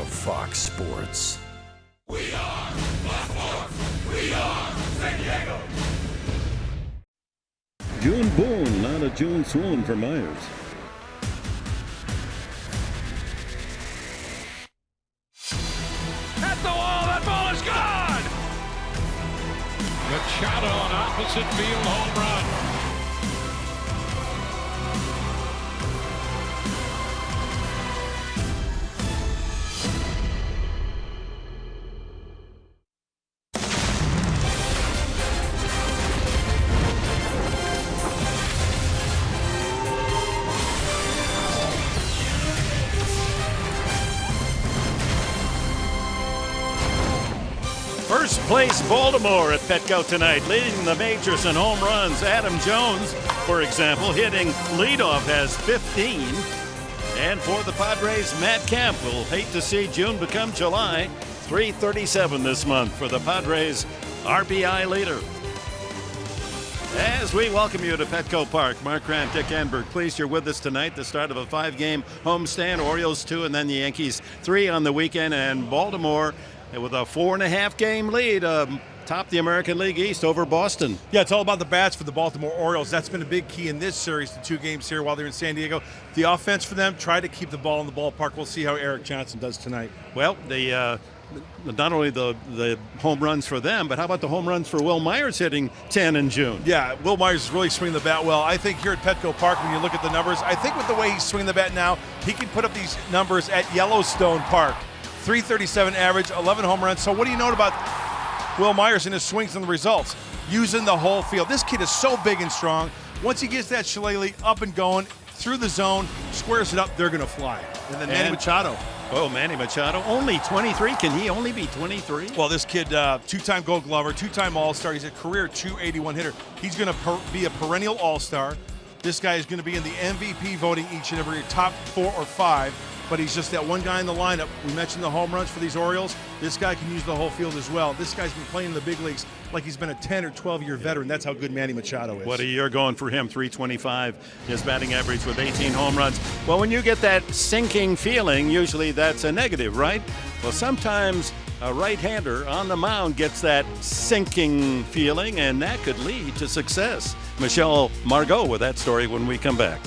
of Fox Sports. We are Fox Sports. We are San Diego. June Boone, not a June swoon for Myers. At the wall, that ball is gone. Machado, an opposite field home run. First place Baltimore at Petco tonight, leading the majors in home runs. Adam Jones, for example, hitting leadoff, has 15. And for the Padres, Matt Kemp will hate to see June become July. 337 this month for the Padres RBI leader. As we welcome you to Petco Park, Mark Grant, Dick Enberg, pleased you're with us tonight. The start of a 5-game homestand, Orioles 2 and then the Yankees 3 on the weekend, and Baltimore with a 4.5-game lead, top the American League East over Boston. Yeah, it's all about the bats for the Baltimore Orioles. That's been a big key in this series, the 2 games here while they're in San Diego. The offense for them, try to keep the ball in the ballpark. We'll see how Eric Johnson does tonight. Well, not only the home runs for them, but how about the home runs for Will Myers hitting 10 in June? Yeah, Will Myers is really swinging the bat well. I think here at Petco Park, when you look at the numbers, I think with the way he's swinging the bat now, he can put up these numbers at Yellowstone Park. 337 average, 11 home runs. So what do you know about Will Myers and his swings and the results? Using the whole field. This kid is so big and strong. Once he gets that shillelagh up and going, through the zone, squares it up, they're going to fly. And then Manny Machado. Oh, Manny Machado, only 23. Can he only be 23? Well, this kid, 2-time Gold Glover, 2-time All-Star. He's a career .281 hitter. He's going to be a perennial All-Star. This guy is going to be in the MVP voting each and every year, top 4 or 5. But he's just that one guy in the lineup. We mentioned the home runs for these Orioles. This guy can use the whole field as well. This guy's been playing in the big leagues like he's been a 10 or 12-year veteran. That's how good Manny Machado is. What a year going for him, 325, his batting average with 18 home runs. Well, when you get that sinking feeling, usually that's a negative, right? Well, sometimes a right-hander on the mound gets that sinking feeling, and that could lead to success. Michelle Margot with that story when we come back.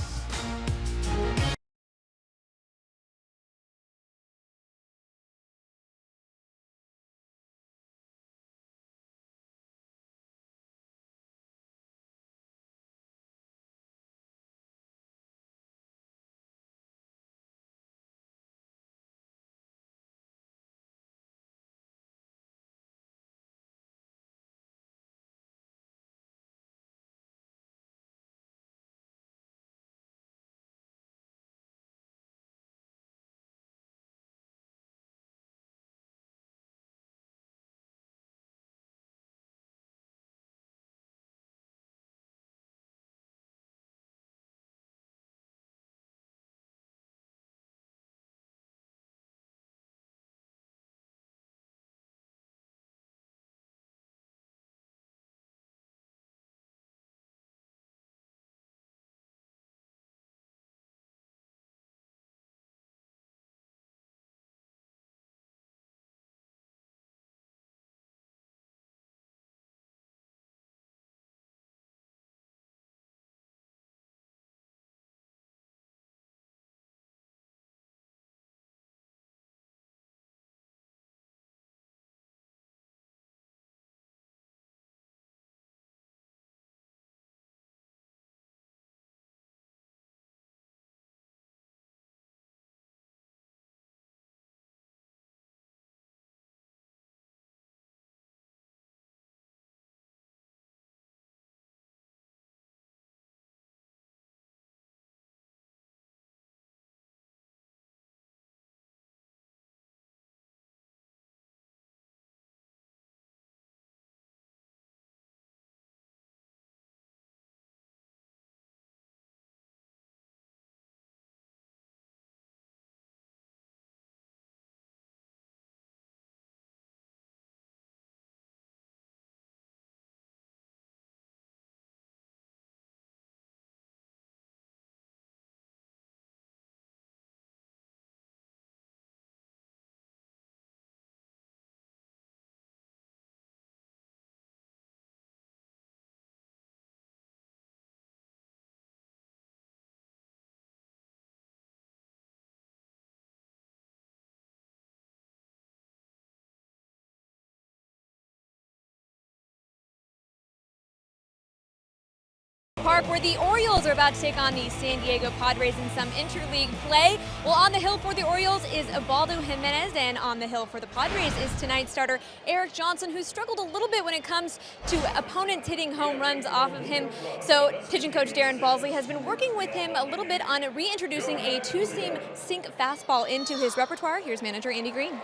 Park, where the Orioles are about to take on the San Diego Padres in some interleague play. Well, on the hill for the Orioles is Ubaldo Jimenez, and on the hill for the Padres is tonight's starter Erik Johnson, who struggled a little bit when it comes to opponents hitting home runs off of him. So pitching coach Darren Balsley has been working with him a little bit on reintroducing a two-seam sink fastball into his repertoire. Here's manager Andy Green.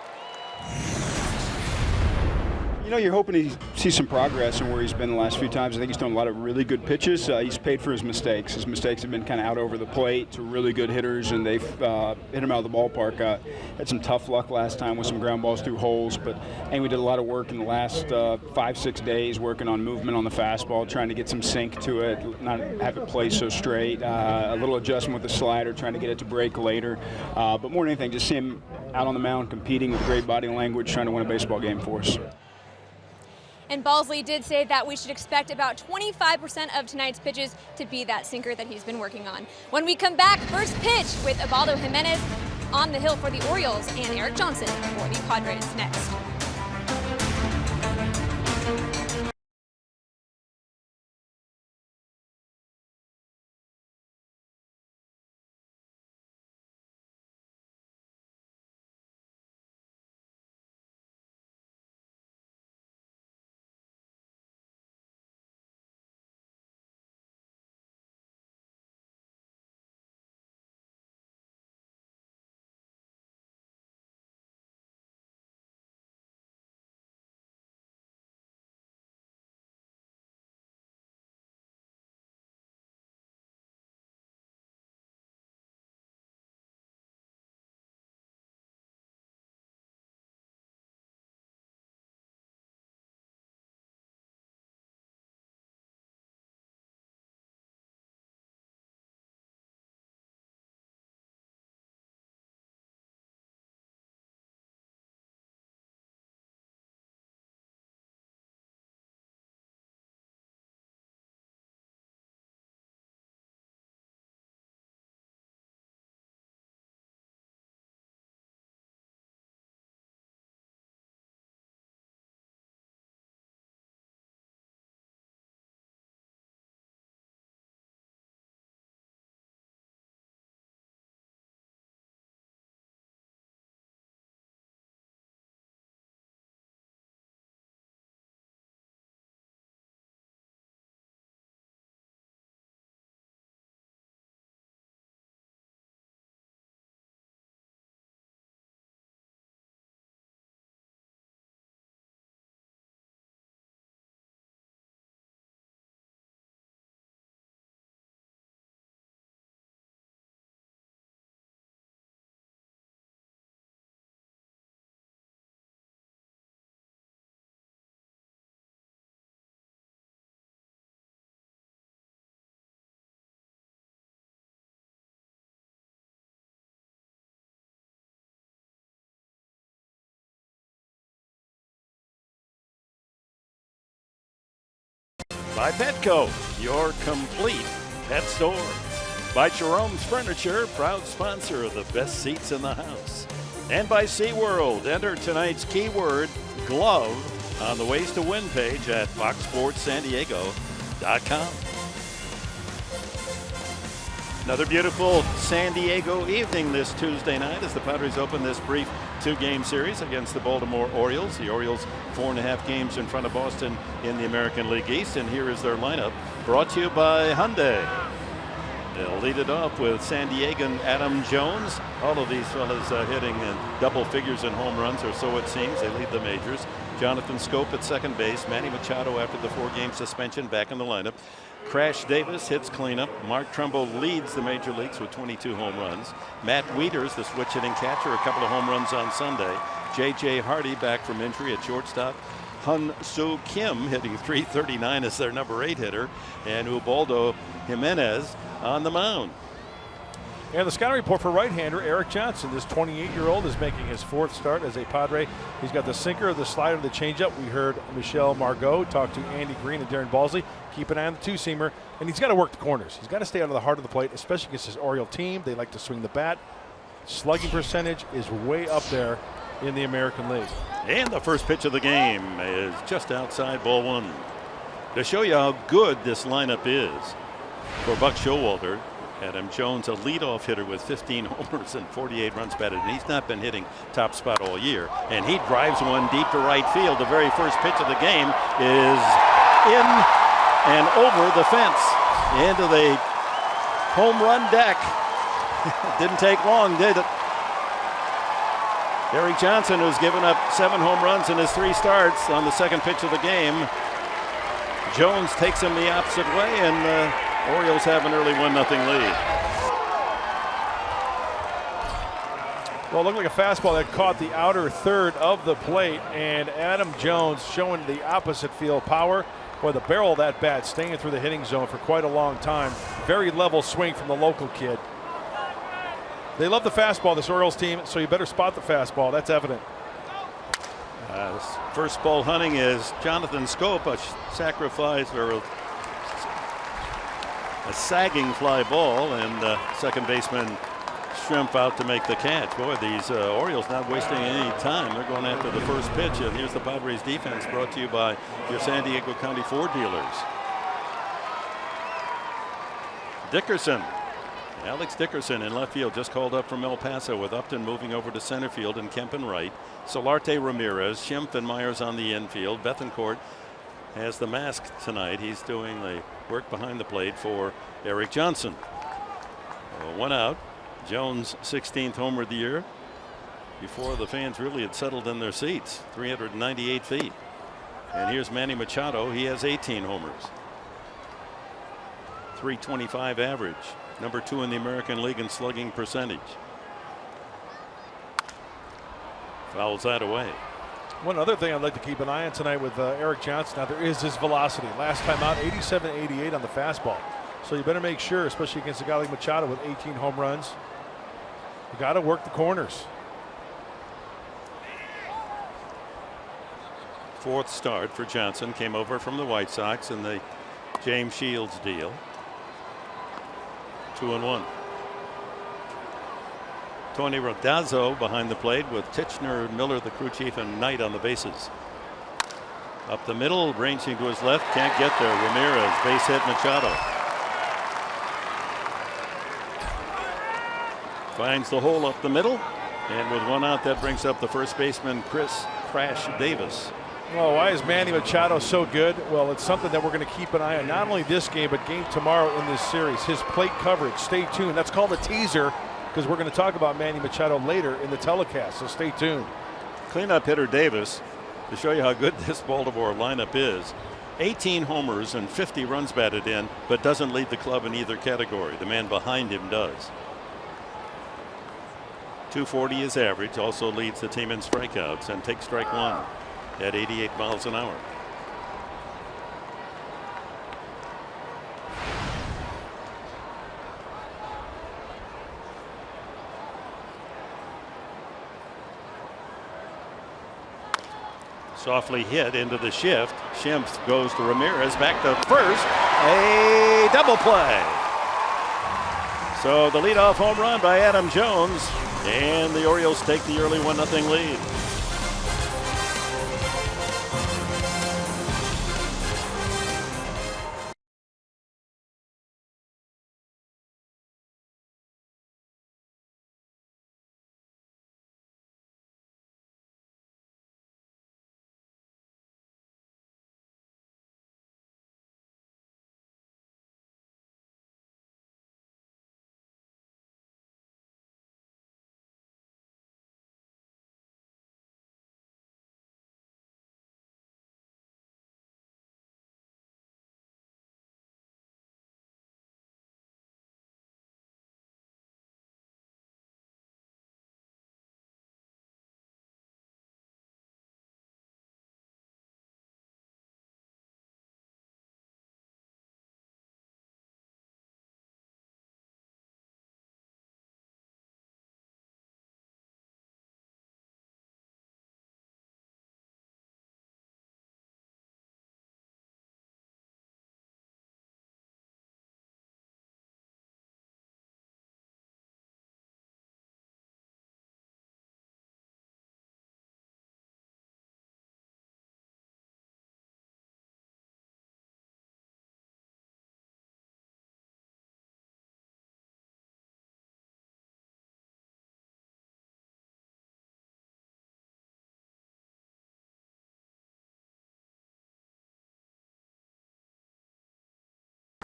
You know, you're hoping to see some progress in where he's been the last few times. I think he's done a lot of really good pitches. He's paid for his mistakes. His mistakes have been kind of out over the plate to really good hitters, and they've hit him out of the ballpark. Had some tough luck last time with some ground balls through holes, but I think we did a lot of work in the last 5-6 days working on movement on the fastball, trying to get some sink to it, not have it play so straight. A little adjustment with the slider, trying to get it to break later. But more than anything, just see him out on the mound competing with great body language, trying to win a baseball game for us. And Balsley did say that we should expect about 25% of tonight's pitches to be that sinker that he's been working on. When we come back, first pitch with Ubaldo Jimenez on the hill for the Orioles and Erik Johnson for the Padres next. By Petco, your complete pet store. By Jerome's Furniture, proud sponsor of the best seats in the house. And by SeaWorld, enter tonight's keyword, glove, on the Ways to Win page at foxsportssandiego.com. Another beautiful San Diego evening this Tuesday night as the Padres open this brief two-game series against the Baltimore Orioles. The Orioles 4.5 games in front of Boston in the American League East, and here is their lineup brought to you by Hyundai. They'll lead it off with San Diegan Adam Jones. All of these fellas hitting in double figures in home runs, or so it seems. They lead the majors. Jonathan Schoop at second base. Manny Machado, after the 4-game suspension, back in the lineup. Crash Davis hits cleanup. Mark Trumbo leads the major leagues with 22 home runs. Matt Wieters, the switch hitting catcher, a couple of home runs on Sunday. J.J. Hardy back from injury at shortstop. Hyun Soo Kim hitting .339 as their number 8 hitter. And Ubaldo Jimenez on the mound. And the scouting report for right-hander Erik Johnson. This 28-year-old is making his 4th start as a Padre. He's got the sinker, the slider, the changeup. We heard Michelle Margot talk to Andy Green and Darren Balsley. Keep an eye on the two-seamer, and he's got to work the corners. He's got to stay out of the heart of the plate, especially against his Oriole team. They like to swing the bat. Slugging percentage is way up there in the American League. And the first pitch of the game is just outside ball 1. To show you how good this lineup is, For Buck Showalter, Adam Jones, a leadoff hitter with 15 homers and 48 runs batted, and he's not been hitting top spot all year. And he drives one deep to right field. The very first pitch of the game is in and over the fence into the home run deck. Didn't take long, did it? Erik Johnson, who's given up 7 home runs in his 3 starts, on the second pitch of the game. Jones takes him the opposite way, and the Orioles have an early 1-0 lead. Well, it looked like a fastball that caught the outer third of the plate, and Adam Jones showing the opposite field power. Boy, the barrel of that bat staying through the hitting zone for quite a long time. Very level swing from the local kid. They love the fastball, this Orioles team, so you better spot the fastball. That's evident. First ball hunting is Jonathan Schoop, a sacrifice or a sagging fly ball, and second baseman Shrimp out to make the catch. Boy, these Orioles not wasting any time. They're going after the first pitch, and here's the Padres defense, brought to you by your San Diego County Ford dealers. Dickerson. Alex Dickerson in left field, just called up from El Paso, with Upton moving over to center field and Kemp in right. Solarte, Ramirez, Schimpf and Myers on the infield. Bethancourt has the mask tonight. He's doing the work behind the plate for Erik Johnson. 1 out. Jones' 16th homer of the year, before the fans really had settled in their seats. 398 feet. And here's Manny Machado. He has 18 homers. 325 average. Number 2 in the American League in slugging percentage. Fouls that away. One other thing I'd like to keep an eye on tonight with Erik Johnson, now there is his velocity. Last time out, 87-88 on the fastball. So you better make sure, especially against a guy like Machado with 18 home runs, you got to work the corners. 4th start for Johnson. Came over from the White Sox in the James Shields deal. 2-1. Tony Randazzo behind the plate with Titchener, Miller, the crew chief, and Knight on the bases. Up the middle, ranging to his left, can't get there. Ramirez, base hit Machado. Finds the hole up the middle, and with 1 out, that brings up the first baseman, Chris Crash Davis. Well, why is Manny Machado so good? Well, it's something that we're going to keep an eye on, not only this game, but game tomorrow in this series. His plate coverage, stay tuned. That's called a teaser, because we're going to talk about Manny Machado later in the telecast, so stay tuned. Cleanup hitter Davis, to show you how good this Baltimore lineup is. 18 homers and 50 runs batted in, but doesn't lead the club in either category. The man behind him does. 240 is average, also leads the team in strikeouts, and takes strike 1 at 88 miles an hour. Softly hit into the shift. Schimpf goes to Ramirez, back to first. A double play. So the leadoff home run by Adam Jones, and the Orioles take the early 1-0 lead.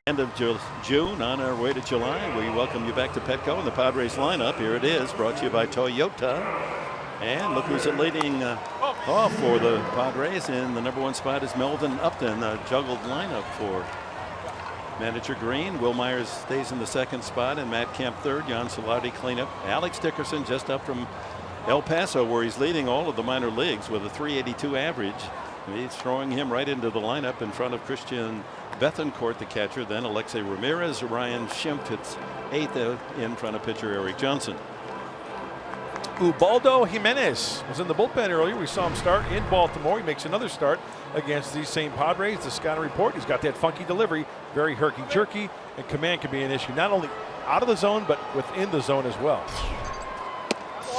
End of June, on our way to July. We welcome you back to Petco and the Padres lineup. Here it is, brought to you by Toyota. And look who's leading off for the Padres. In the #1 spot is Melvin Upton, a juggled lineup for manager Green. Will Myers stays in the 2nd spot, and Matt Kemp 3rd. Jan Solarte cleanup. Alex Dickerson just up from El Paso, where he's leading all of the minor leagues with a .382 average. He's throwing him right into the lineup in front of Christian Bethancourt, the catcher. Then Alexei Ramirez. Ryan Schimpf hits 8th in front of pitcher Eric Johnson. Ubaldo Jimenez was in the bullpen earlier. We saw him start in Baltimore. He makes another start against these same Padres. The scouting report, he's got that funky delivery, very herky-jerky, and command can be an issue, not only out of the zone, but within the zone as well.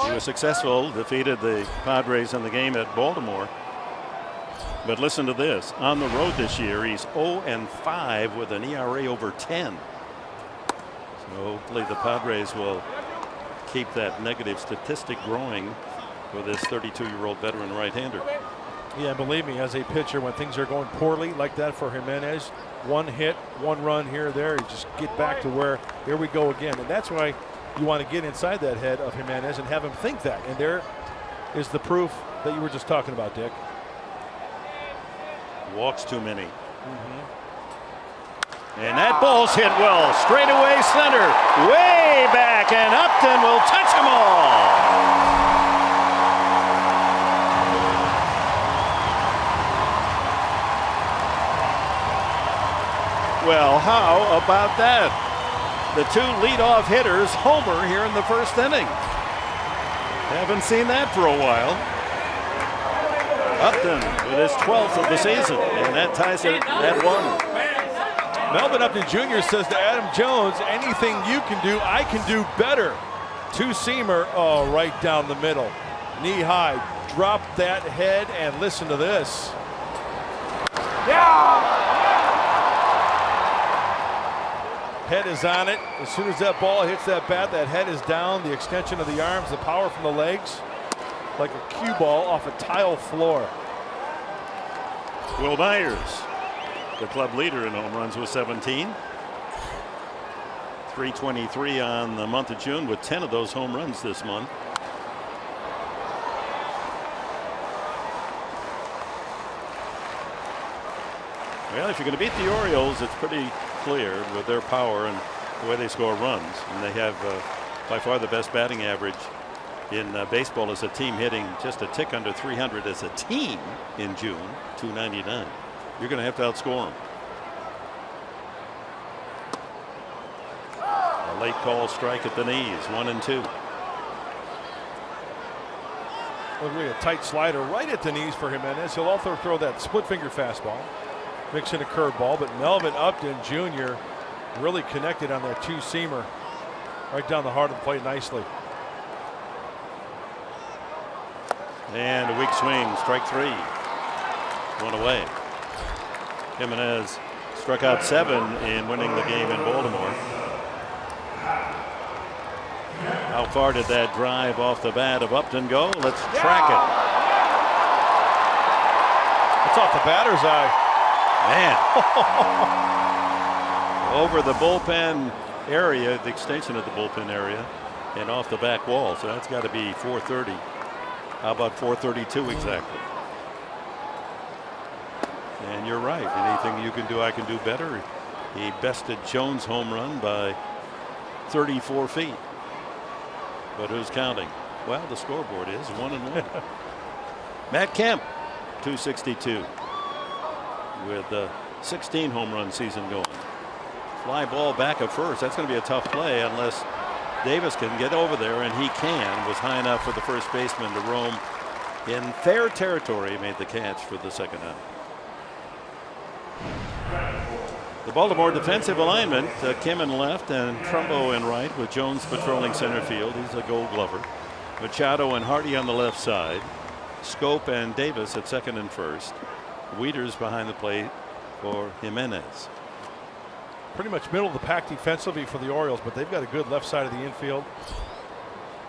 He was successful, defeated the Padres in the game at Baltimore. But listen to this. On the road this year, he's 0-5 with an ERA over 10. So hopefully the Padres will keep that negative statistic growing for this 32-year-old veteran right-hander. Yeah, believe me, as a pitcher, when things are going poorly like that for Jimenez, 1 hit, 1 run here or there, you just get back to where, here we go again. And that's why you want to get inside that head of Jimenez and have him think that. And there is the proof that you were just talking about, Dick. Walks too many. And that ball's hit well. Straight away center. Way back. And Upton will touch them all. Well, how about that? The 2 leadoff hitters homer here in the 1st inning. Haven't seen that for a while. Upton with his 12th of the season, and that ties it at 1. Melvin Upton Jr. says to Adam Jones, anything you can do, I can do better. 2-seamer, oh, right down the middle. Knee high, drop that head, and listen to this. Yeah! Head is on it. As soon as that ball hits that bat, that head is down. The extension of the arms, the power from the legs, like a cue ball off a tile floor. Will Myers, the club leader in home runs with 17. 323 on the month of June with 10 of those home runs this month. Well, if you're going to beat the Orioles, it's pretty clear with their power and the way they score runs. And they have by far the best batting average in baseball as a team, hitting just a tick under 300 as a team in June, 299. You're going to have to outscore them. A late call strike at the knees, 1-2. Look at a tight slider right at the knees for Jimenez. He'll also throw that split finger fastball, mix in a curveball, but Melvin Upton Jr. really connected on that 2-seamer right down the heart of the plate nicely. And a weak swing, strike 3. 1 away. Jimenez struck out 7 in winning the game in Baltimore. How far did that drive off the bat of Upton go? Let's track it. It's off the batter's eye. Man. Over the bullpen area, the extension of the bullpen area, and off the back wall. So that's got to be 430. How about 432 exactly? And you're right. Anything you can do, I can do better. He bested Jones' home run by 34 feet. But who's counting? Well, the scoreboard is 1-1. Matt Kemp, 262, with a 16 home run season going. Fly ball back at first. That's going to be a tough play unless Davis can get over there, and he can. Was high enough for the first baseman to roam in fair territory. Made the catch for the 2nd out. The Baltimore defensive alignment, Kim in left and Trumbo in right, with Jones patrolling center field. He's a Gold Glover. Machado and Hardy on the left side. Scope and Davis at 2nd and 1st. Wieters behind the plate for Jimenez. Pretty much middle of the pack defensively for the Orioles, but they've got a good left side of the infield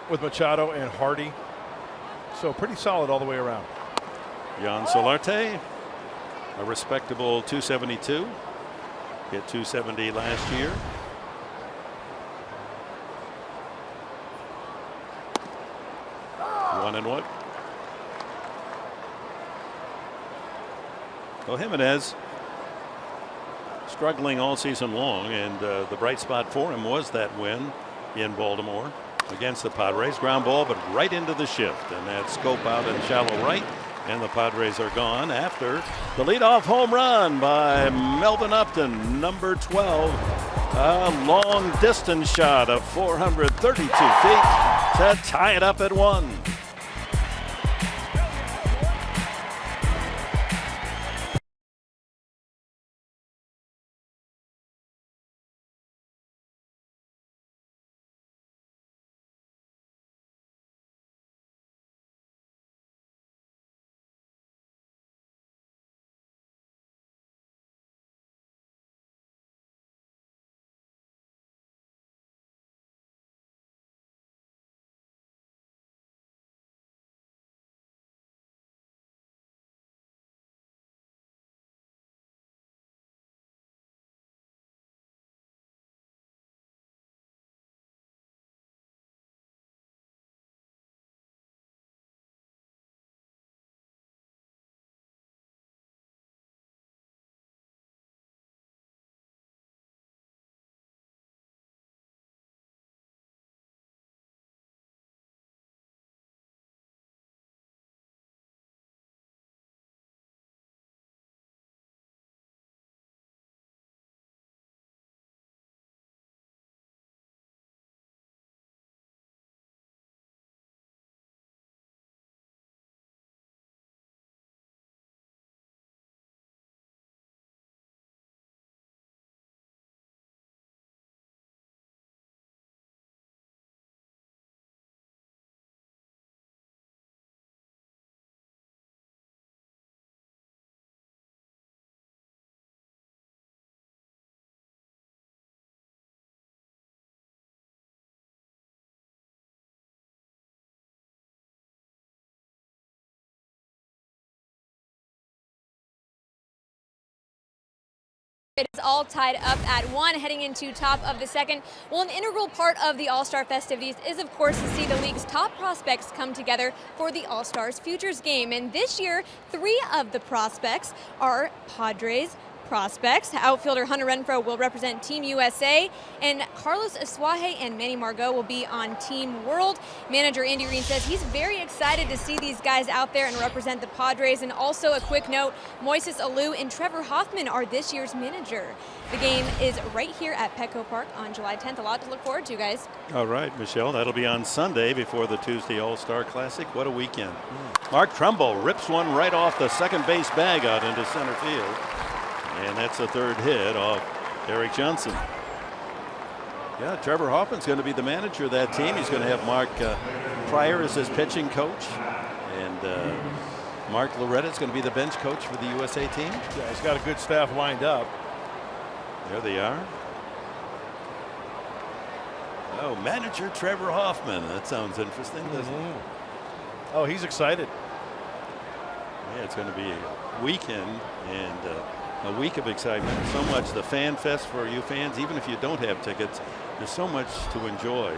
with Machado and Hardy. So pretty solid all the way around. Jan Solarte, a respectable 272. Hit .270 last year. One and one. Well, Jimenez struggling all season long, and the bright spot for him was that win in Baltimore against the Padres. Ground ball, but right into the shift, and that scope out in shallow right, and the Padres are gone after the leadoff home run by Melvin Upton, number 12. A long distance shot of 432 feet to tie it up at 1. It is all tied up at 1 heading into top of the second. Well, an integral part of the All-Star festivities is, of course, to see the league's top prospects come together for the All-Stars Futures game. And this year, 3 of the prospects are Padres prospects. Outfielder Hunter Renfroe will represent Team USA, and Carlos Asuaje and Manny Margot will be on Team World. Manager Andy Reid says he's very excited to see these guys out there and represent the Padres. And also a quick note, Moises Alou and Trevor Hoffman are this year's manager. The game is right here at Petco Park on July 10th. A lot to look forward to, guys. All right, Michelle, that'll be on Sunday before the Tuesday All-Star Classic. What a weekend. Mark Trumbo rips one right off the second base bag out into center field. And that's the third hit off Eric Johnson. Yeah, Trevor Hoffman's going to be the manager of that team. He's going to have Mark Pryor as his pitching coach. And Mark Loretta's going to be the bench coach for the USA team. Yeah, he's got a good staff lined up. There they are. Oh, manager Trevor Hoffman. That sounds interesting, doesn't it? Oh, he's excited. Yeah, it's going to be a weekend and a week of excitement. So much the fan fest for you fans. Even if you don't have tickets, there's so much to enjoy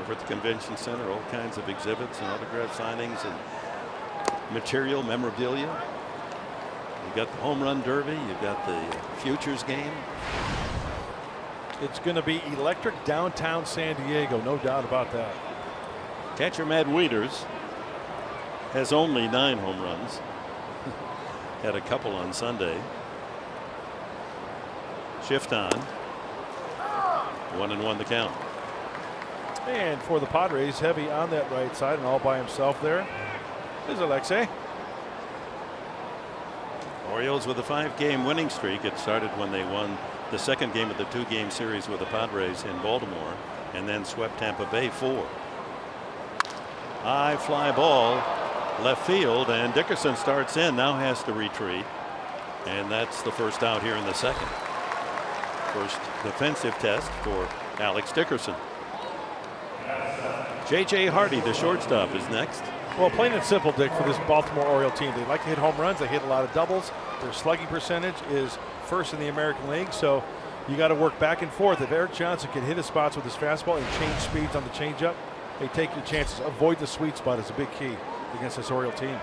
over at the convention center. All kinds of exhibits and autograph signings and material memorabilia. You've got the home run derby. You've got the futures game. It's going to be electric downtown San Diego, no doubt about that. Catcher Matt Wieters has only 9 home runs. Had a couple on Sunday. Shift on. 1-1 the count. And for the Padres, heavy on that right side and all by himself there is Alexei. Orioles with a 5-game winning streak. It started when they won the second game of the 2-game series with the Padres in Baltimore and then swept Tampa Bay 4. High fly ball left field, and Dickerson starts in, now has to retreat, and that's the first out here in the second. First defensive test for Alex Dickerson. J.J. Hardy, the shortstop, is next. Well, plain and simple, Dick, for this Baltimore Oriole team, they like to hit home runs. They hit a lot of doubles. Their slugging percentage is first in the American League. So You got to work back and forth. If Erik Johnson can hit his spots with his fastball and change speeds on the changeup, they take your chances. Avoid the sweet spot is a big key against this Oriole team.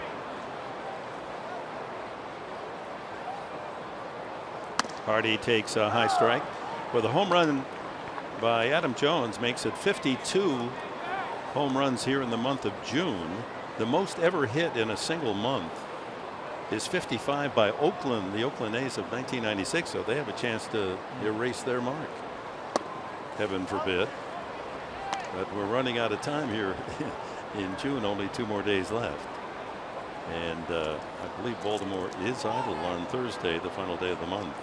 Hardy takes a high strike. Well, the home run by Adam Jones makes it 52 home runs here in the month of June. The most ever hit in a single month is 55 by Oakland, the Oakland A's of 1996. So they have a chance to erase their mark. Heaven forbid. But we're running out of time here in June. Only 2 more days left. And I believe Baltimore is idle on Thursday, the final day of the month.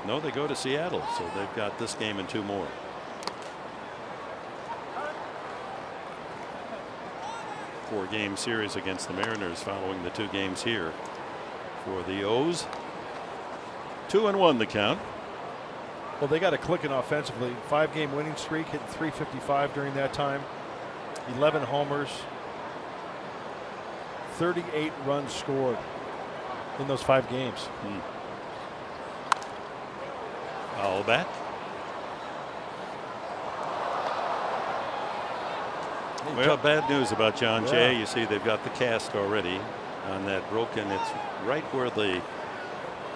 No, they go to Seattle, so they've got this game and 2 more. Four-game series against the Mariners following the 2 games here for the O's. 2-1 the count. Well, they got it clicking offensively. 5-game winning streak, hitting .355 during that time. 11 homers. 38 runs scored in those 5 games. Foul back. Well, bad news about John Jay. You see, they've got the cast already on that broken. It's right where the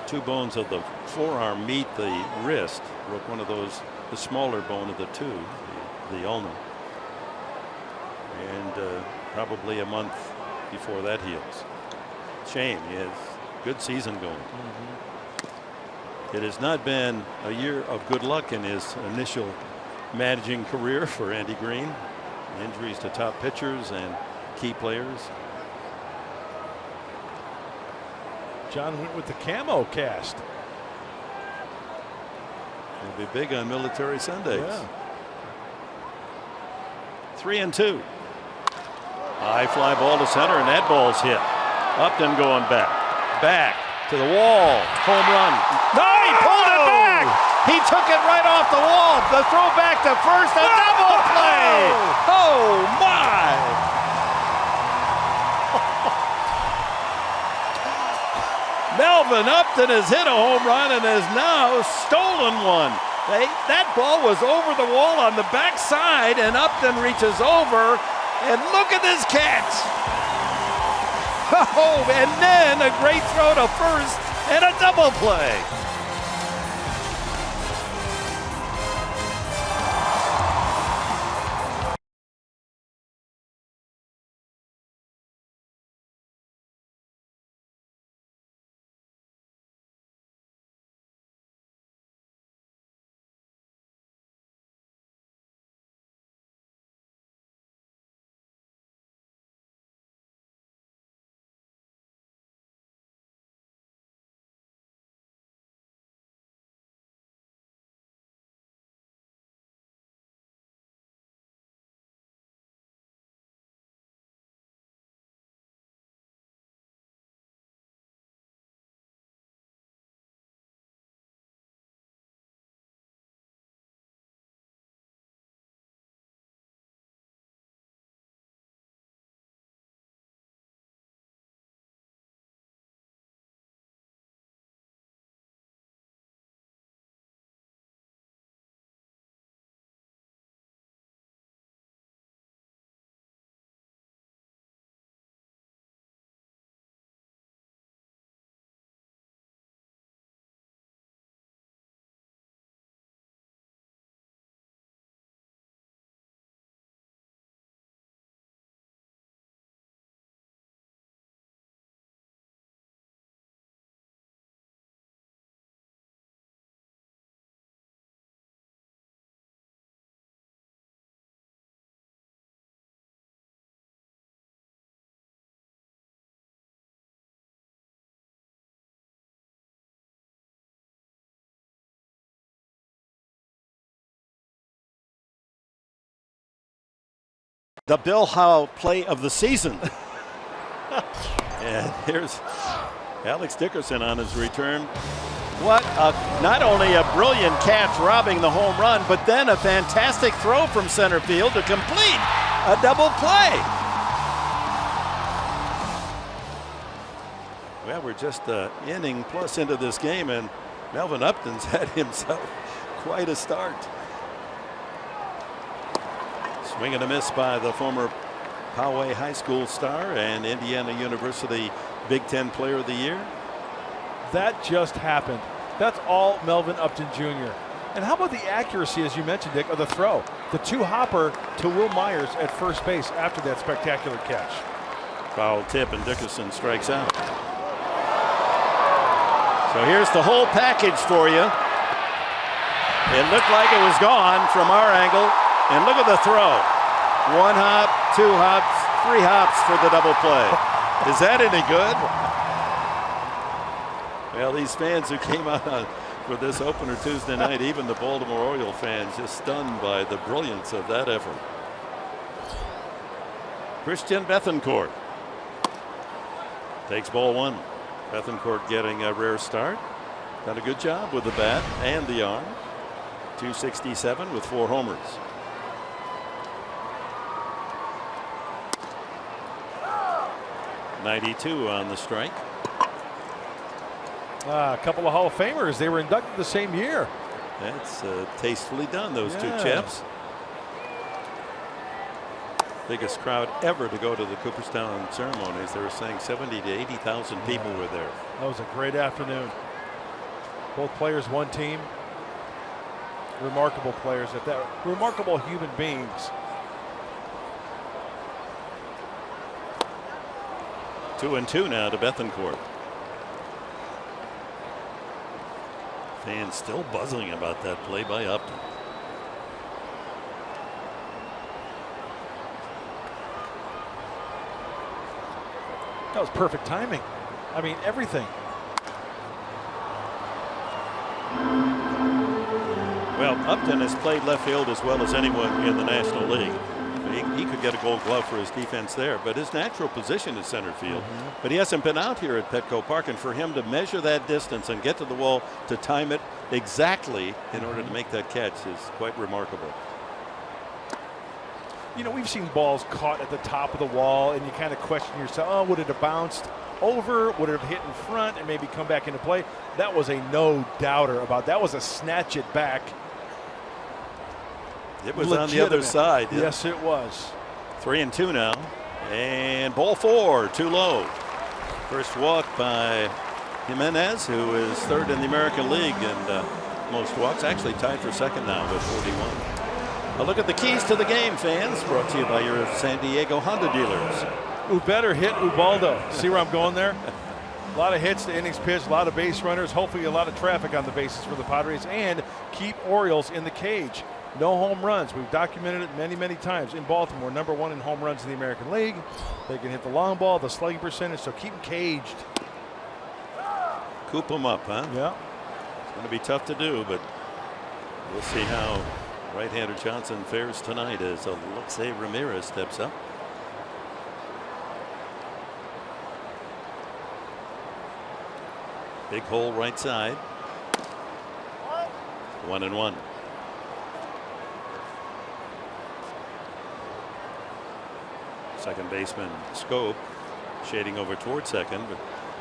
2 bones of the forearm meet the wrist. Broke one of those, the smaller bone of the 2, the ulna. And probably a month before that heals. Shame. He has good season going. It has not been a year of good luck in his initial managing career for Andy Green. Injuries to top pitchers and key players. John went with the camo cast. He'll be big on military Sundays. Yeah. 3-2. High fly ball to center, and that ball's hit. Upton going back. Back to the wall. Home run. No, he pulled it back. He took it right off the wall. The throw back to first. A double play. Oh, my. Melvin Upton has hit a home run and has now stolen one. That ball was over the wall on the backside, and Upton reaches over, and look at this catch. Oh, and then a great throw to first and a double play. The Bill Howe play of the season. And here's Alex Dickerson on his return. Not only a brilliant catch robbing the home run, but then a fantastic throw from center field to complete a double play. Well, we're just an inning plus into this game, and Melvin Upton's had himself quite a start. Swing and a miss by the former Poway High School star and Indiana University Big Ten Player of the Year. That just happened. That's all Melvin Upton Jr. And how about the accuracy, as you mentioned, Dick, of the throw? The two-hopper to Will Myers at first base after that spectacular catch. Foul tip, and Dickerson strikes out. So here's the whole package for you. It looked like it was gone from our angle, and look at the throw. 1 hop, 2 hops, 3 hops for the double play. Is that any good? Well, these fans who came out for this opener Tuesday night, even the Baltimore Oriole fans, just stunned by the brilliance of that effort. Christian Bethancourt takes ball 1. Bethancourt getting a rare start. Done a good job with the bat and the arm. 267 with 4 homers. .92 on the strike. A couple of Hall of Famers. They were inducted the same year. That's tastefully done, those two chaps. Biggest crowd ever to go to the Cooperstown ceremonies. They were saying 70 to 80,000 people were there. That was a great afternoon. Both players, one team. Remarkable players at that. Remarkable human beings. 2-2 now to Bethancourt. Fans still buzzing about that play by Upton. That was perfect timing. I mean, everything. Well, Upton has played left field as well as anyone in the National League. He could get a Gold Glove for his defense there, but his natural position is center field. But he hasn't been out here at Petco Park, and for him to measure that distance and get to the wall to time it exactly in order to make that catch is quite remarkable. You know, we've seen balls caught at the top of the wall, and you kind of question yourself, oh, would it have bounced over? Would it have hit in front and maybe come back into play? That was a no-doubter about that. Was a snatch it back. It was on the other side. Yeah. Yes, it was. 3-2 now. And ball 4, too low. First walk by Jimenez, who is 3rd in the American League and most walks. Actually tied for 2nd now with 41. A look at the keys to the game, fans. Brought to you by your San Diego Honda dealers. Who better hit Ubaldo? See where I'm going there? A lot of hits to innings pitched, a lot of base runners. Hopefully a lot of traffic on the bases for the Padres, and keep Orioles in the cage. No home runs. We've documented it many, many times. In Baltimore, #1 in home runs in the American League. They can hit the long ball, the slugging percentage, so keep them caged. Coop them up, huh? Yeah. It's going to be tough to do, but we'll see how right-hander Johnson fares tonight as Alexei Ramirez steps up. Big hole right side. 1-1. Second baseman Scope shading over toward second, but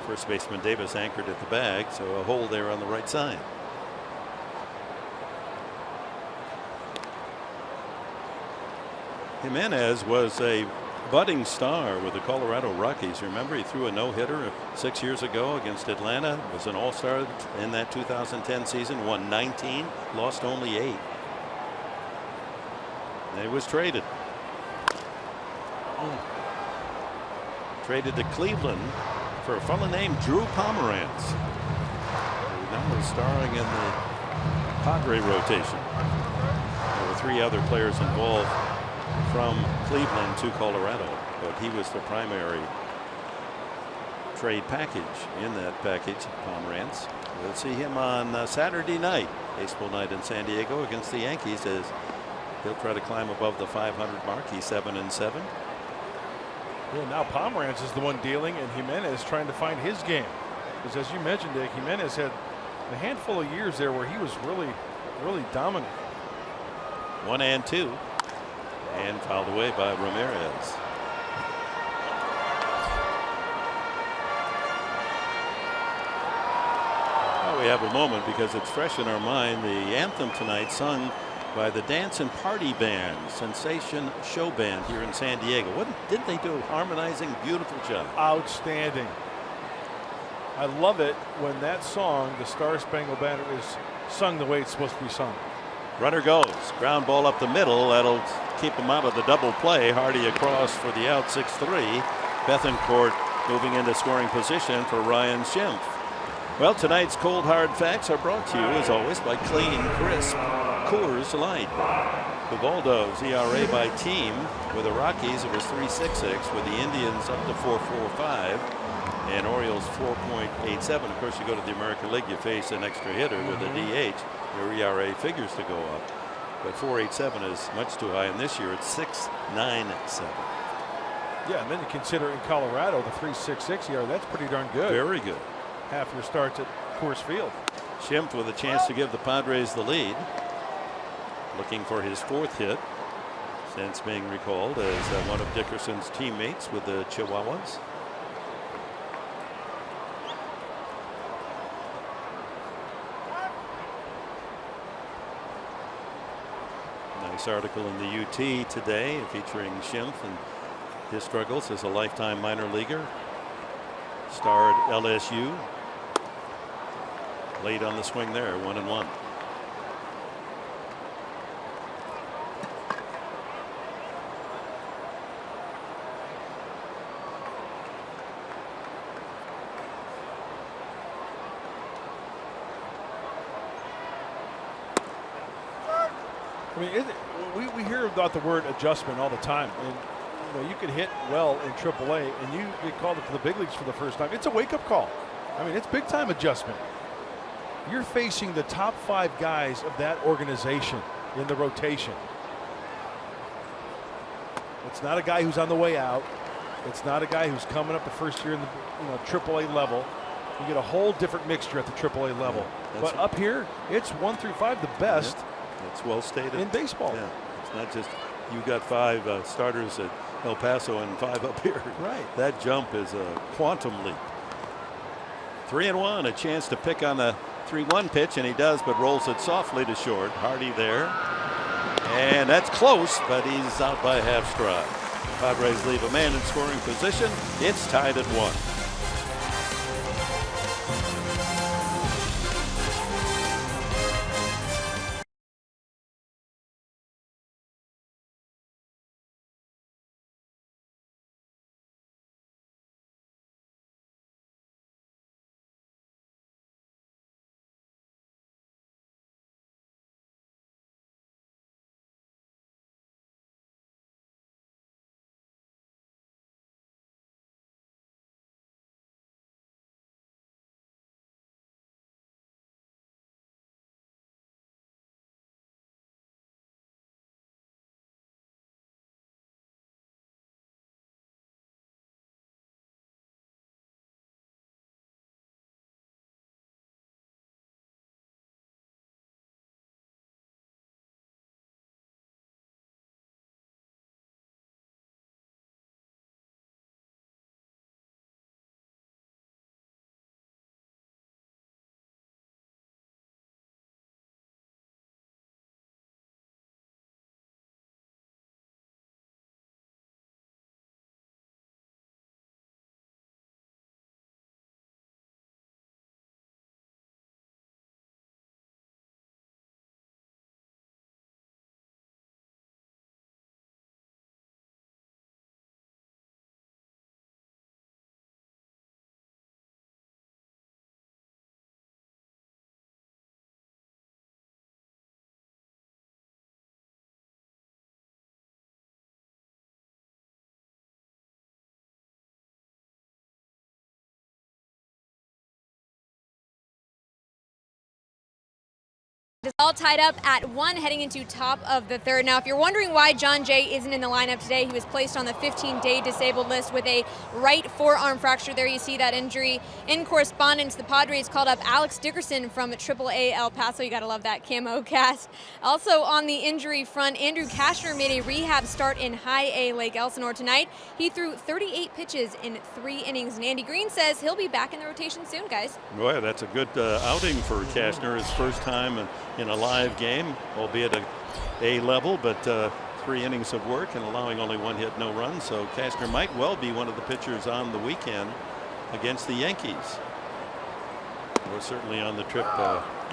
first baseman Davis anchored at the bag, so a hole there on the right side. Jimenez was a budding star with the Colorado Rockies. Remember, he threw a no-hitter 6 years ago against Atlanta. Was an all-star in that 2010 season. Won 19, lost only 8. And he was traded. Traded to Cleveland for a fellow named Drew Pomeranz, who now is starring in the Padre rotation. There were 3 other players involved from Cleveland to Colorado, but he was the primary trade package in that package. Pomeranz. We'll see him on Saturday night, baseball night in San Diego against the Yankees, as he'll try to climb above the 500 mark. He's 7-7. Yeah, now Pomeranz is the one dealing, and Jimenez trying to find his game. Because as you mentioned, Dick, Jimenez had a handful of years there where he was really, really dominant. 1-2. And fouled away by Ramirez. Oh, we have a moment because it's fresh in our mind. The anthem tonight sung by the Dance and Party Band, Sensation Show Band here in San Diego. What did they do? Harmonizing, beautiful job. Outstanding. I love it when that song, the Star Spangled Banner, is sung the way it's supposed to be sung. Runner goes. Ground ball up the middle. That'll keep him out of the double play. Hardy across for the out, 6-3. Bethencourt moving into scoring position for Ryan Schimpf. Well, tonight's cold hard facts are brought to you as always by Clean Crisp Coors Light. Ubaldo's ERA by team with the Rockies, it was 3.66, with the Indians up to 4.45 and Orioles 4.87. Of course, you go to the American League, you face an extra hitter with a DH, your ERA figures to go up, but 4.87 is much too high, and this year it's 6.97. Yeah, and then you consider in Colorado the 3.66 ERA. That's pretty darn good. Very good. Half your starts at Coors Field. Schimpf with a chance to give the Padres the lead. Looking for his 4th hit since being recalled as one of Dickerson's teammates with the Chihuahuas. Nice article in the UT today featuring Schimpf and his struggles as a lifetime minor leaguer. Starred LSU. Late on the swing there, 1-1. I mean, we hear about the word adjustment all the time, and you know, you can hit well in AAA, and you get called up to the big leagues for the first time. It's a wake-up call. I mean, it's big time adjustment. You're facing the top 5 guys of that organization in the rotation. It's not a guy who's on the way out. It's not a guy who's coming up the first year in the AAA level. You get a whole different mixture at the AAA level. Yeah, but up here, it's 1 through 5, the best. Yeah, that's well stated. In baseball. Yeah, it's not just you got 5 starters at El Paso and 5 up here. Right. That jump is a quantum leap. 3-1, a chance to pick on the 3-1 pitch, and he does, but rolls it softly to short. Hardy there, and that's close, but he's out by half stride. Padres leave a man in scoring position. It's tied at 1. It's all tied up at 1 heading into top of the third. Now, if you're wondering why John Jay isn't in the lineup today, he was placed on the 15-day disabled list with a right forearm fracture. There you see that injury. In correspondence, the Padres called up Alex Dickerson from AAA El Paso. You got to love that camo cast. Also on the injury front, Andrew Kashner made a rehab start in High A Lake Elsinore tonight. He threw 38 pitches in 3 innings, and Andy Green says he'll be back in the rotation soon, guys. Boy, that's a good outing for Kashner. His first time in a live game, albeit a level, but 3 innings of work and allowing only 1 hit, no run. So Kashner might well be one of the pitchers on the weekend against the Yankees. We're certainly on the trip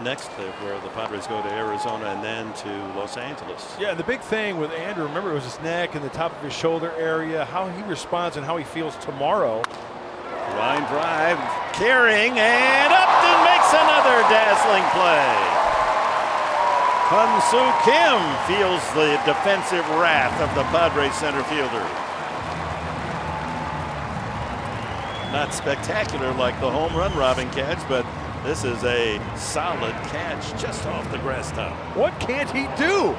next, where the Padres go to Arizona and then to Los Angeles. Yeah, the big thing with Andrew, remember, it was his neck and the top of his shoulder area, how he responds and how he feels tomorrow. Line drive, carrying, and Upton makes another dazzling play. Hyun-Soo Kim feels the defensive wrath of the Padres center fielder. Not spectacular like the home run robbing catch, but this is a solid catch just off the grass top. What can't he do?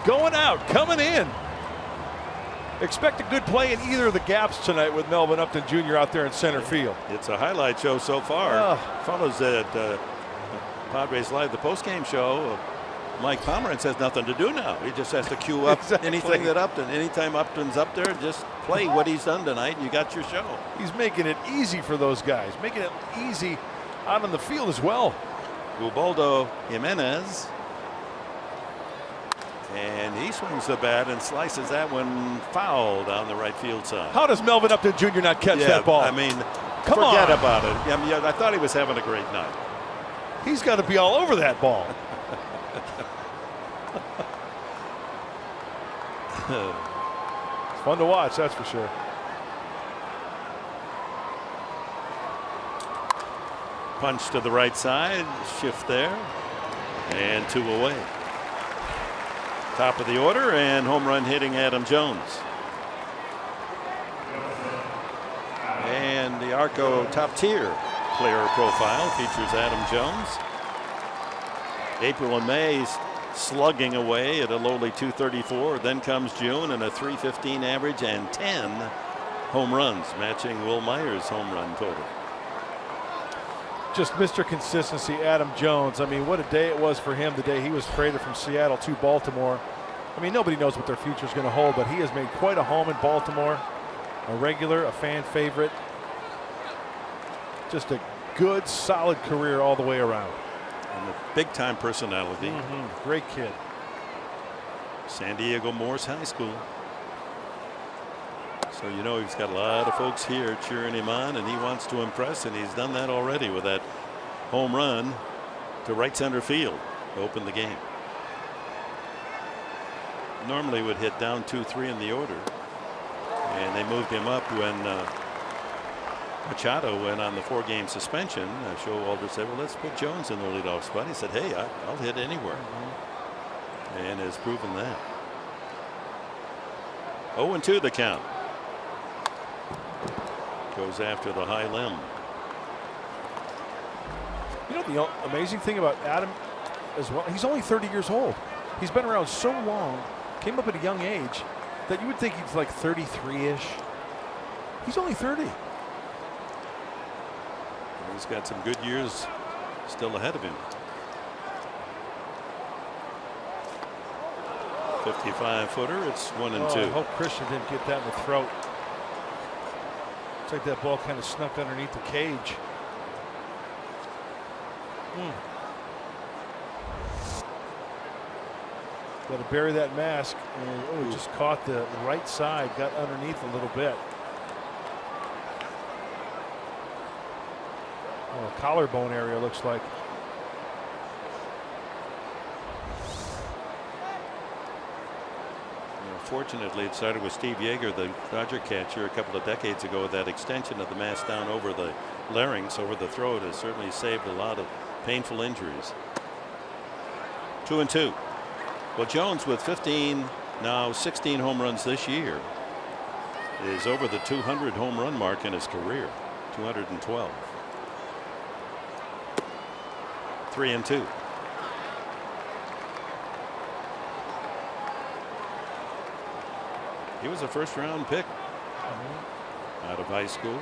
Going out, coming in. Expect a good play in either of the gaps tonight with Melvin Upton Jr. out there in center field. It's a highlight show so far. Follows at Padres Live, the postgame show. Mike Pomeranz has nothing to do now. He just has to cue up anything that Upton. Anytime Upton's up there, just play what he's done tonight, and you got your show. He's making it easy for those guys, making it easy out on the field as well. Ubaldo Jimenez. And he swings the bat and slices that one foul down the right field side. How does Melvin Upton Jr. not catch that ball? I mean, Come forget on. about it. I mean, I thought he was having a great night. He's got to be all over that ball. It's fun to watch, that's for sure. Punch to the right side, shift there, and 2 away. Top of the order, and home run hitting Adam Jones. And the Arco top tier player profile features Adam Jones. April and May slugging away at a lowly 234. Then comes June and a 315 average and 10 home runs, matching Will Myers' home run total. Just Mr. Consistency, Adam Jones. I mean, what a day it was for him the day he was traded from Seattle to Baltimore. I mean, nobody knows what their future is going to hold, but he has made quite a home in Baltimore. A regular, a fan favorite. Just a good, solid career all the way around. And a big-time personality. Great kid. San Diego Morse High School. So you know he's got a lot of folks here cheering him on, and he wants to impress, and he's done that already with that home run to right center field to open the game. Normally would hit down 2-3 in the order, and they moved him up when Machado went on the 4-game suspension. Showalter said, well, let's put Jones in the leadoff spot. He said, hey, I'll hit anywhere, and has proven that. 0-2 the count. Goes after the high limb. You know the amazing thing about Adam as well, he's only 30 years old. He's been around so long, came up at a young age, that you would think he's like 33-ish. He's only 30. He's got some good years still ahead of him. 55-footer. It's 1-2. I hope Christian didn't get that in the throat. Looks like that ball kind of snuck underneath the cage. Got to bury that mask, and just caught the right side, got underneath a little bit. Collarbone area looks like. Fortunately, it started with Steve Yeager, the Dodger catcher, a couple of decades ago. That extension of the mask down over the larynx, over the throat, has certainly saved a lot of painful injuries. 2-2. Well, Jones, with 15, now 16 home runs this year, is over the 200 home run mark in his career. 212. 3-2. He was a first-round pick out of high school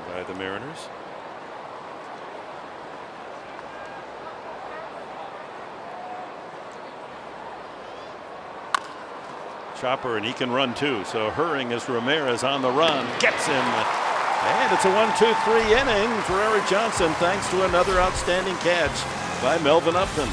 by the Mariners. Chopper, and he can run too. So hurrying as Ramirez on the run, gets him. And it's a 1-2-3 inning for Erik Johnson, thanks to another outstanding catch by Melvin Upton.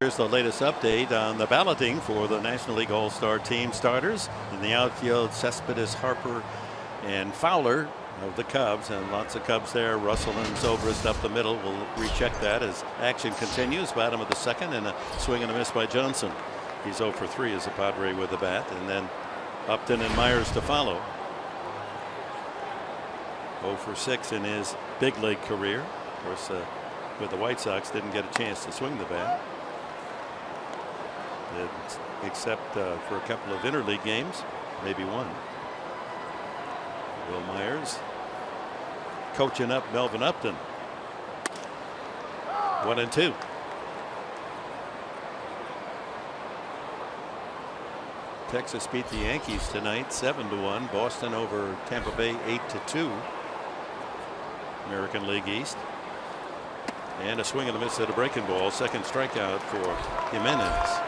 Here's the latest update on the balloting for the National League All-Star team starters. In the outfield, Cespedes, Harper, and Fowler of the Cubs, and lots of Cubs there. Russell and Zobrist up the middle. We'll recheck that as action continues. Bottom of the second, and a swing and a miss by Johnson. He's 0 for 3 as a Padre with the bat, and then Upton and Myers to follow. 0 for 6 in his big league career. Of course, with the White Sox, didn't get a chance to swing the bat, except for a couple of interleague games, maybe one. Will Myers coaching up Melvin Upton. 1-2. Texas beat the Yankees tonight 7-1. Boston over Tampa Bay 8-2. American League East. And a swing and a miss at a breaking ball. Second strikeout for Jimenez.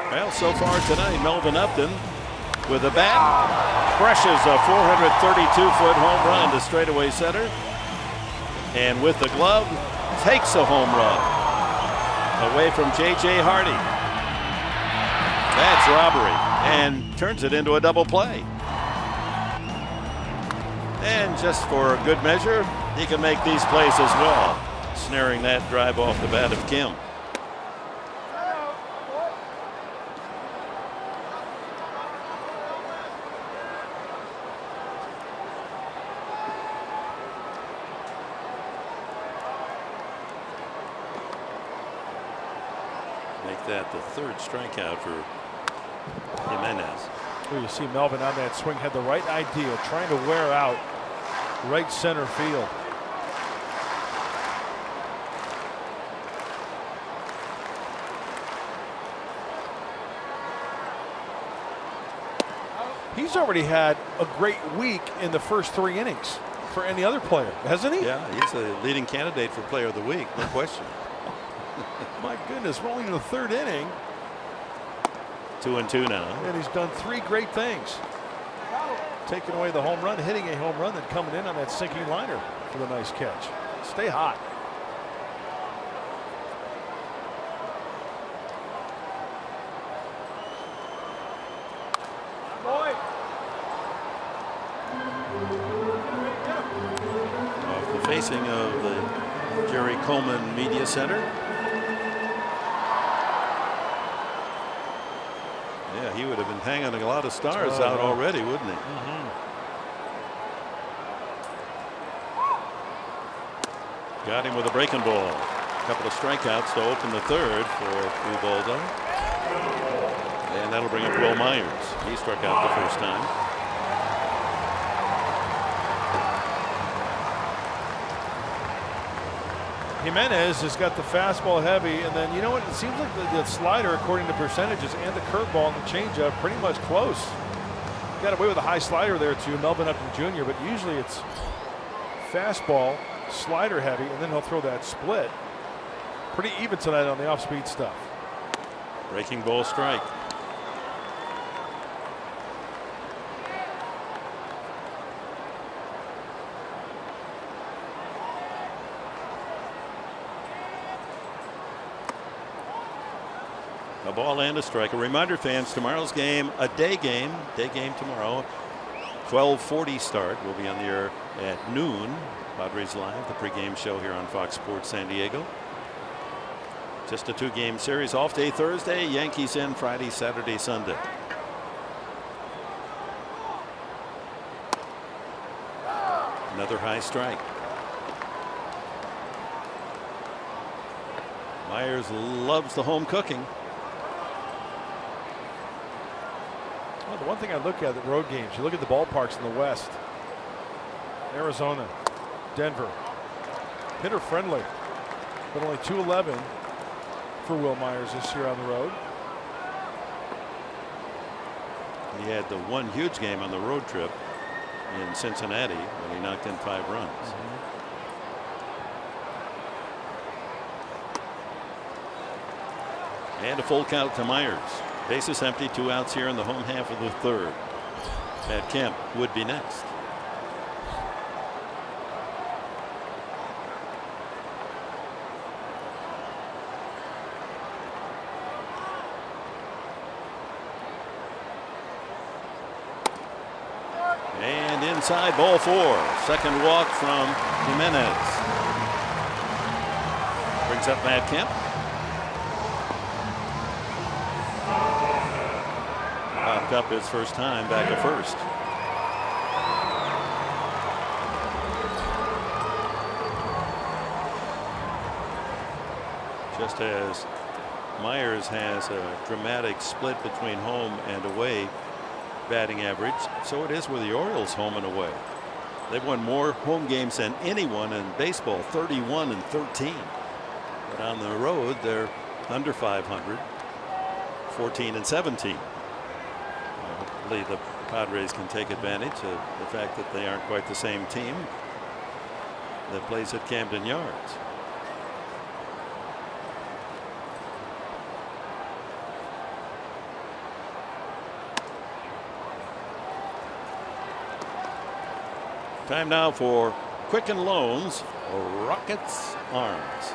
Well, so far tonight, Melvin Upton with a bat crushes a 432-foot home run to straightaway center, and with the glove takes a home run away from J.J. Hardy. That's robbery, and turns it into a double play. And just for good measure, he can make these plays as well, snaring that drive off the bat of Kim. That the third strikeout for Jimenez. Well, you see Melvin on that swing had the right idea, trying to wear out right center field. He's already had a great week in the first 3 innings for any other player, hasn't he? Yeah, he's a leading candidate for Player of the Week, no question. My goodness, we're only in the 3rd inning. 2-2 now. And he's done 3 great things. Taking away the home run, hitting a home run, then coming in on that sinking liner for the nice catch. Stay hot. Off the facing of the Jerry Coleman Media Center. hanging a lot of stars out already, wouldn't he? Got him with a breaking ball. A couple of strikeouts to open the third for Ubaldo. And that'll bring up Will Myers. He struck out the first time. Jimenez has got the fastball heavy, and then you know what? It seems like the slider, according to percentages, and the curveball and the changeup, pretty much close. Got away with a high slider there too, Melvin Upton Jr., but usually it's fastball, slider heavy, and then he'll throw that split. Pretty even tonight on the off-speed stuff. Breaking ball strike. A ball and a strike. A reminder, fans, tomorrow's game, a day game tomorrow. 12:40 start. We'll be on the air at noon. Padres Live, the pregame show here on Fox Sports San Diego. Just a 2-game series. Off day Thursday. Yankees in Friday, Saturday, Sunday. Another high strike. Myers loves the home cooking. Well, the one thing I look at road games, you look at the ballparks in the West. Arizona, Denver, hitter friendly, but only 211 for Will Myers this year on the road. He had the one huge game on the road trip in Cincinnati when he knocked in 5 runs. And a full count to Myers. Bases empty, 2 outs here in the home half of the third. Matt Kemp would be next. And inside, ball 4. Second walk from Jimenez. Brings up Matt Kemp. Popped up his first time back at first. Just as Myers has a dramatic split between home and away batting average, so it is with the Orioles home and away. They've won more home games than anyone in baseball, 31 and 13. But on the road, they're under 500, 14 and 17. Hopefully the Padres can take advantage of the fact that they aren't quite the same team that plays at Camden Yards. Time now for Quicken Loans, Rockets Arms.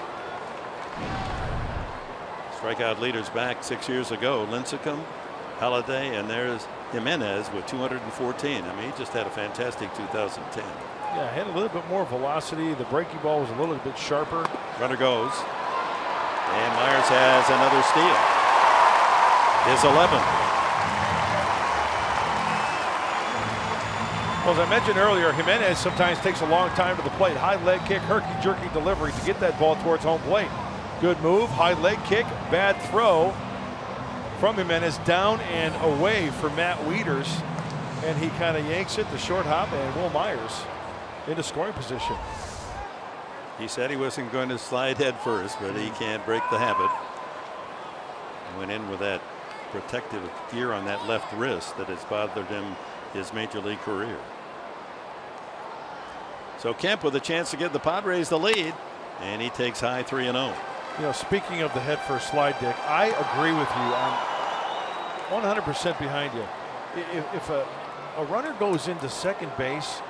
Strikeout leaders back 6 years ago. Lincecum, Halladay, and there's Jimenez with 214. I mean, he just had a fantastic 2010. Yeah, had a little bit more velocity. The breaking ball was a little bit sharper. Runner goes. And Myers has another steal. His 11th. Well, as I mentioned earlier, Jimenez sometimes takes a long time to the plate. High leg kick, herky-jerky delivery to get that ball towards home plate. Good move, high leg kick, bad throw from Jimenez, down and away for Matt Wieters. And he kind of yanks it, the short hop, and Will Myers into scoring position. He said he wasn't going to slide head first, but he can't break the habit. Went in with that protective gear on that left wrist that has bothered him his major league career. So Kemp with a chance to give the Padres the lead, and he takes high 3-0. You know, speaking of the head first slide, Dick, I agree with you. I'm 100% behind you. If a runner goes into second base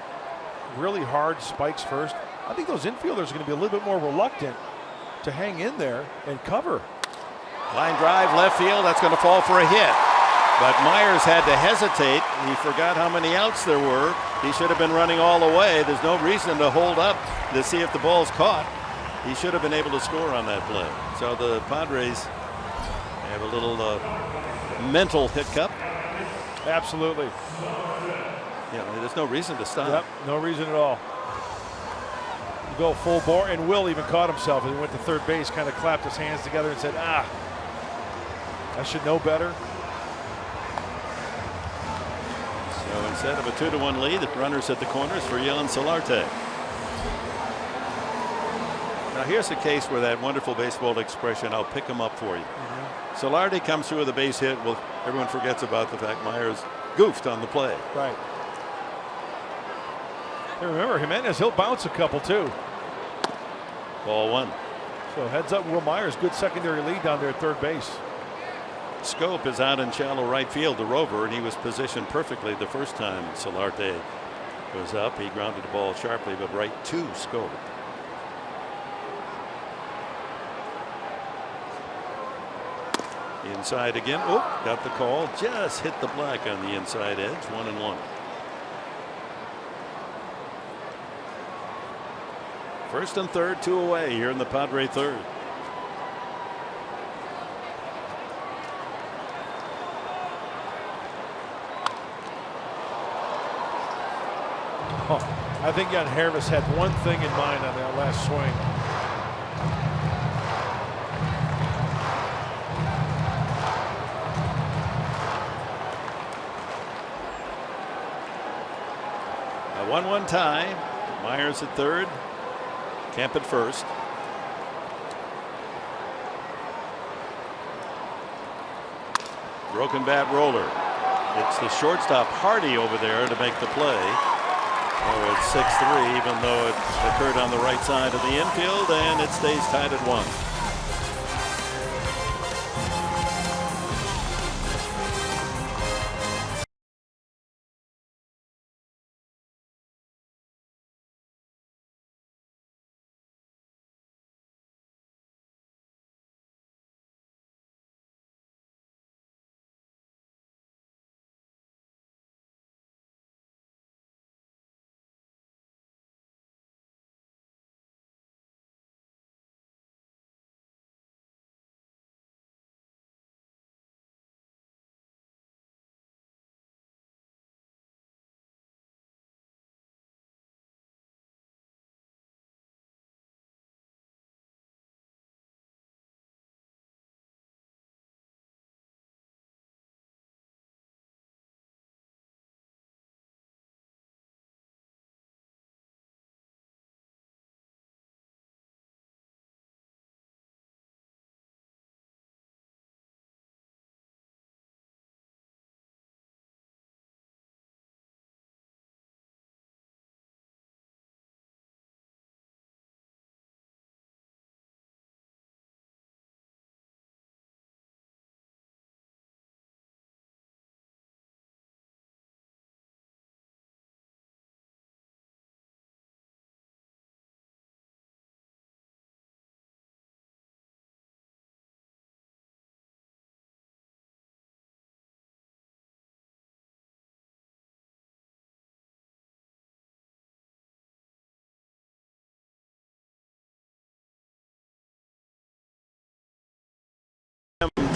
really hard, spikes first, I think those infielders are going to be a little bit more reluctant to hang in there and cover. Line drive left field, that's going to fall for a hit. But Myers had to hesitate. He forgot how many outs there were. He should have been running all the way. There's no reason to hold up to see if the ball's caught. He should have been able to score on that play. So the Padres have a little mental hiccup. Absolutely. Yeah, there's no reason to stop. Yep, no reason at all. You go full bore, and Will even caught himself as he went to third base, kind of clapped his hands together and said, I should know better. So instead of a 2-1 lead, the runners at the corners for Yoan Solarte. Now here's a case where that wonderful baseball expression, I'll pick him up for you. Solarte comes through with a base hit. Well, everyone forgets about the fact Myers goofed on the play. Right. And remember, Jimenez, he'll bounce a couple too. Ball 1. So heads up, Will Myers, good secondary lead down there at third base. Scope is out in shallow right field, the rover, and he was positioned perfectly the first time Solarte was up. He grounded the ball sharply, but right to Scope. Inside again. Oh, got the call. Just hit the black on the inside edge. 1-1. First and third, 2 away here in the Padre third. Oh, I think Jan Hervis had one thing in mind on that last swing. A 1-1 tie. Myers at third. Kemp at first. Broken bat roller. It's the shortstop Hardy over there to make the play. Oh, it's 6-3, even though it occurred on the right side of the infield, and it stays tied at 1.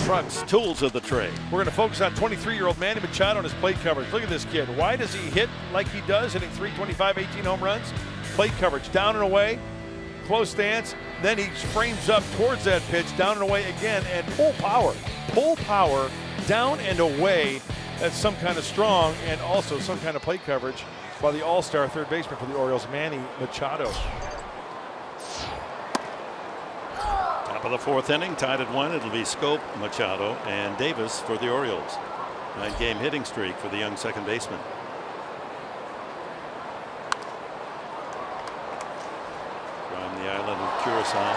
Trucks, tools of the trade. We're going to focus on 23-year-old Manny Machado and his plate coverage. Look at this kid. Why does he hit like he does, hitting 325, 18 home runs? Plate coverage, down and away, close stance. Then he frames up towards that pitch, down and away again, and pull power, down and away. That's some kind of strong and also some kind of plate coverage by the all-star third baseman for the Orioles, Manny Machado. Top of the fourth inning, tied at 1. It'll be Scope, Machado, and Davis for the Orioles. 9-game hitting streak for the young second baseman. From the island of Curacao,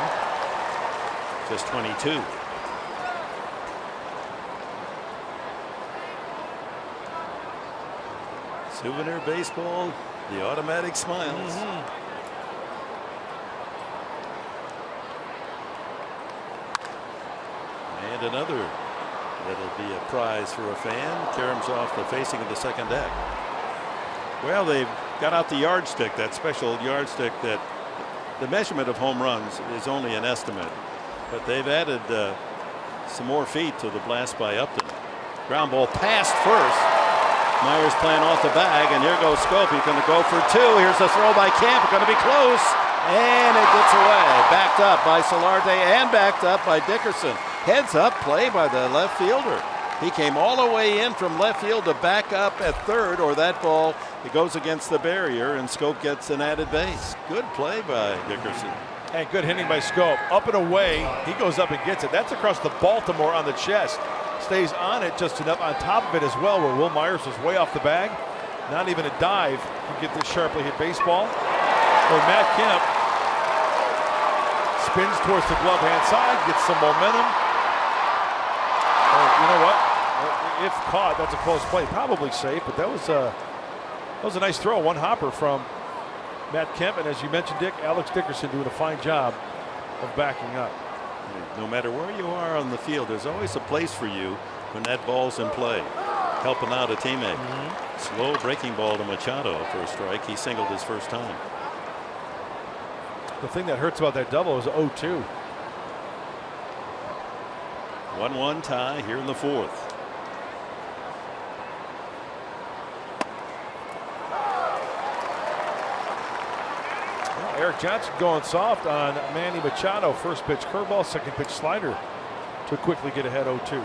just 22. Souvenir baseball, the automatic smiles. And another that'll be a prize for a fan. Caroms off the facing of the second deck. Well, they've got out the yardstick, that special yardstick that the measurement of home runs is only an estimate, but they've added some more feet to the blast by Upton. Ground ball past first. Myers playing off the bag, and here goes Schoop. He's going to go for two. Here's the throw by Kemp. Going to be close, and it gets away. Backed up by Solarte and backed up by Dickerson. Heads up play by the left fielder. He came all the way in from left field to back up at third, or that ball, it goes against the barrier, and Schoop gets an added base. Good play by Dickerson. And good hitting by Schoop. Up and away, he goes up and gets it. That's across the Baltimore on the chest. Stays on it just enough on top of it as well, where Will Myers was way off the bag. Not even a dive can get this sharply hit baseball. Where Matt Kemp spins towards the glove hand side, gets some momentum. You know what? If caught, that's a close play. Probably safe, but that was a nice throw. One hopper from Matt Kemp, and as you mentioned, Dick, Alex Dickerson doing a fine job of backing up. No matter where you are on the field, there's always a place for you when that ball's in play. Helping out a teammate. Slow breaking ball to Machado for a strike. He singled his first time. The thing that hurts about that double is 0-2. 1-1 tie here in the fourth. Eric Johnson going soft on Manny Machado. First pitch curveball, second pitch slider to quickly get ahead 0-2.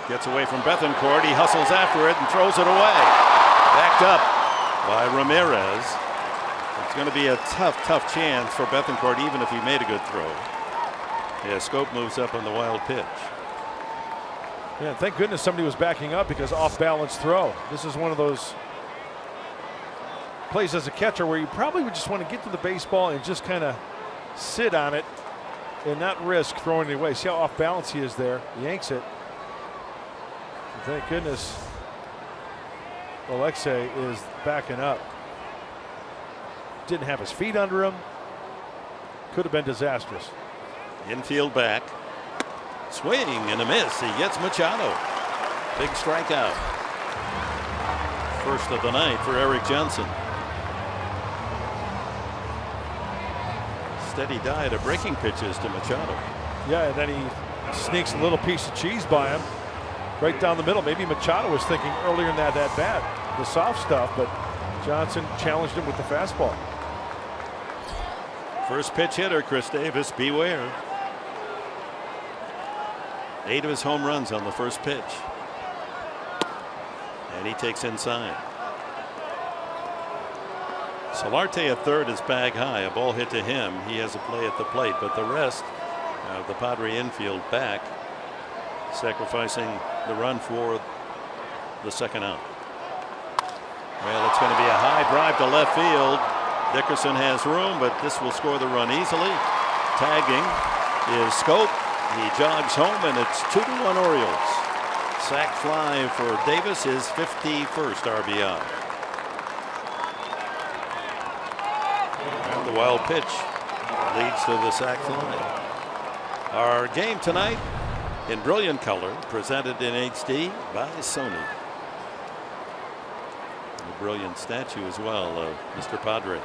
Gets away from Bethancourt. He hustles after it and throws it away. Backed up by Ramirez. It's going to be a tough chance for Bethancourt, even if he made a good throw. Yeah, Schoop moves up on the wild pitch. Yeah, thank goodness somebody was backing up, because off balance throw. This is one of those plays as a catcher where you probably would just want to get to the baseball and just kind of sit on it and not risk throwing it away. See how off balance he is there. Yanks it. And thank goodness Alexei is backing up. Didn't have his feet under him. Could have been disastrous. Infield back. Swing and a miss. He gets Machado. Big strikeout. First of the night for Eric Johnson. Steady diet of breaking pitches to Machado. Yeah, and then he sneaks a little piece of cheese by him right down the middle. Maybe Machado was thinking earlier in that bat, the soft stuff, but Johnson challenged him with the fastball. First pitch hitter, Chris Davis, beware. 8 of his home runs on the first pitch. And he takes inside. Solarte at third is bag high. A ball hit to him. He has a play at the plate, but the rest of the Padre infield back, sacrificing the run for the second out. Well, it's going to be a high drive to left field. Dickerson has room, but this will score the run easily. Tagging is Schoop. He jogs home, and it's 2-1 Orioles. Sac fly for Davis, his 51st RBI. And the wild pitch leads to the sac fly. Our game tonight in brilliant color, presented in HD by Sony. A brilliant statue as well of Mr. Padre.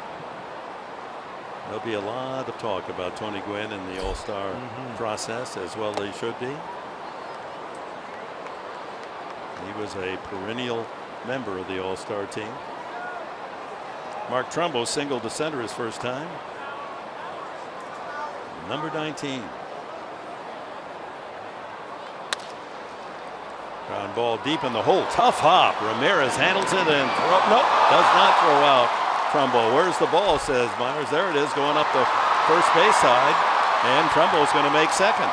There'll be a lot of talk about Tony Gwynn and the All-Star process, as well they should be. He was a perennial member of the All-Star team. Mark Trumbo singled to center his first time. Number 19. Ground ball deep in the hole. Tough hop. Ramirez handles it and does not throw out Trumbo. Where's the ball, says Myers. There it is, going up the first base side, and Trumbo's going to make second.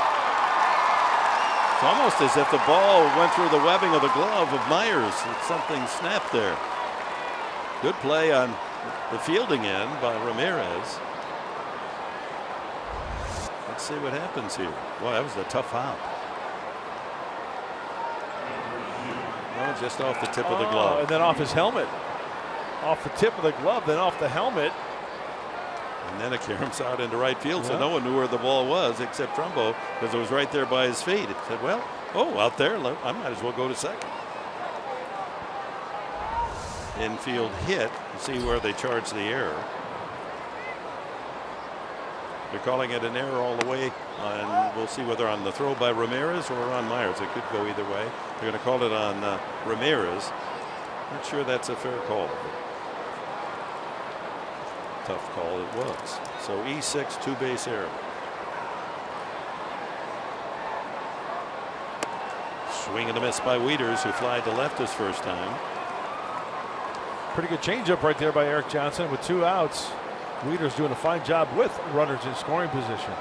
It's almost as if the ball went through the webbing of the glove of Myers. Something snapped there. Good play on the fielding end by Ramirez. Let's see what happens here. Boy, that was a tough hop. Well, just off the tip of the glove. And then off his helmet. Off the tip of the glove, then off the helmet. And then it caroms out into right field, so no one knew where the ball was except Trumbo, because it was right there by his feet. It said, well, out there, I might as well go to second. Infield hit. See where they charge the error. They're calling it an error all the way, and we'll see whether on the throw by Ramirez or on Myers. It could go either way. They're going to call it on Ramirez. Not sure that's a fair call. Tough call it was. So E6, 2-base error. Swing and a miss by Wieters, who flied to left his first time. Pretty good changeup right there by Erik Johnson with 2 outs. Wieters doing a fine job with runners in scoring position.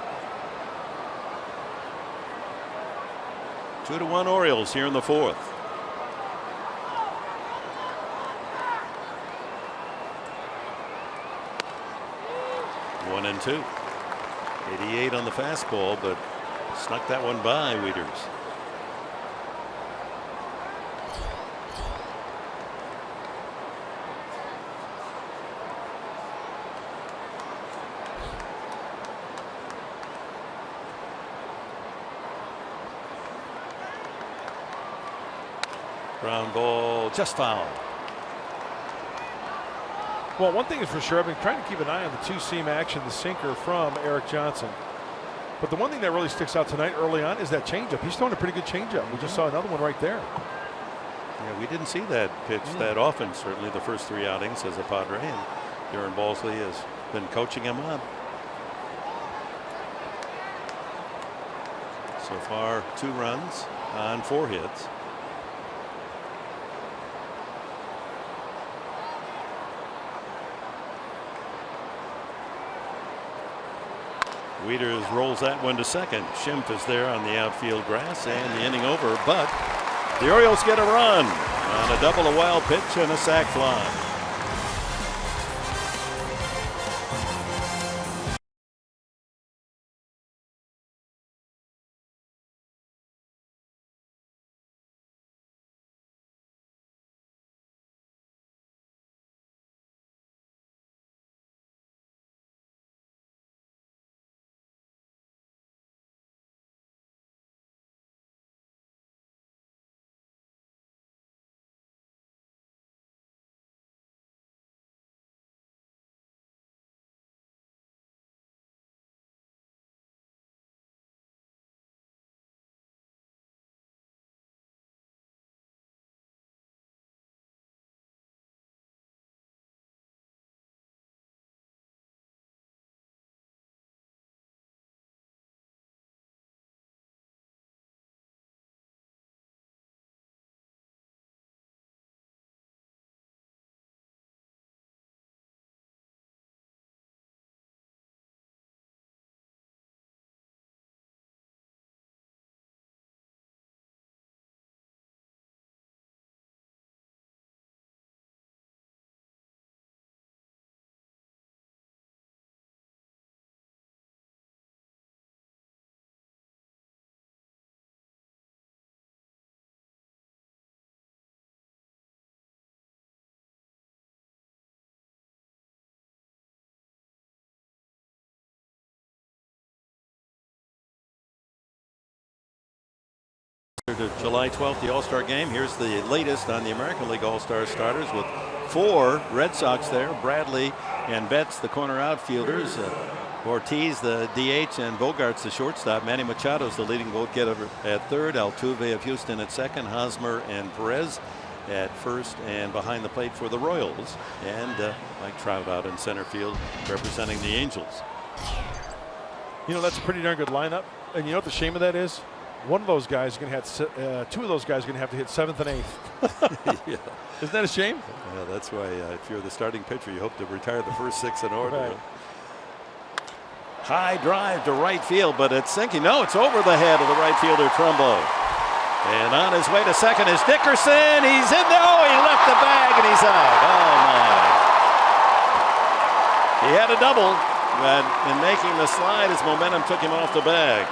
2-1 Orioles here in the 4th. One and 2. 88 on the fastball, but snuck that one by Wieters. Ground ball, just foul. Well, one thing is for sure, I've been trying to keep an eye on the 2-seam action, the sinker from Erik Johnson. But the one thing that really sticks out tonight early on is that changeup. He's throwing a pretty good changeup. We just saw another one right there. Yeah, we didn't see that pitch that often, certainly the first 3 outings as a Padre, and Darren Balsley has been coaching him up. So far, 2 runs on 4 hits. Wieters rolls that one to second. Schimpf is there on the outfield grass, and the inning over, but the Orioles get a run on a double, a wild pitch, and a sac fly. To July 12th, the All-Star game. Here's the latest on the American League All-Star starters with 4 Red Sox there. Bradley and Betts, the corner outfielders. Ortiz, the DH, and Bogarts, the shortstop. Manny Machado's the leading vote getter at third. Altuve of Houston at second. Hosmer and Perez at first, and behind the plate for the Royals. And Mike Trout out in center field representing the Angels. You know, that's a pretty darn good lineup. And you know what the shame of that is? One of those guys is going to have 2 of those guys are going to have to hit 7th and 8th. Yeah. Isn't that a shame? Yeah, that's why if you're the starting pitcher, you hope to retire the first 6 in order. Right. High drive to right field, but it's sinking. No, it's over the head of the right fielder, Trumbo. And on his way to second is Dickerson. He's in there. Oh, he left the bag and he's out. Oh, my. He had a double, but in making the slide, his momentum took him off the bag.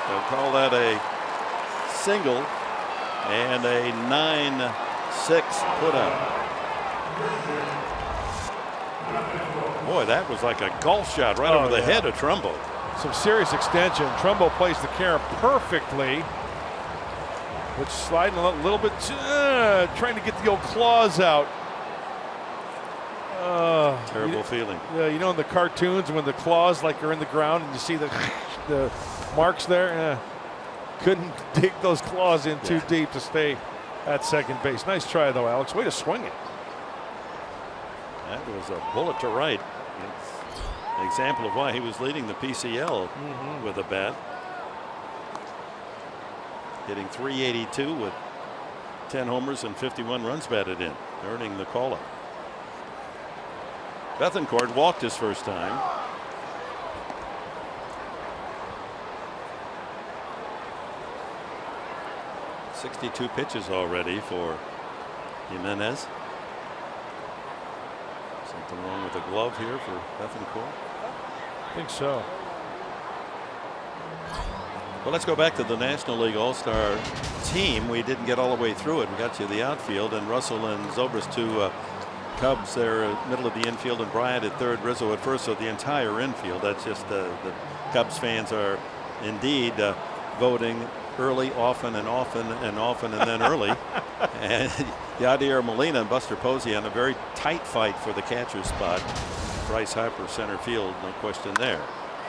They'll call that a single and a 9-6 putout. Boy, that was like a golf shot right over the head of Trumbo. Some serious extension. Trumbo plays the carom perfectly. But sliding a little bit, trying to get the old claws out. Terrible feeling. Yeah, you know in the cartoons when the claws like are in the ground and you see the marks there? Couldn't dig those claws in too deep to stay at second base. Nice try though, Alex. Way to swing it. That was a bullet to right. It's an example of why he was leading the PCL with a bat. Hitting .382 with 10 homers and 51 runs batted in, earning the call-up. Bethancourt walked his first time. .62 pitches already for Jimenez. Something wrong with the glove here for Bethancourt? I think so. Well, let's go back to the National League All-Star team. We didn't get all the way through it. We got to the outfield, and Russell and Zobrist, two Cubs there, middle of the infield, and Bryant at third, Rizzo at first, so the entire infield. That's just the Cubs fans are indeed voting early, often, and then early. And Yadier Molina and Buster Posey on a very tight fight for the catcher's spot. Bryce Harper center field, no question there.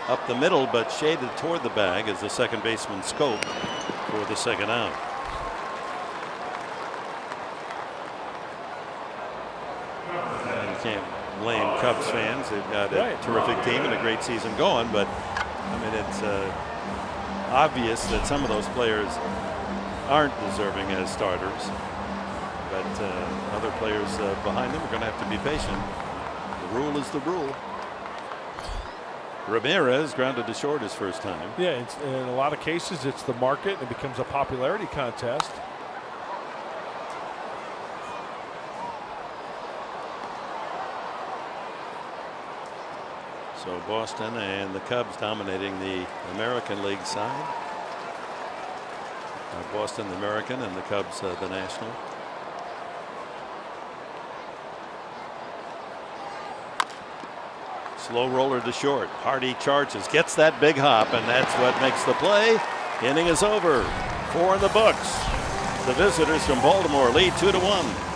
Up the middle, but shaded toward the bag is the second baseman Scope for the second out. And you can't blame Cubs fans. They've got a terrific team and a great season going, but I mean it's obvious that some of those players aren't deserving as starters, but other players behind them are going to have to be patient. The rule is the rule. Ramirez grounded to short his first time. Yeah, it's, in a lot of cases it's the market. It becomes a popularity contest. So Boston and the Cubs dominating the American League side. Boston the American and the Cubs the National. Slow roller to short. Hardy charges, gets that big hop, and that's what makes the play. Inning is over. 4 in the books. The visitors from Baltimore lead 2-1.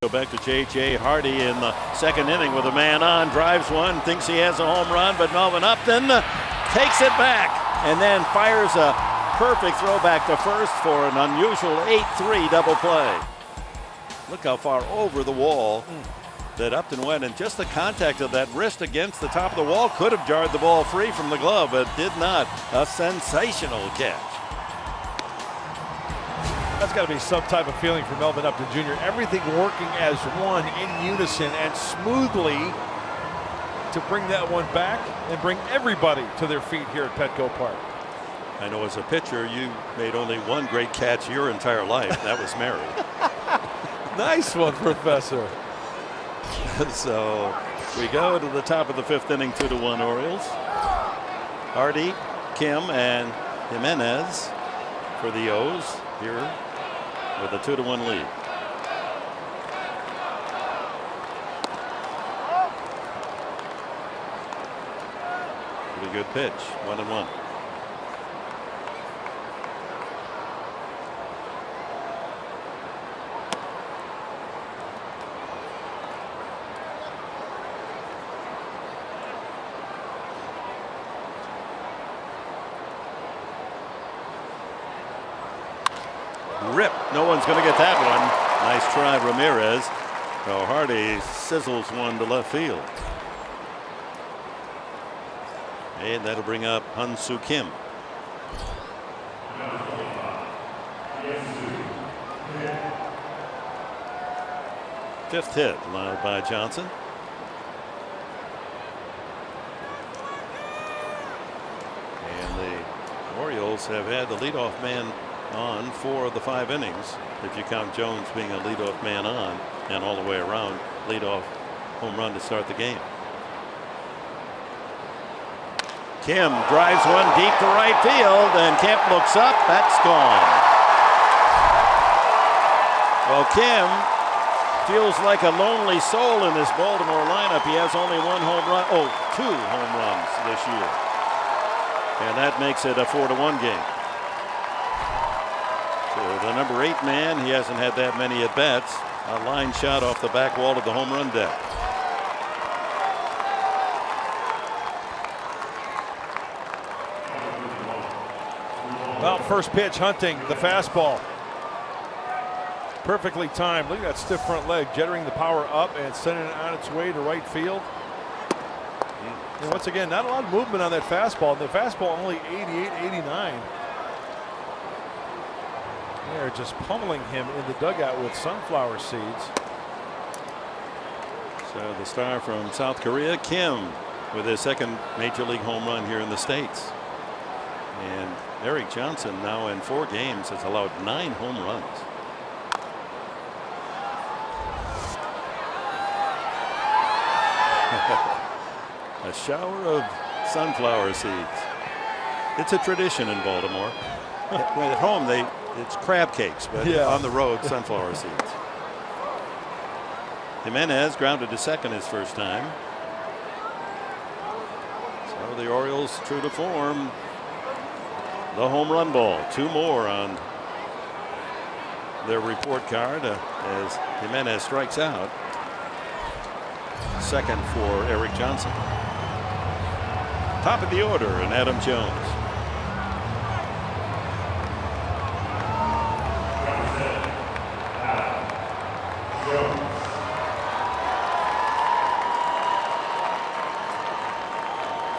Go back to J.J. Hardy in the second inning with a man on, drives one, thinks he has a home run, but Melvin Upton takes it back and then fires a perfect throw back to first for an unusual 8-3 double play. Look how far over the wall that Upton went, and just the contact of that wrist against the top of the wall could have jarred the ball free from the glove, but did not. A sensational catch. That's got to be some type of feeling for Melvin Upton Jr. Everything working as one in unison and smoothly to bring that one back and bring everybody to their feet here at Petco Park. I know as a pitcher, you made only one great catch your entire life. That was Mary. Nice one, Professor. So we go to the top of the fifth inning, 2-1 Orioles. Hardy, Kim, and Jimenez for the O's here with a 2-1 lead. Pretty good pitch. 1-1. Rip. No one's going to get that one. Nice try, Ramirez. So Hardy sizzles one to left field. And that'll bring up Han-Soo Kim. Fifth hit allowed by Johnson. And the Orioles have had the leadoff man on 4 of the 5 innings, if you count Jones being a leadoff man on and all the way around leadoff home run to start the game. Kim drives one deep to right field, and Kemp looks up. That's gone. Well, Kim feels like a lonely soul in this Baltimore lineup. He has only 1 home run, 2 home runs this year, and that makes it a 4-1 game. The number 8 man, he hasn't had that many at bats. A line shot off the back wall of the home run deck. Well, first pitch, Hunting, the fastball. Perfectly timed. Look at that stiff front leg, jittering the power up and sending it on its way to right field. And once again, not a lot of movement on that fastball. The fastball only 88, 89. They're just pummeling him in the dugout with sunflower seeds. So the star from South Korea, Kim, with his 2nd major league home run here in the States. And Eric Johnson, now in 4 games, has allowed 9 home runs. A shower of sunflower seeds. It's a tradition in Baltimore. At home, it's crab cakes, but on the road, sunflower seeds. Jimenez grounded to second his first time. So the Orioles, true to form, the home run ball. 2 more on their report card as Jimenez strikes out. Second for Eric Johnson. Top of the order, and Adam Jones.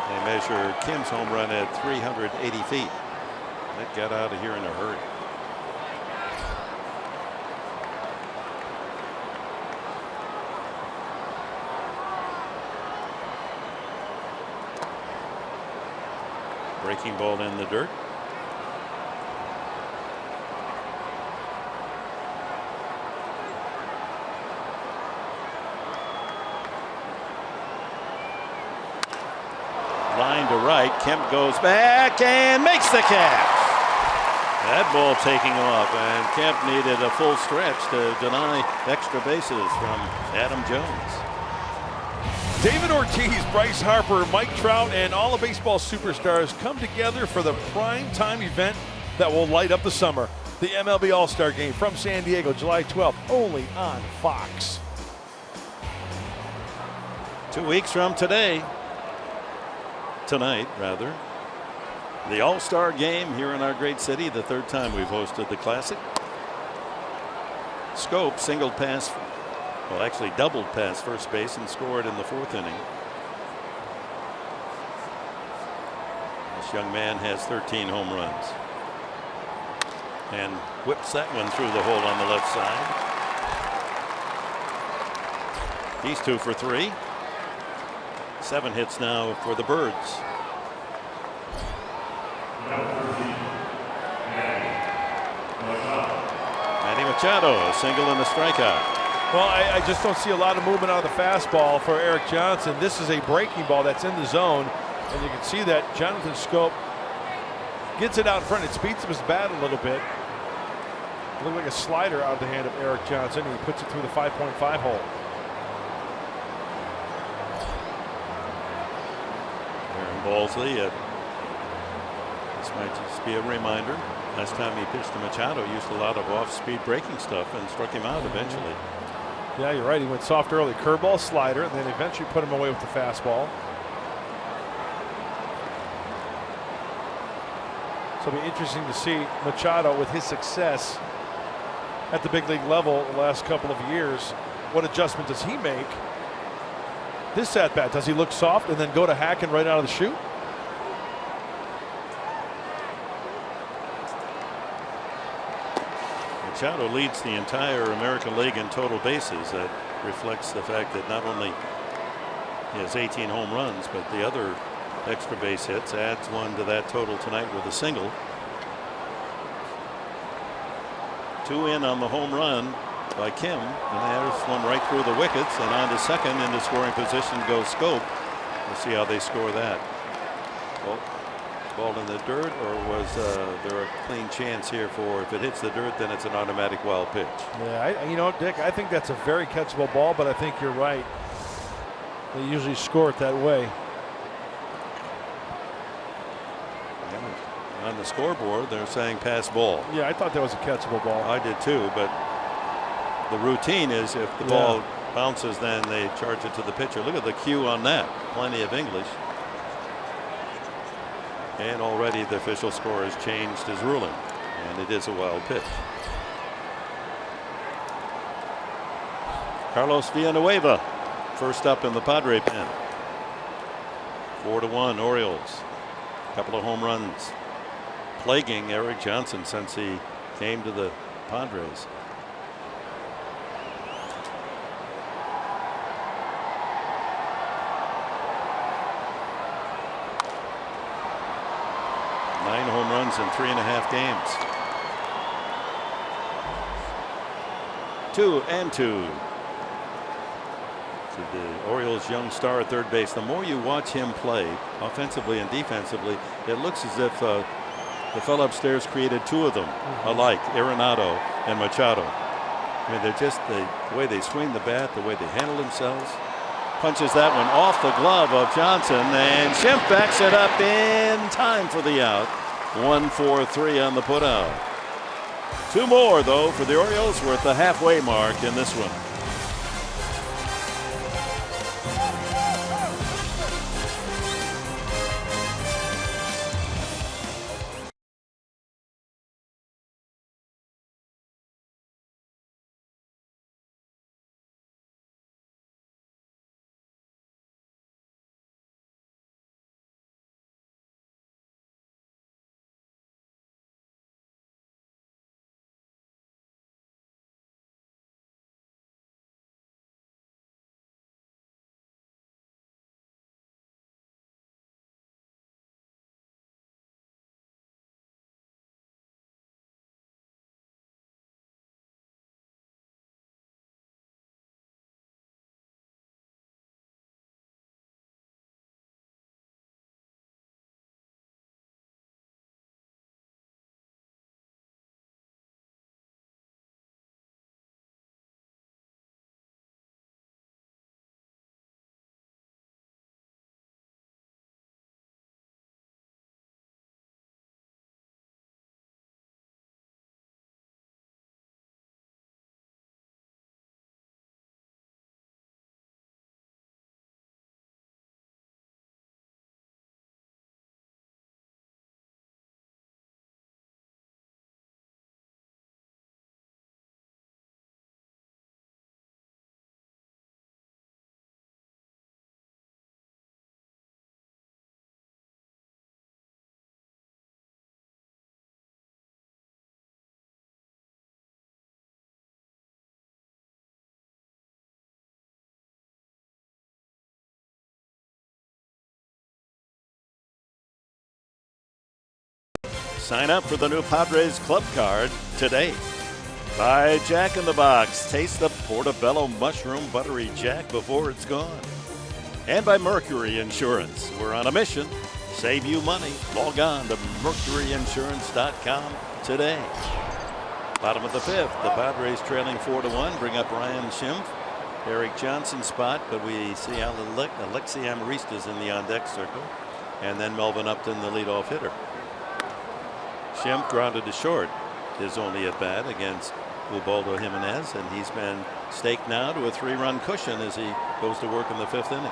They measure Kim's home run at 380 feet. That got out of here in a hurry. Breaking ball in the dirt. Line to right. Kemp goes back and makes the catch. That ball taking off, and Kemp needed a full stretch to deny extra bases from Adam Jones. David Ortiz, Bryce Harper, Mike Trout, and all the baseball superstars come together for the prime time event that will light up the summer. The MLB All-Star Game from San Diego, July 12th, only on Fox. 2 weeks from today, tonight rather, the All-Star Game here in our great city, the 3rd time we've hosted the Classic. Scope singled past, well, actually doubled past first base and scored in the 4th inning. This young man has 13 home runs and whips that one through the hole on the left side. He's 2 for 3. 7 hits now for the Birds. Manny Machado, a single and a strikeout. Well, I just don't see a lot of movement out of the fastball for Eric Johnson. This is a breaking ball that's in the zone, and you can see that Jonathan Scope Gets it out front. It speeds up his bat a little bit. Looked like a slider out of the hand of Erik Johnson. He puts it through the 5.5 hole. Aaron Balsley. This might just be a reminder. Last time he pitched to Machado, used a lot of off-speed breaking stuff and struck him out eventually. Yeah, you're right. He went soft early. Curveball, slider, and then eventually put him away with the fastball. So it'll be interesting to see Machado with his success at the big league level the last couple of years. What adjustment does he make? This at bat, does he look soft and then go to hacking right out of the chute? Machado leads the entire American League in total bases. That reflects the fact that not only he has 18 home runs, but the other extra base hits, adds one to that total tonight with a single. 2 in on the home run by Kim, and there's one right through the wickets, and on to second. Into scoring position goes Schoop. We'll see how they score that. Well, ball in the dirt, or was there a clean chance here for, if it hits the dirt, then it's an automatic wild pitch? Yeah, you know, Dick, I think that's a very catchable ball, but I think you're right. They usually score it that way. On the scoreboard, they're saying pass ball. Yeah, I thought that was a catchable ball. I did too, but the routine is if the ball bounces, then they charge it to the pitcher. Look at the cue on that. Plenty of English. And already the official score has changed his ruling, and it is a wild pitch. Carlos Villanueva, first up in the Padre pen. 4-1 Orioles. A couple of home runs plaguing Erik Johnson since he came to the Padres. Nine home runs in 3.5 games. 2-2. To the Orioles' young star at third base. The more you watch him play, offensively and defensively, it looks as if the fellow upstairs created 2 of them alike, Arenado and Machado. I mean, they're just the way they swing the bat, the way they handle themselves. Punches that one off the glove of Johnson, and Schimpf backs it up in time for the out. 1-4-3 on the putout. 2 more, though, for the Orioles. We're at the halfway mark in this one. Sign up for the new Padres Club Card today. By Jack in the Box. Taste the Portobello Mushroom Buttery Jack before it's gone. And by Mercury Insurance. We're on a mission. Save you money. Log on to mercuryinsurance.com today. Bottom of the 5th. The Padres trailing 4-1. Bring up Ryan Schimpf. Eric Johnson spot, but we see Alexi Amaristas in the on-deck circle. And then Melvin Upton, the leadoff hitter. Schimpf grounded to short. His only at bat against Ubaldo Jimenez, and he's been staked now to a 3-run cushion as he goes to work in the 5th inning.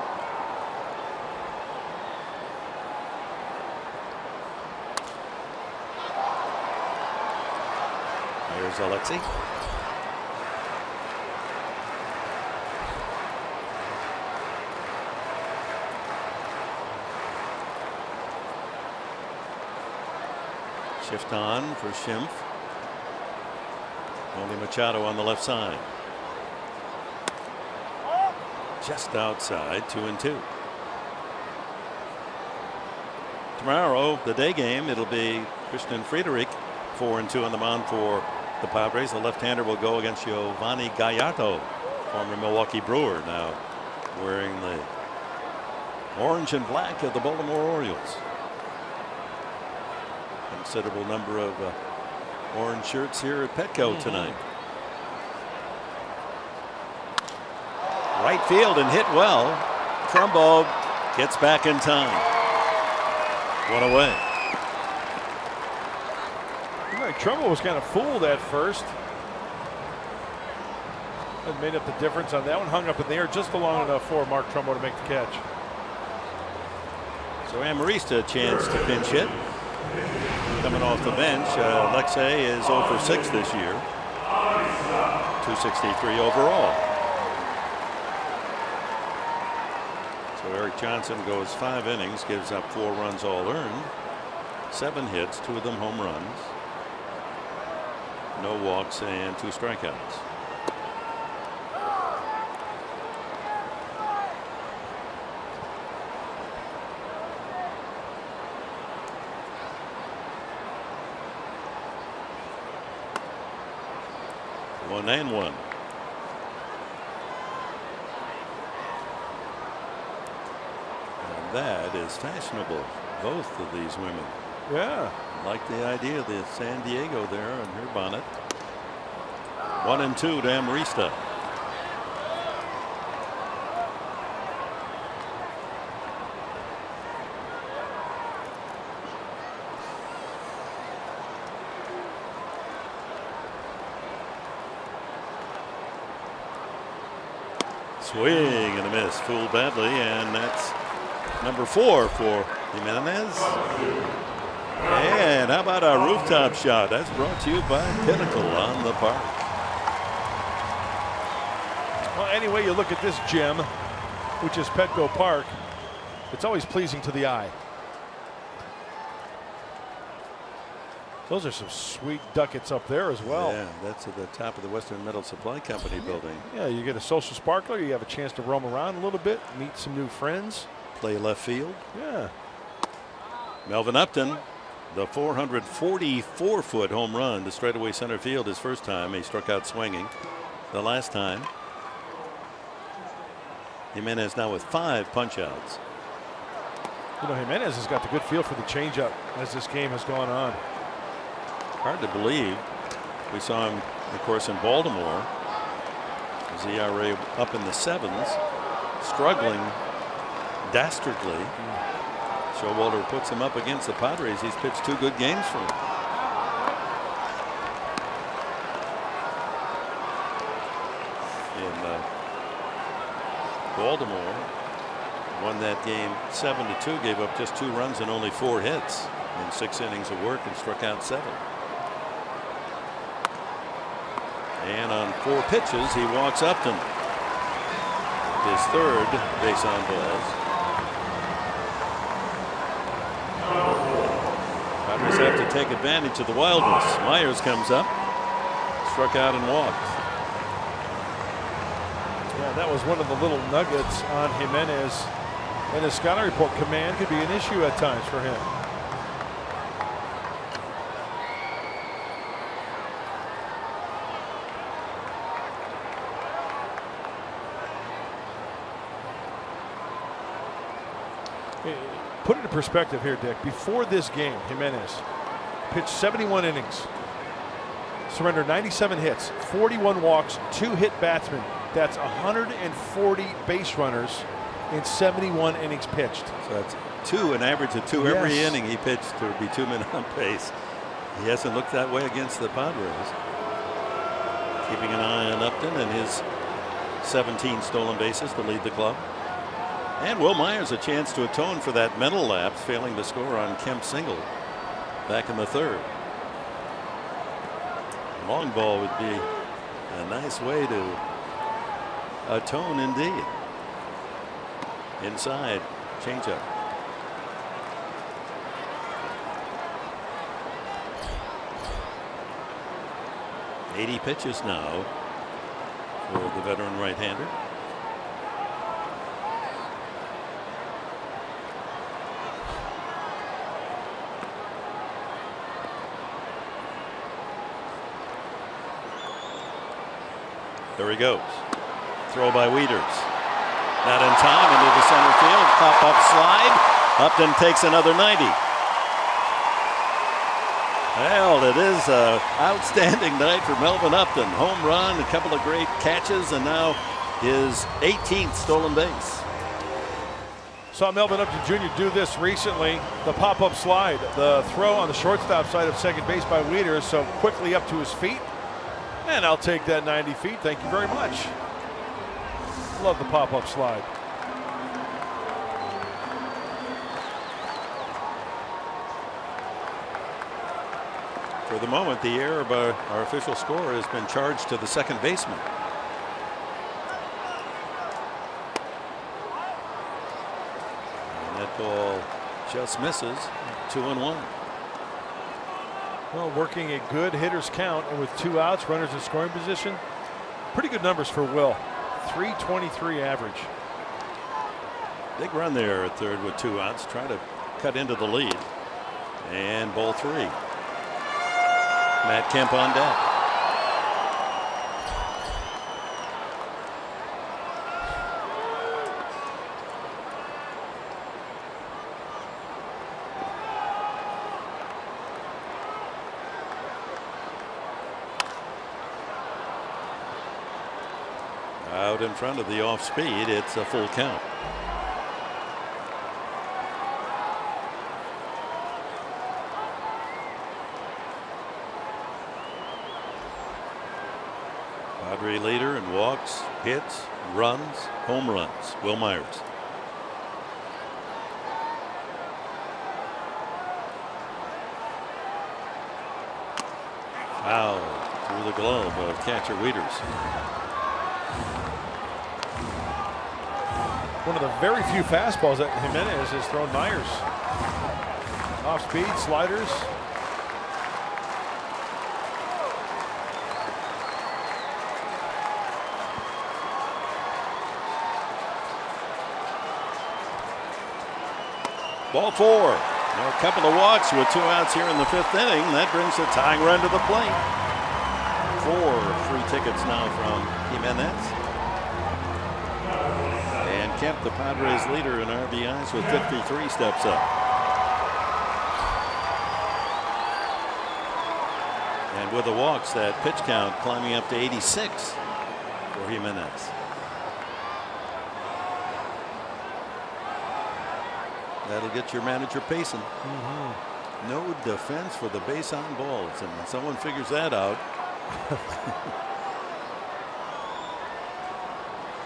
Here's Alexi. Shift on for Schimpf. Only Machado on the left side. Just outside, 2-2. Tomorrow, the day game, it'll be Christian Friedrich, 4-2 on the mound for the Padres. The left-hander will go against Giovanni Gallardo, former Milwaukee Brewer, now wearing the orange and black of the Baltimore Orioles. Considerable number of orange shirts here at Petco tonight. Right field and hit well. Trumbo gets back in time. One away. Trumbo was kind of fooled at first. That made up the difference on that one. Hung up in the air just long enough for Mark Trumbo to make the catch. So Amarista a chance to pinch hit. Coming off the bench, Alexei is 0 for 6 this year. 263 overall. So Eric Johnson goes 5 innings, gives up 4 runs all earned, 7 hits, 2 of them home runs, no walks and 2 strikeouts. One and one. And that is fashionable. Both of these women. Yeah. Like the idea of the San Diego there in her bonnet. 1-2 to Amarista. Swing and a miss. Fooled badly, and that's number 4 for Jimenez. And how about a rooftop shot? That's brought to you by Pinnacle on the Park. Well, anyway you look at this gem, which is Petco Park, it's always pleasing to the eye. Those are some sweet ducats up there as well. Yeah, that's at the top of the Western Metal Supply Company building. Yeah, you get a social sparkler. You have a chance to roam around a little bit, meet some new friends. Play left field. Yeah. Melvin Upton, the 444-foot home run to straightaway center field his first time. He struck out swinging the last time. Jimenez now with 5 punch-outs. You know, Jimenez has got the good feel for the changeup as this game has gone on. Hard to believe. We saw him, of course, in Baltimore. His ERA up in the 7s, struggling dastardly. Showalter puts him up against the Padres. He's pitched 2 good games for him. In Baltimore, won that game 7-2, gave up just 2 runs and only 4 hits in 6 innings of work and struck out 7. And on 4 pitches, he walks Upton. His 3rd base on balls. Padres have to take advantage of the wildness. Myers comes up, struck out and walked. Yeah, that was one of the little nuggets on Jimenez. And his scouting report, command could be an issue at times for him. Put it in perspective here, Dick. Before this game, Jimenez pitched 71 innings, surrendered 97 hits, 41 walks, 2 hit batsmen. That's 140 base runners in 71 innings pitched. So that's an average of 2 every inning he pitched to be 2 men on base. He hasn't looked that way against the Padres. Keeping an eye on Upton and his 17 stolen bases to lead the club. And Will Myers a chance to atone for that mental lapse, failing to score on Kemp's single back in the 3rd. Long ball would be a nice way to atone indeed. Inside, changeup. .80 pitches now for the veteran right-hander. There he goes. Throw by Wieters. Not in time, into the center field. Pop-up slide. Upton takes another 90. Well, it is an outstanding night for Melvin Upton. Home run, a couple of great catches, and now his 18th stolen base. Saw Melvin Upton Jr. do this recently. The pop-up slide. The throw on the shortstop side of second base by Wieters, so quickly up to his feet. And I'll take that 90 feet. Thank you very much. Love the pop-up slide. For the moment, the error by our official scorer has been charged to the second baseman. And that ball just misses. 2-1. Well, working a good hitter's count and with 2 outs, runners in scoring position. Pretty good numbers for Will. 323 average. Big run there at third with 2 outs. Try to cut into the lead. And ball 3. Matt Kemp on deck. Out in front of the off speed. It's a full count. Padre leader in walks, hits, runs, home runs. Will Myers. Foul through the glove of catcher Wieters. One of the very few fastballs that Jimenez has thrown Myers. Off speed, sliders. Ball 4. A couple of walks with 2 outs here in the 5th inning. That brings a tying run to the plate. 4 free tickets now from Jimenez. And Kemp, the Padres leader in RBIs with 53, steps up. And with the walks, that pitch count climbing up to 86 for Jimenez. That'll get your manager pacing. No defense for the base on balls, and when someone figures that out.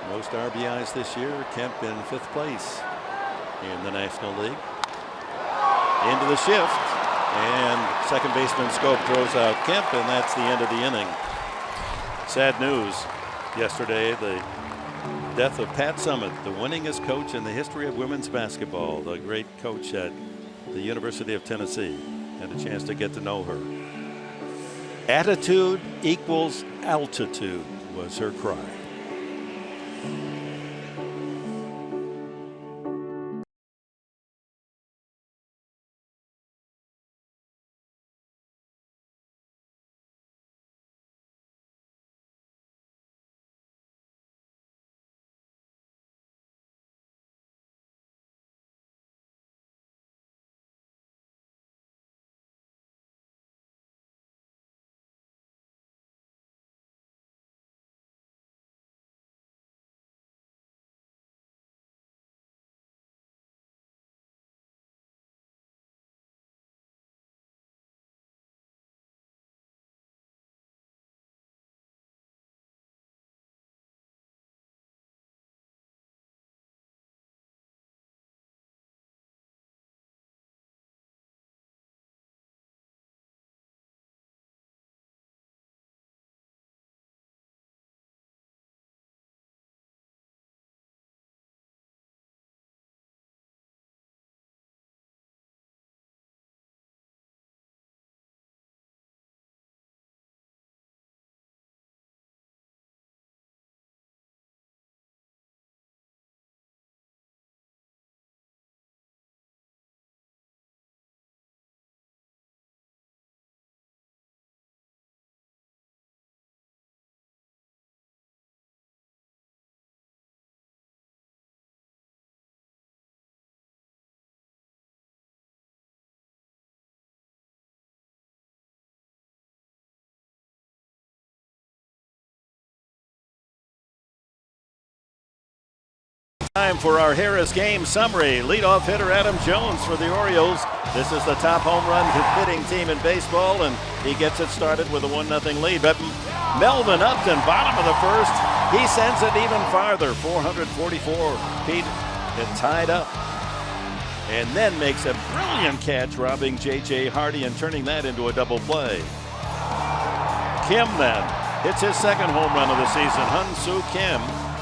Most RBIs this year. Kemp in 5th place in the National League. Into the shift, and second baseman Scope throws out Kemp, and that's the end of the inning. Sad news yesterday, the death of Pat Summitt, the winningest coach in the history of women's basketball, the great coach at the University of Tennessee. Had a chance to get to know her. Attitude equals altitude was her cry. Time for our Harris game summary. Leadoff hitter Adam Jones for the Orioles. This is the top home run hitting team in baseball, and he gets it started with a 1-0 lead. But Melvin Upton, bottom of the first, he sends it even farther, 444 feet, and tied up. And then makes a brilliant catch, robbing J.J. Hardy and turning that into a double play. Kim then hits his second home run of the season. Hyun-Soo Kim.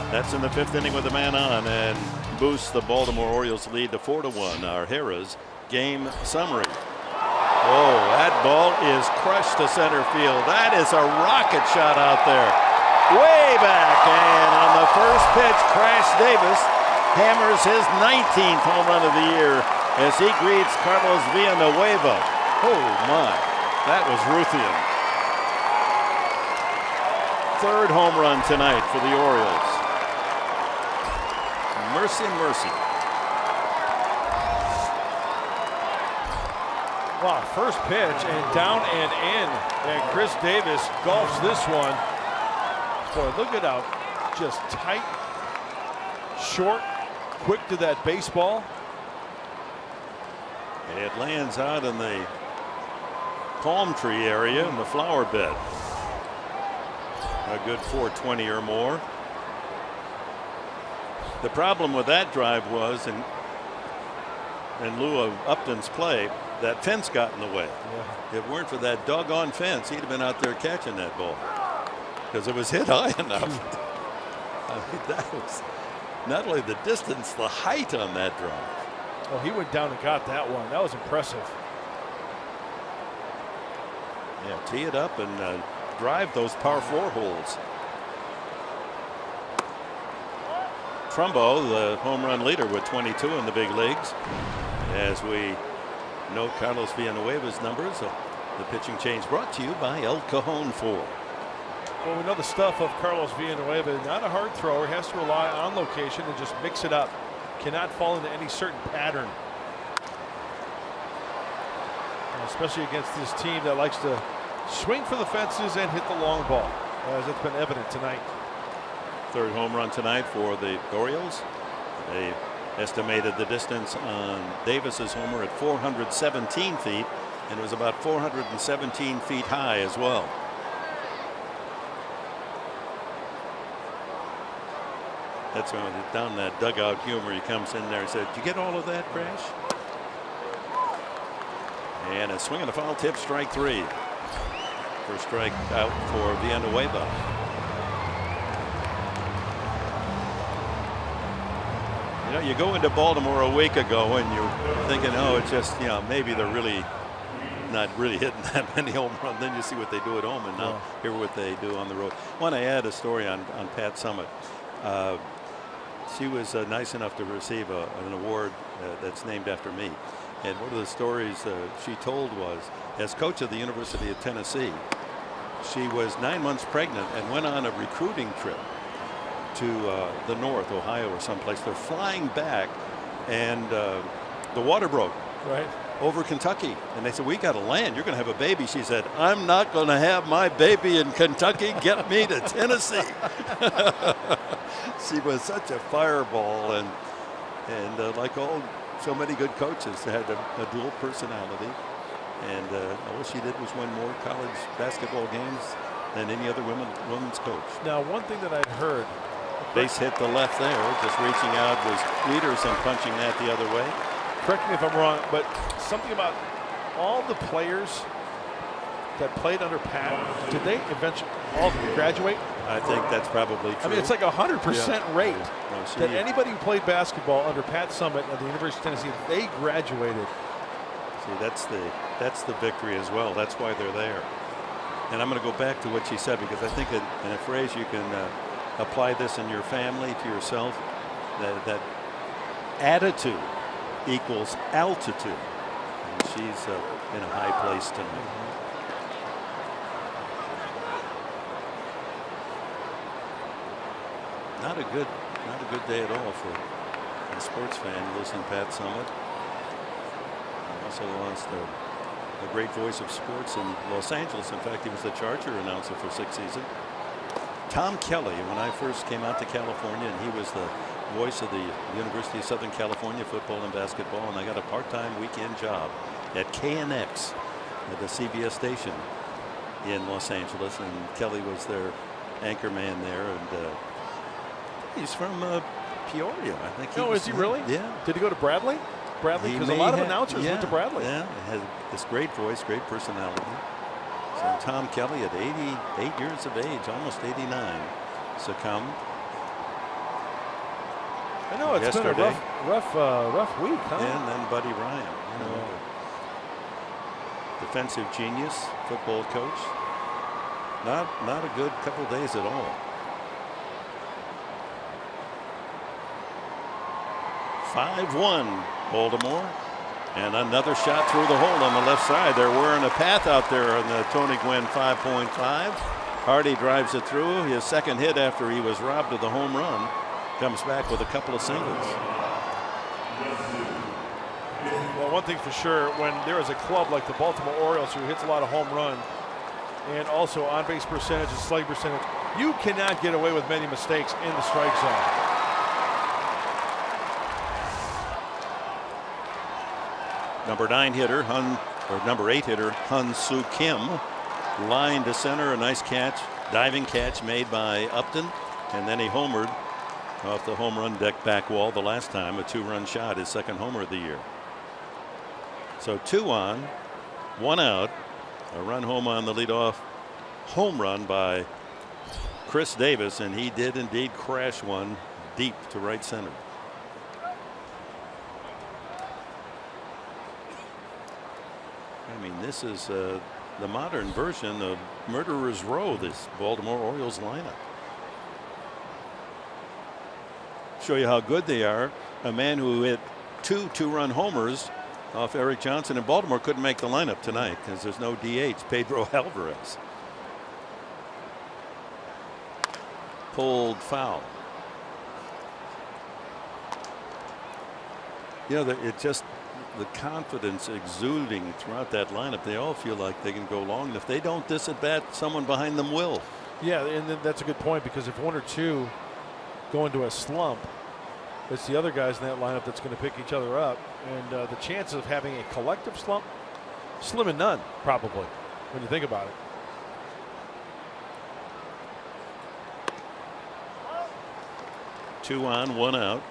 That's in the 5th inning with a man on and boosts the Baltimore Orioles lead to 4-1. Our Harrah's game summary. Oh, that ball is crushed to center field. That is a rocket shot out there. Way back. And on the first pitch, Crash Davis hammers his 19th home run of the year as he greets Carlos Villanueva. Oh my, that was Ruthian. Third home run tonight for the Orioles. Mercy, mercy. Wow, first pitch and down and in. And Chris Davis golfs this one. Boy, look it out. Just tight, short, quick to that baseball. It lands out in the palm tree area in the flower bed. A good 420 or more. The problem with that drive was, in lieu of Upton's play, that fence got in the way. Yeah. If it weren't for that doggone fence, he'd have been out there catching that ball because it was hit high enough. I mean, that was not only the distance, the height on that drive. Well, he went down and got that one. That was impressive. Yeah, tee it up and drive those par 4 holes. Trumbo, the home run leader with 22 in the big leagues. As we note Carlos Villanueva's numbers, the pitching change brought to you by El Cajon Ford. Well, we know the stuff of Carlos Villanueva. Not a hard thrower. He has to rely on location and just mix it up. Cannot fall into any certain pattern. Especially against this team that likes to swing for the fences and hit the long ball, as it's been evident tonight. Third home run tonight for the Orioles. They estimated the distance on Davis's homer at 417 feet, and it was about 417 feet high as well. That's down that dugout humor. He comes in there and said, "Did you get all of that, Crash?" And a swing and a foul tip, strike 3. First strike out for Villanueva. You know, you go into Baltimore a week ago and you're thinking, oh, it's just, you know, maybe they're really not really hitting that many home runs. Then you see what they do at home, and now hear what they do on the road. I want to add a story on Pat Summitt. She was nice enough to receive an award that's named after me. And one of the stories she told was, as coach of the University of Tennessee, she was 9 months pregnant and went on a recruiting trip to the north, Ohio or someplace. They're flying back, and the water broke over Kentucky. And they said, "We got to land. You're going to have a baby." She said, "I'm not going to have my baby in Kentucky. Get me to Tennessee." She was such a fireball, and like so many good coaches, they had a dual personality. And all she did was win more college basketball games than any other women's coach. Now, one thing that I'd heard. Base hit the left there, just reaching out was Peterson punching that the other way. Correct me if I'm wrong, but something about all the players that played under Pat, did they eventually all graduate? I think that's probably true. I mean, it's like 100% rate No, that anybody who played basketball under Pat Summitt at the University of Tennessee, they graduated. See, that's the victory as well. That's why they're there. And I'm going to go back to what she said, because I think in a phrase you can apply this in your family, to yourself, that attitude equals altitude. And she's in a high place tonight. Not a good day at all for a sports fan losing Pat Summitt. Also lost a great voice of sports in Los Angeles. In fact, he was the Charger announcer for 6 seasons. Tom Kelly, when I first came out to California, and he was the voice of the University of Southern California football and basketball, and I got a part-time weekend job at KNX at the CBS station in Los Angeles, and Kelly was their anchor man there, and he's from Peoria, I think. No, is he really? Yeah. Did he go to Bradley? Bradley, because a lot of announcers went to Bradley. Yeah, has this great voice, great personality. So Tom Kelly at 88 years of age, almost 89, succumbed. I know it's yesterday. been a rough week, huh? And then Buddy Ryan, defensive genius, football coach. Not a good couple days at all. 5-1 Baltimore, and another shot through the hole on the left side. They're wearing a path out there on the Tony Gwynn 5.5. Hardy drives it through. His second hit after he was robbed of the home run. Comes back with a couple of singles. Well, one thing for sure, when there is a club like the Baltimore Orioles who hits a lot of home runs and also on-base percentage and slugging percentage, you cannot get away with many mistakes in the strike zone. Number 8 hitter Hun Soo Kim, line to center, a nice catch, diving catch made by Upton, and then he homered off the home run deck back wall the last time, a 2-run shot, his second homer of the year. So 2 on, 1 out, a run home on the leadoff home run by Chris Davis, and he did indeed crash one deep to right center. I mean, this is the modern version of Murderer's Row, this Baltimore Orioles lineup. Show you how good they are. A man who hit 2 two-run homers off Eric Johnson in Baltimore couldn't make the lineup tonight because there's no DH, Pedro Alvarez. Pulled foul. You know, it just, the confidence exuding throughout that lineup. They all feel like they can go long. And if they don't dis-at-bat, someone behind them will. Yeah, and then that's a good point, because if 1 or 2 go into a slump, it's the other guys in that lineup that's going to pick each other up. And the chances of having a collective slump, slim and none, probably, when you think about it. Two on, 1 out.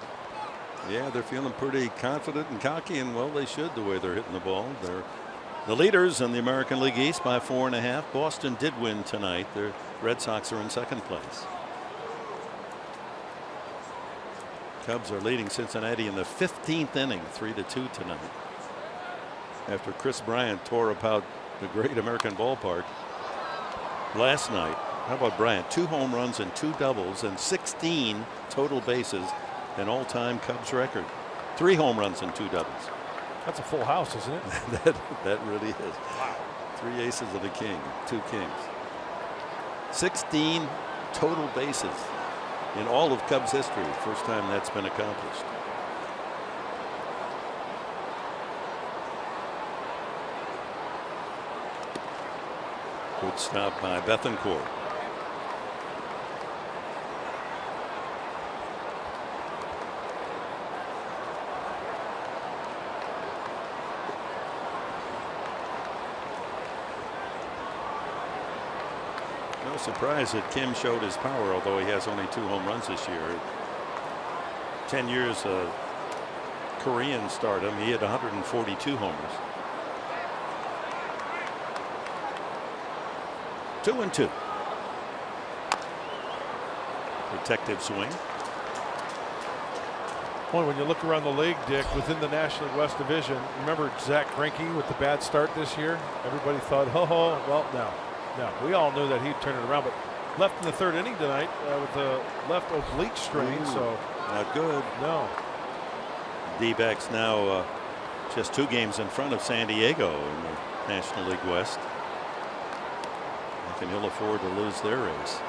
Yeah, they're feeling pretty confident and cocky, and well, they should, the way they're hitting the ball. They're the leaders in the American League East by 4.5. Boston did win tonight. The Red Sox are in second place. Cubs are leading Cincinnati in the 15th inning, 3-2 tonight. After Chris Bryant tore apart the great American ballpark last night. How about Bryant? 2 home runs and 2 doubles and 16 total bases, an all-time Cubs record. 3 home runs and 2 doubles. That's a full house, isn't it? that really is. Wow. 3 aces and a king, 2 kings. 16 total bases in all of Cubs history. First time that's been accomplished. Good stop by Bethancourt. No surprise that Kim showed his power, although he has only 2 home runs this year. 10 years of Korean stardom, he had 142 homers. 2-2. Protective swing. Boy, when you look around the league, Dick, within the National League West Division, remember Zach Greinke with the bad start this year? Everybody thought, oh, well, no. We all knew that he'd turn it around, but left in the 3rd inning tonight with the left oblique strain. So not good. No. D-backs now just 2 games in front of San Diego in the National League West. I can ill afford to lose their race.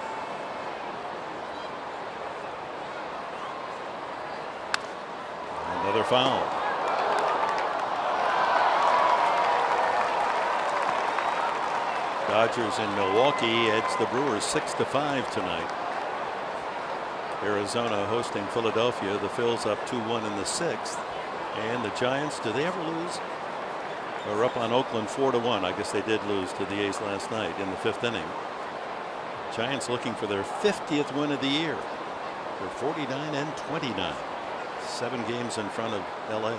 Another foul. Dodgers in Milwaukee edge the Brewers 6-5 tonight. Arizona hosting Philadelphia. The Phils up 2-1 in the 6th. And the Giants, do they ever lose? Are up on Oakland 4-1. I guess they did lose to the A's last night in the 5th inning. Giants looking for their 50th win of the year. They're 49-29. 7 games in front of LA.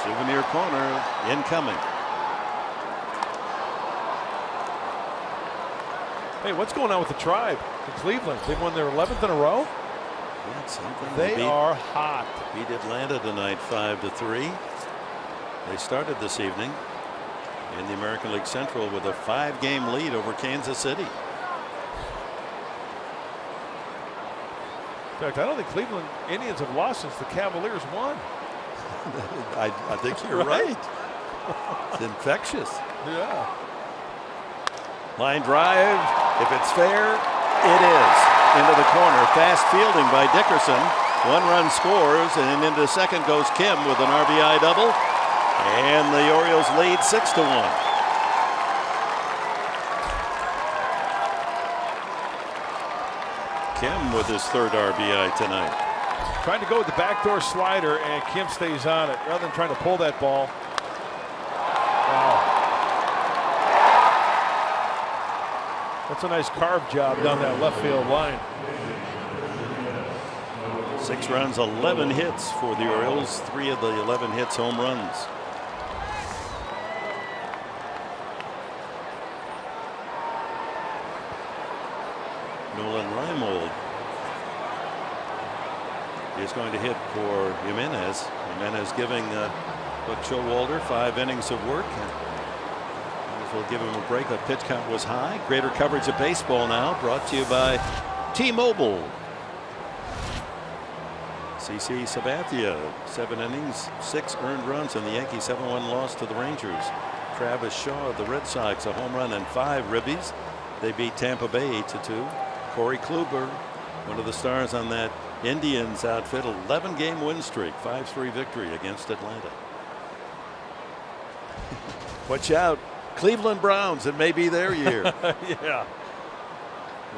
Souvenir corner incoming. Hey, what's going on with the Tribe in Cleveland? They've won their 11th in a row. They are hot. Beat Atlanta tonight 5-3. They started this evening in the American League Central with a 5-game lead over Kansas City. In fact, I don't think Cleveland Indians have lost since the Cavaliers won. I think you're right. It's infectious. Yeah. Line drive. If it's fair, it is. Into the corner. Fast fielding by Dickerson. 1 run scores, and into second goes Kim with an RBI double. And the Orioles lead 6-1. Kim with his 3rd RBI tonight. Trying to go with the backdoor slider, and Kim stays on it rather than trying to pull that ball. Wow. That's a nice carve job down that left field line. 6 runs, 11 hits for the Orioles. 3 of the 11 hits home runs. Nolan Reimold is going to hit for Jimenez. Jimenez giving Buck Showalter 5 innings of work. We'll give him a break. The pitch count was high. Greater coverage of baseball now, brought to you by T-Mobile. CC Sabathia, 7 innings, 6 earned runs in the Yankees 7-1 loss to the Rangers. Travis Shaw of the Red Sox, a home run and 5 ribbies. They beat Tampa Bay 8-2. Corey Kluber, one of the stars on that Indians outfit, 11-game win streak, 5-3 victory against Atlanta. Watch out, Cleveland Browns, it may be their year. Yeah.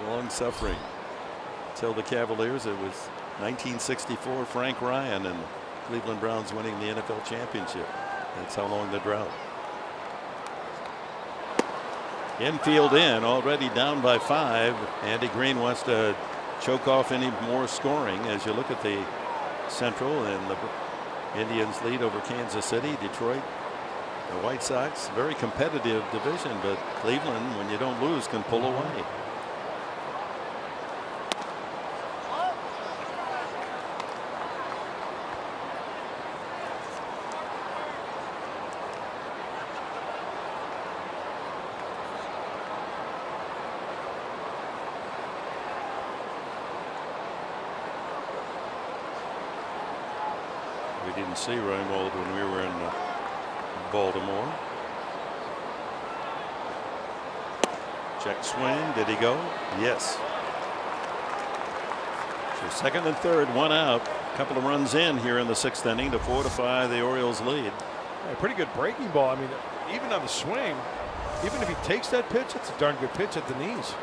Long suffering. Till the Cavaliers, it was 1964 Frank Ryan and Cleveland Browns winning the NFL championship. That's how long the drought. Infield in, already down by 5. Andy Green wants to choke off any more scoring. As you look at the Central, and the Indians lead over Kansas City, Detroit, the White Sox, very competitive division, but Cleveland, when you don't lose, can pull away. We didn't see Reimold when we were in Baltimore. Check swing. Did he go? Yes. So second and third, 1 out. A couple of runs in here in the 6th inning to fortify the Orioles lead. Yeah, pretty good breaking ball. I mean, even on the swing, even if he takes that pitch, it's a darn good pitch at the knees.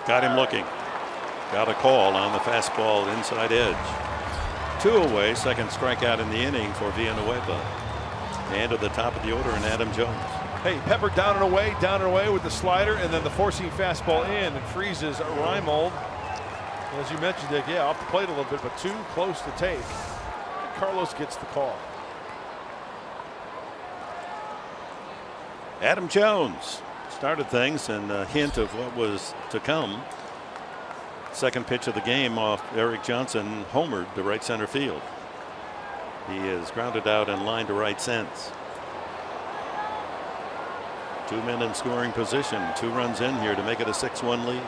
Got him looking. Got a call on the fastball inside edge. 2 away, second strikeout in the inning for Villanueva. And at the top of the order, and Adam Jones. Hey, Pepper down and away with the slider, and then the four-seam fastball in and freezes Reimold. As you mentioned, Dick, yeah, off the plate a little bit, but too close to take. And Carlos gets the call. Adam Jones started things, and a hint of what was to come. Second pitch of the game off Eric Johnson, homered to right center field. He is grounded out and line to right since. 2 men in scoring position, 2 runs in here to make it a 6-1 lead.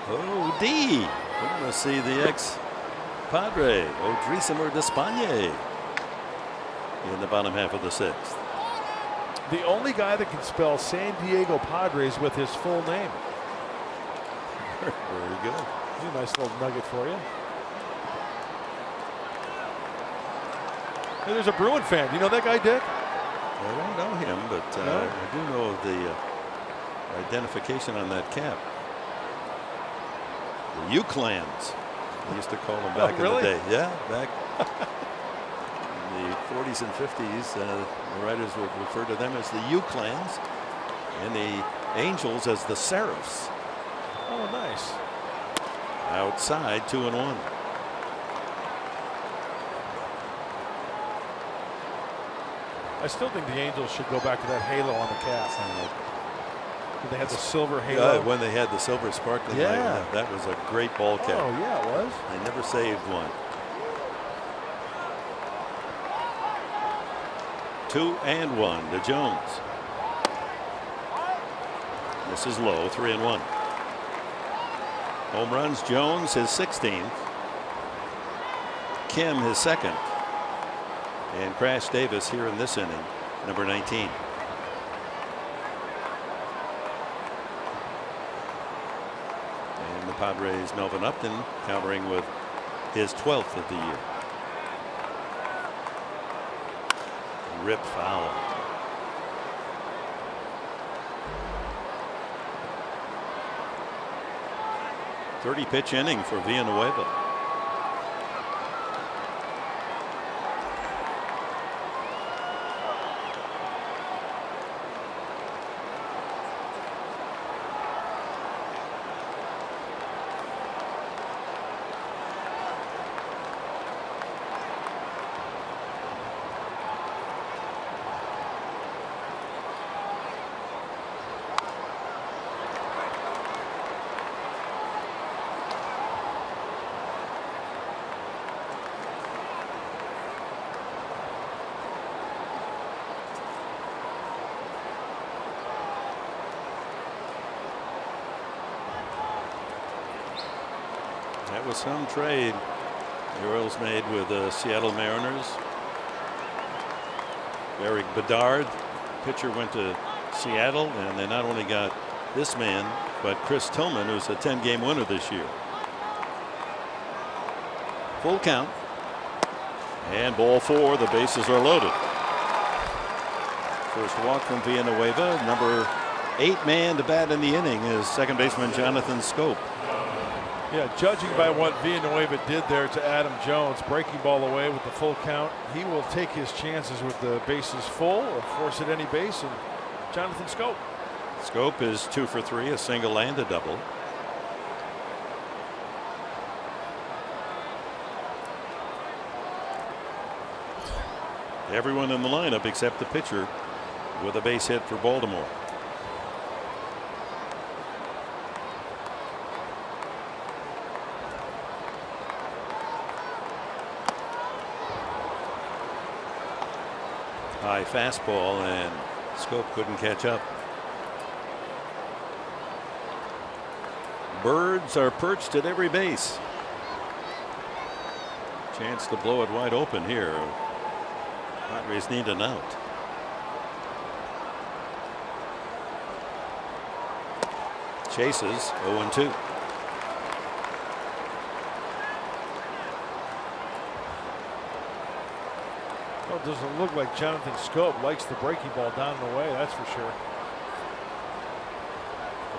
Oh, D. We're going to see the Padre, Odrisamer Despaigne, in the bottom half of the 6th. The only guy that can spell San Diego Padres with his full name. Very good. Here's a nice little nugget for you. Hey, there's a Bruin fan. Do you know that guy, Dick? I don't know him, but No? I do know the identification on that cap. The Uclans. We used to call them back really? in the day. Yeah, back in the 40s and 50s, the writers would refer to them as the Uclans and the Angels as the Seraphs. Oh, nice. Outside, 2-1. I still think the Angels should go back to that halo on the cap. They had the silver halo. Yeah, when they had the silver sparkling light, Yeah. that was a great ball cap. Oh, yeah, it was. They never saved one. 2-1 to Jones. This is low, 3-1. Home runs, Jones his 16th. Kim his 2nd. And Crash Davis here in this inning, number 19. And the Padres' Melvin Upton countering with his 12th of the year. Rip foul. .30-pitch inning for Villanueva. That was some trade the Orioles made with the Seattle Mariners. Eric Bedard, pitcher, went to Seattle, and they not only got this man, but Chris Tillman, who's a 10-game winner this year. Full count. And ball 4, the bases are loaded. First walk from Villanueva. Number 8 man to bat in the inning is second baseman Jonathan Schoop. Yeah, judging by what Villanueva did there to Adam Jones, breaking ball away with the full count, he will take his chances with the bases full or force at any base. And Jonathan Schoop. Schoop is 2 for 3, a single and a double. Everyone in the lineup except the pitcher with a base hit for Baltimore. High fastball, and Schoop couldn't catch up. Birds are perched at every base. Chance to blow it wide open here. Padres need an out. Chases 0-2. Well, it doesn't look like Jonathan Schoop likes the breaking ball down and away, that's for sure.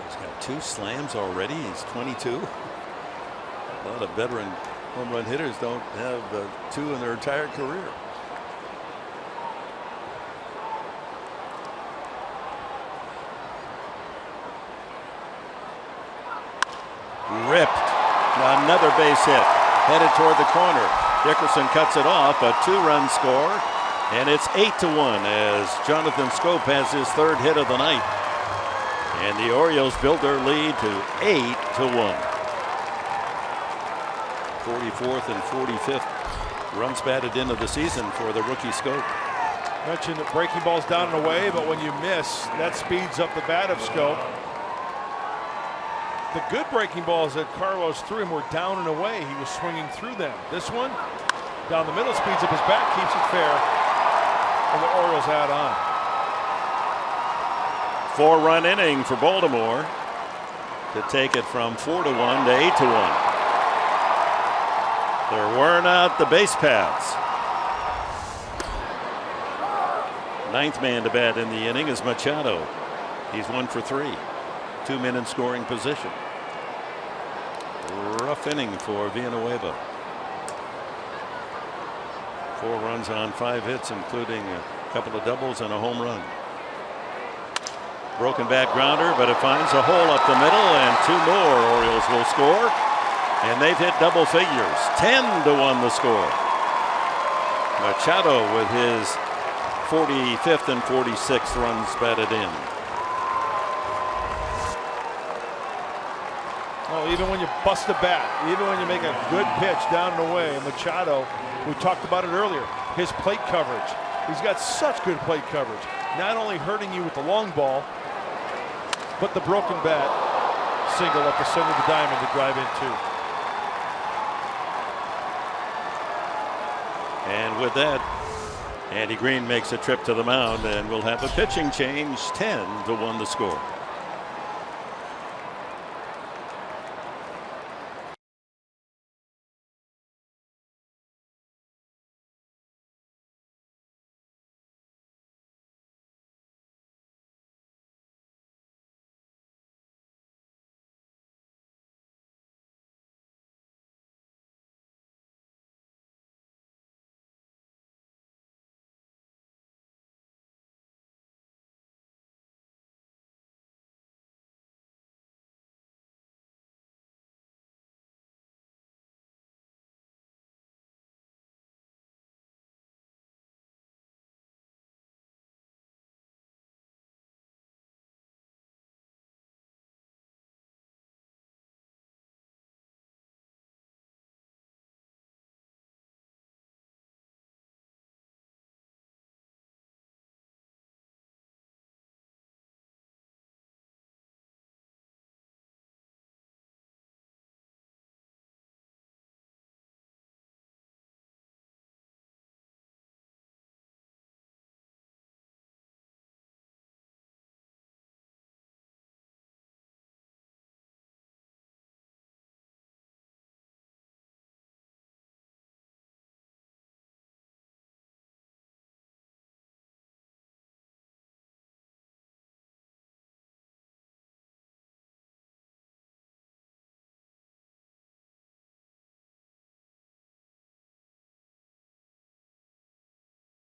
He's got 2 slams already. He's 22. A lot of veteran home run hitters don't have 2 in their entire career. Ripped. Another base hit. Headed toward the corner. Dickerson cuts it off. A 2-run score. And it's 8-1 as Jonathan Schoop has his 3rd hit of the night. And the Orioles build their lead to 8-1. 44th and 45th runs batted into the season for the rookie Schoop. Mentioned that breaking balls down and away, but when you miss, that speeds up the bat of Schoop. The good breaking balls that Carlos threw him were down and away. He was swinging through them. This one, down the middle, speeds up his bat, keeps it fair, and the Orioles add on. 4-run inning for Baltimore to take it from 4-1 to 8-1. They're wearing out the base paths. Ninth man to bat in the inning is Machado. He's 1 for 3. 2 men in scoring position. Rough inning for Villanueva. 4 runs on 5 hits, including a couple of doubles and a home run. Broken back grounder, but it finds a hole up the middle, and 2 more Orioles will score. And they've hit double figures. 10-1 the score. Machado with his 45th and 46th runs batted in. Oh, even when you bust a bat, even when you make a good pitch down and away, Machado, we talked about it earlier, his plate coverage. He's got such good plate coverage. Not only hurting you with the long ball, but the broken bat single up the center of the diamond to drive in 2. And with that, Andy Green makes a trip to the mound, and we'll have a pitching change. 10-1 the score.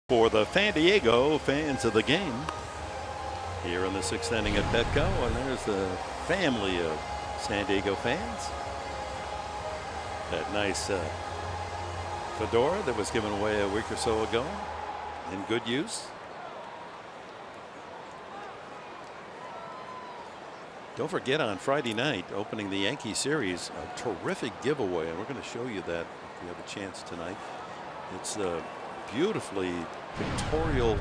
For the San Diego fans of the game here in the 6th inning at Petco, and there's the family of San Diego fans. That nice fedora that was given away a week or so ago in good use. Don't forget, on Friday night, opening the Yankee series, a terrific giveaway, and we're going to show you that if you have a chance tonight. It's beautifully pictorial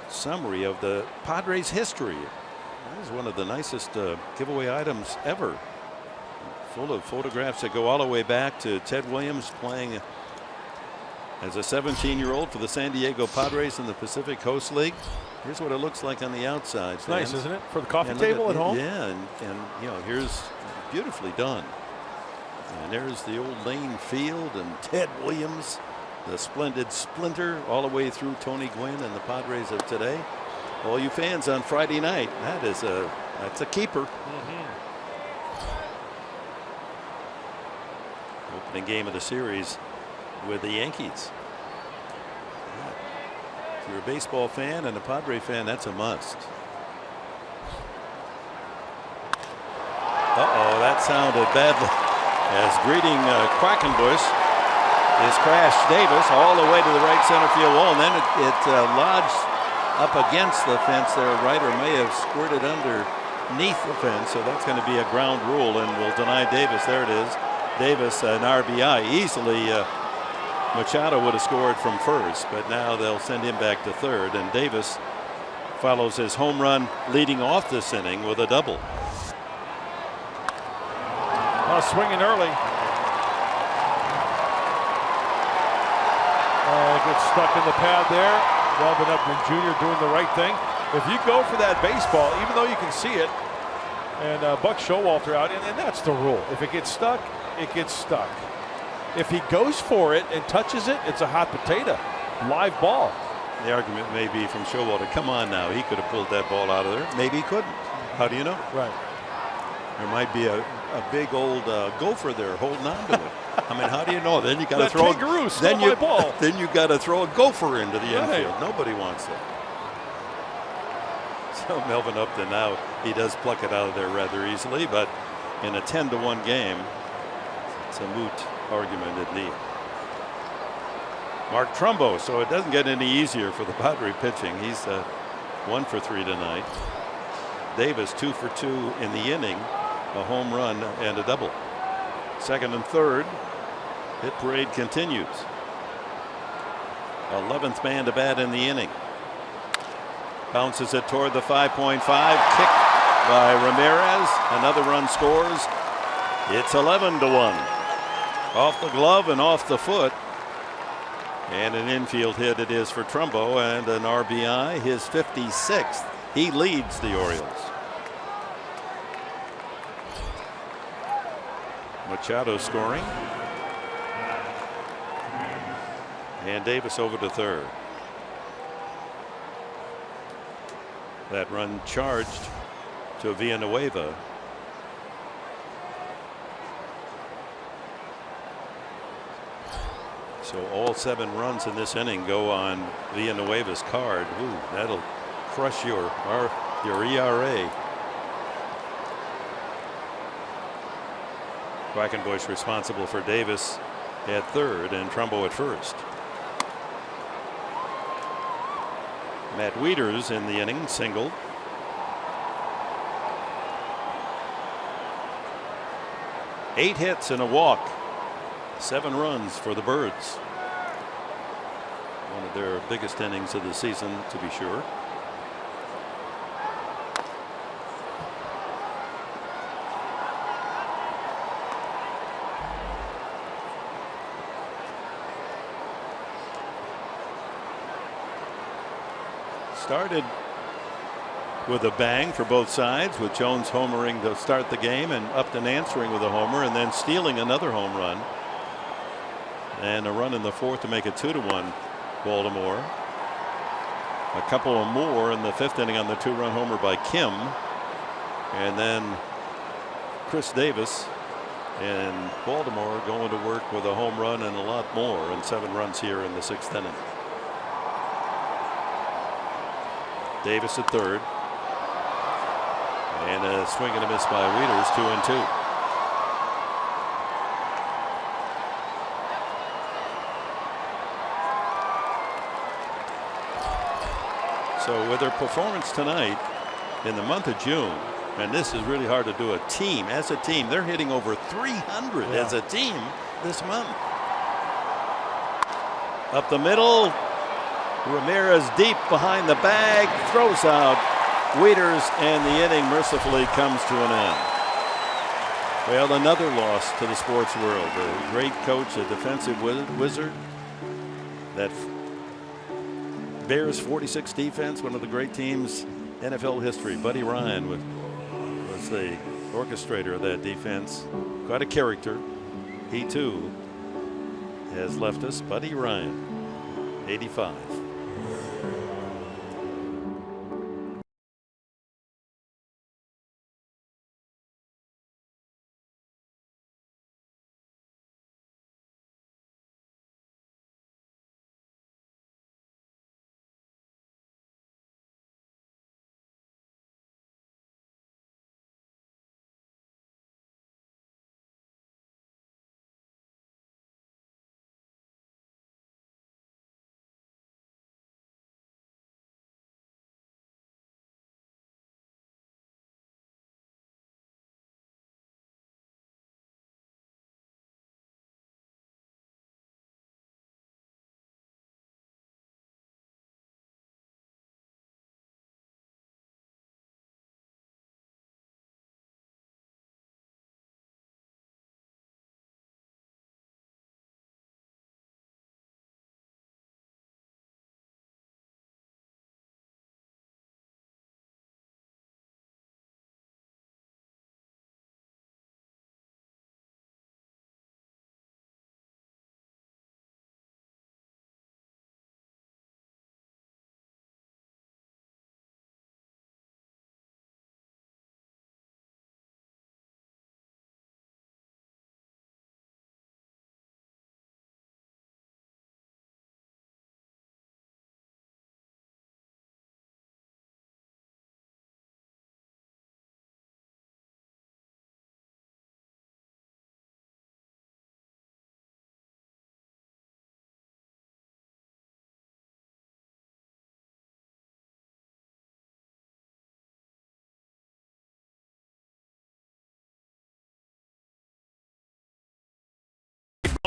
summary of the Padres history. That is one of the nicest giveaway items ever. Full of photographs that go all the way back to Ted Williams playing as a 17-year-old for the San Diego Padres in the Pacific Coast League. Here's what it looks like on the outside. It's nice, isn't it? For the coffee table at home? Yeah, and you know, here's beautifully done. And there's the old Lane Field and Ted Williams, the splendid splinter, all the way through Tony Gwynn and the Padres of today. All you fans on Friday night, that's a keeper. Opening game of the series with the Yankees. If you're a baseball fan and a Padre fan, that's a must. That sounded badly. As greeting Quackenbush is Crash Davis all the way to the right center field wall, and then it lodged up against the fence there. Ryder may have squirted underneath the fence, so that's going to be a ground rule and will deny Davis. There it is. Davis, an RBI. Easily Machado would have scored from first, but now they'll send him back to third, and Davis follows his home run leading off this inning with a double. Now swinging early. Gets stuck in the pad there. Melvin Upton Jr. doing the right thing. If you go for that baseball, even though you can see it, and Buck Showalter out, and that's the rule. If it gets stuck, it gets stuck. If he goes for it and touches it, it's a hot potato. Live ball. The argument may be from Showalter, come on now, he could have pulled that ball out of there. Maybe he couldn't. How do you know? Right. There might be a big old gopher there holding on to it. I mean, how do you know? Then you got to throw kangaroo stole my ball. Then you got to throw a gopher into the Right. infield. Nobody wants that. So Melvin Upton now, he does pluck it out of there rather easily, but in a 10-1 game, it's a moot argument indeed. Mark Trumbo, so it doesn't get any easier for the Padre pitching. He's 1 for 3 tonight. Davis 2 for 2 in the inning, a home run and a double. Second and third, hit parade continues. 11th man to bat in the inning. Bounces it toward the 5.5, kicked by Ramirez. Another run scores. It's 11-1. Off the glove and off the foot. And an infield hit it is for Trumbo, and an RBI, his 56th. He leads the Orioles. Machado scoring. And Davis over to third. That run charged to Villanueva. So all 7 runs in this inning go on Villanueva's card. Ooh, that'll crush your ERA. Quackenbush responsible for Davis at third and Trumbo at first. Matt Wieters in the inning, singled. Eight hits and a walk. 7 runs for the Birds. One of their biggest innings of the season, to be sure. Started with a bang for both sides, with Jones homering to start the game and Upton answering with a homer and then stealing another home run. And a run in the 4th to make it 2-1 Baltimore. A couple of more in the 5th inning on the 2-run homer by Kim. And then Chris Davis and Baltimore going to work with a home run and a lot more, and 7 runs here in the 6th inning. Davis at third. And a swing and a miss by Wieters, 2-2. So with their performance tonight in the month of June, and this is really hard to do, a team as a team, they're hitting over 300 as a team this month. Up the middle, Ramirez deep behind the bag, throws out Wieters, and the inning mercifully comes to an end. Well, another loss to the sports world. A great coach, a defensive wizard. That Bears 46 defense, one of the great teams NFL history. Buddy Ryan was the orchestrator of that defense. Quite a character. He too has left us. Buddy Ryan, 85.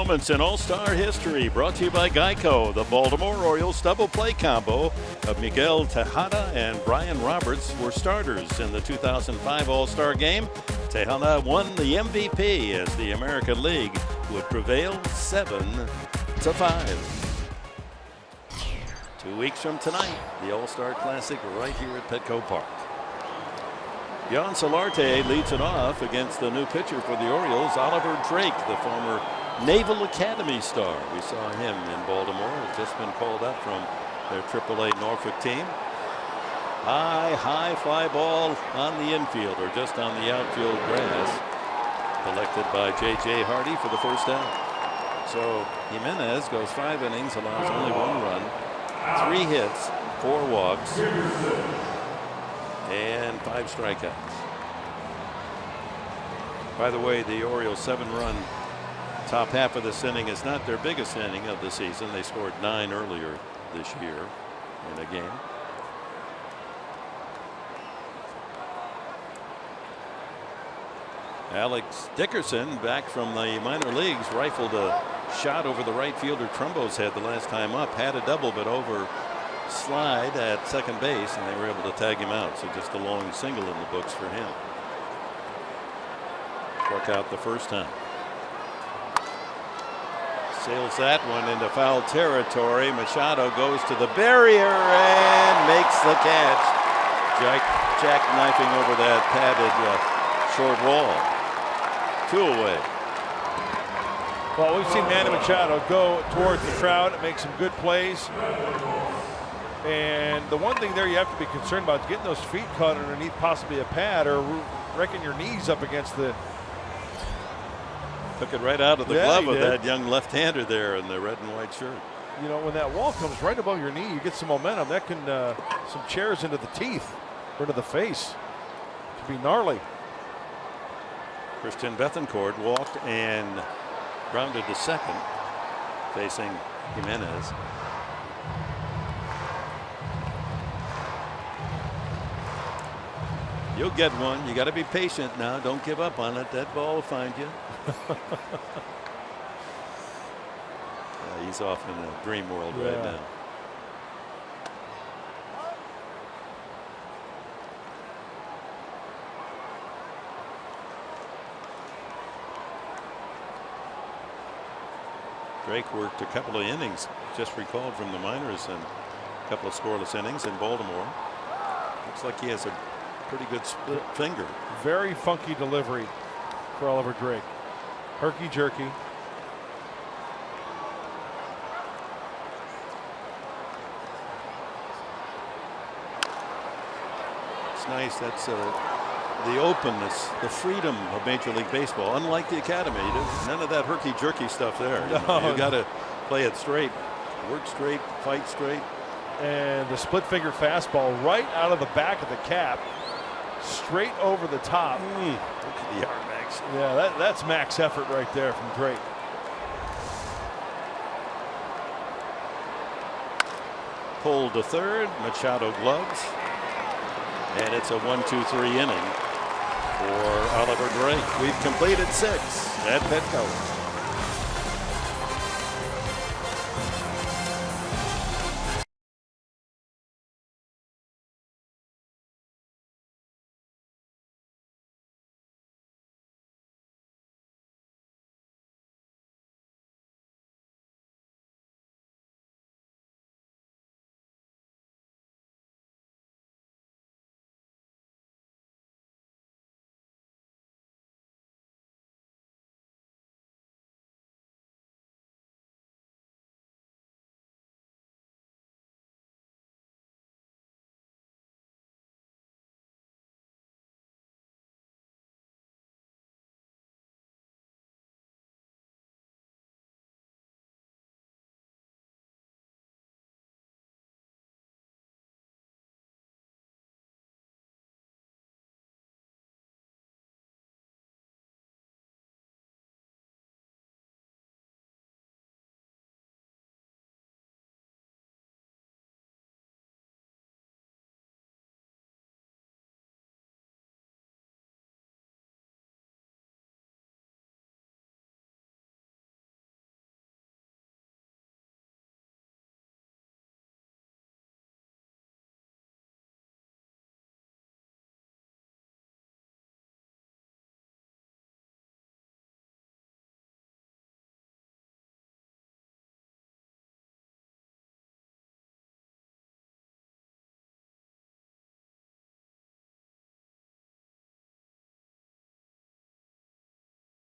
Moments in All-Star history brought to you by Geico. The Baltimore Orioles double play combo of Miguel Tejada and Brian Roberts were starters in the 2005 All-Star game. Tejada won the MVP as the American League would prevail 7-5. 2 weeks from tonight, the All-Star Classic right here at Petco Park. Jan Solarte leads it off against the new pitcher for the Orioles, Oliver Drake, the former Naval Academy star. We saw him in Baltimore. Has just been called up from their AAA Norfolk team. High fly ball on the infield or just on the outfield grass. Collected by J.J. Hardy for the first out. So Jimenez goes 5 innings, allows only 1 run, 3 hits, 4 walks, and 5 strikeouts. By the way, the Orioles 7-run top half of this inning is not their biggest inning of the season. They scored 9 earlier this year in a game. Alex Dickerson, back from the minor leagues, rifled a shot over the right fielder Trumbo's head the last time up. Had a double, but over slide at second base, and they were able to tag him out. So just a long single in the books for him. Struck out the first time. Sails that one into foul territory. Machado goes to the barrier and makes the catch. Jackknifing over that padded short wall. 2 away. Well, we've seen Manny Machado go towards the crowd and make some good plays. And the one thing there you have to be concerned about is getting those feet caught underneath possibly a pad or wrecking your knees up against the. Took it right out of the glove of that young left-hander there in the red and white shirt. You know, when that wall comes right above your knee, you get some momentum. That can some chairs into the teeth or into the face. It could be gnarly. Christian Bethancourt walked and grounded to second, facing Jimenez. You'll get one. You got to be patient now. Don't give up on it. That ball will find you. He's off in a dream world right now. Drake worked a couple of innings, just recalled from the minors, and a couple of scoreless innings in Baltimore. Looks like he has a pretty good split finger. Very funky delivery for Oliver Drake. Herky jerky. It's nice. That's the openness, the freedom of Major League Baseball. Unlike the Academy, none of that herky jerky stuff there. You got to play it straight, work straight, fight straight. And the split finger fastball right out of the back of the cap, straight over the top. Look at the arm action. Yeah, that's max effort right there from Drake. Pulled to third, Machado gloves, and it's a 1-2-3 inning for Oliver Drake. We've completed 6 at Petco.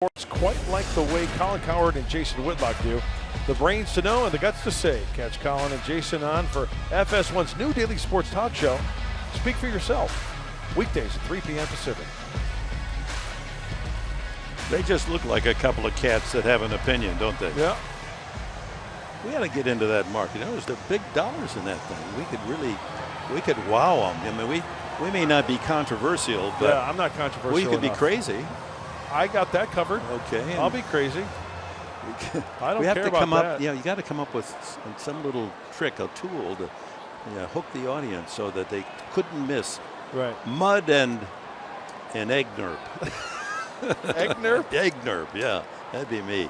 sports quite like the way Colin Cowherd and Jason Whitlock do. The brains to know and the guts to say. Catch Colin and Jason on for FS1's new daily sports talk show, Speak for Yourself, weekdays at 3 p.m. Pacific. They just look like a couple of cats that have an opinion, don't they? Yeah. We got to get into that market. You know, there's the big dollars in that thing. We could wow them. I mean, we may not be controversial, but yeah, I'm not controversial. we could enough. be crazy. I got that covered. Okay. I'll be crazy. I don't we have care to about come that. up. Yeah, you got to come up with some little trick, a tool to hook the audience so that they couldn't miss. Right. Mud and egg nerp. Egg nerp? Egg nerp, yeah. That'd be me.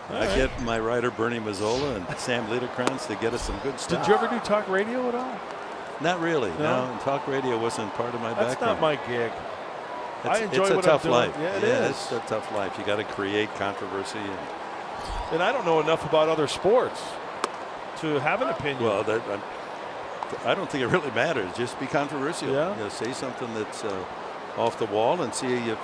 I get my writer Bernie Mazzola and Sam Liederkranz to get us some good stuff. Did you ever do talk radio at all? Not really. No, talk radio wasn't part of my That's background. not my gig. I enjoy it's a what tough I'm doing. life. Yeah, it is. It's a tough life. You got to create controversy. And I don't know enough about other sports to have an opinion. Well, I don't think it really matters. Just be controversial. Yeah. Say something that's off the wall and see if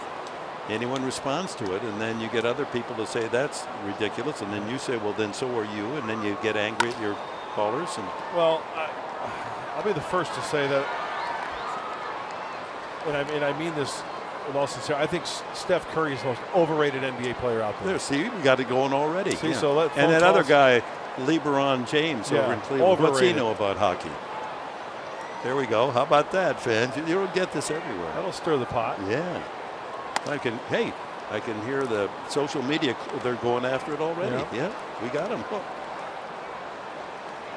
anyone responds to it, and then you get other people to say that's ridiculous, and then you say, well, then so are you, and then you get angry at your callers. And well, I'll be the first to say that, and I mean this with all sincerity. I think Steph Curry is the most overrated NBA player out there. See, we got it going already. See, so and that other guy, LeBron James, over in Cleveland. Overrated. What's he know about hockey? There we go. How about that, fans? You don't get this everywhere. That'll stir the pot. Yeah. I can hear the social media. They're going after it already. Yeah, we got them. Oh.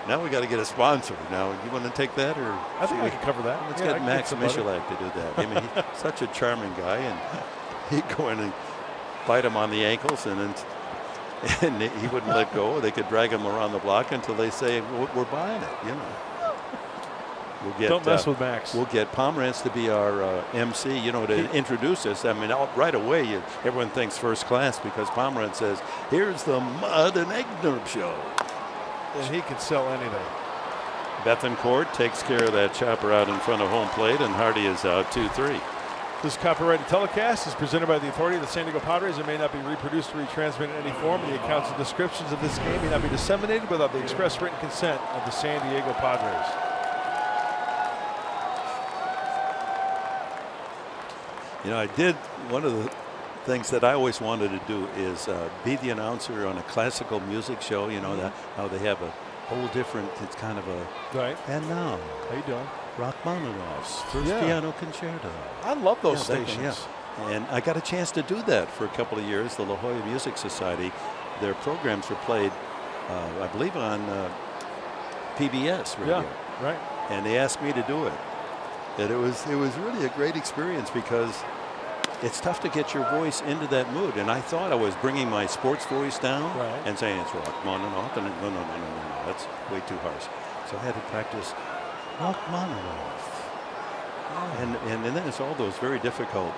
Now we got to get a sponsor. Now, you want to take that, or I think I can cover that. Let's get Max Michalak to do that. I mean, he's such a charming guy, and he'd go in and bite him on the ankles, and he wouldn't let go. They could drag him around the block until they say, "We're buying it." You know. Don't mess with Max. We'll get Pomerantz to be our MC, to introduce us. I mean, right away, everyone thinks first class because Pomerantz says, here's the Mud and Egg Nerp show. And he can sell anything. Bethencourt takes care of that chopper out in front of home plate, and Hardy is out 2-3. This copyrighted telecast is presented by the authority of the San Diego Padres and may not be reproduced or retransmitted in any form. The accounts and descriptions of this game may not be disseminated without the express written consent of the San Diego Padres. I did one of the things that I always wanted to do is be the announcer on a classical music show. That how they have a whole different. It's kind of a right. And now, how you doing? Rachmaninoff's first piano concerto. I love those stations. And I got a chance to do that for a couple of years. The La Jolla Music Society, their programs were played, I believe, on PBS radio. Yeah, right. And they asked me to do it. And it was really a great experience because it's tough to get your voice into that mood. And I thought I was bringing my sports voice down and saying it's Rachmaninoff. And no, that's way too harsh. So I had to practice Rachmaninoff. And then it's all those very difficult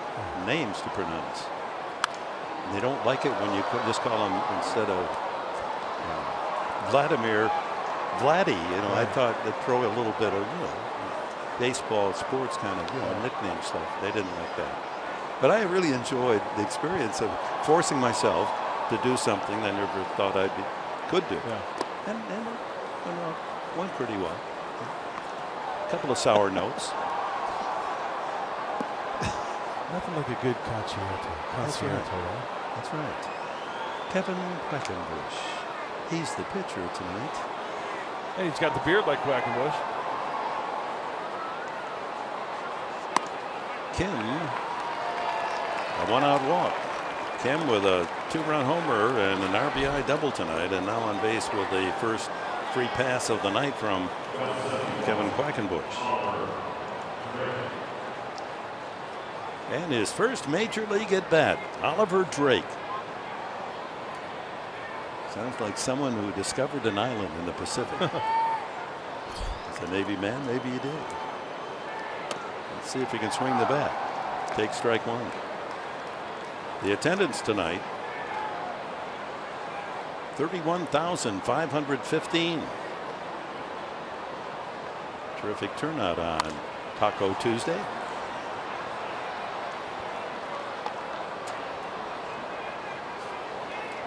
names to pronounce. And they don't like it when you just call them instead of Vladimir, Vladdy. I thought they'd throw a little bit of, baseball, sports kind of nickname stuff. They didn't like that. But I really enjoyed the experience of forcing myself to do something I never thought I could do. Yeah. And went pretty well. A couple of sour notes. Nothing like a good concerto. That's right. Kevin Quackenbush. He's the pitcher tonight. And he's got the beard like Quackenbush. Kim, a one-out walk. Kim with a 2-run homer and an RBI double tonight, and now on base with the first free pass of the night from Kevin Quackenbush. And his first major league at bat, Oliver Drake. Sounds like someone who discovered an island in the Pacific. As a Navy man, maybe he did. Let's see if he can swing the bat. Take strike one. The attendance tonight, 31,515. Terrific turnout on Taco Tuesday.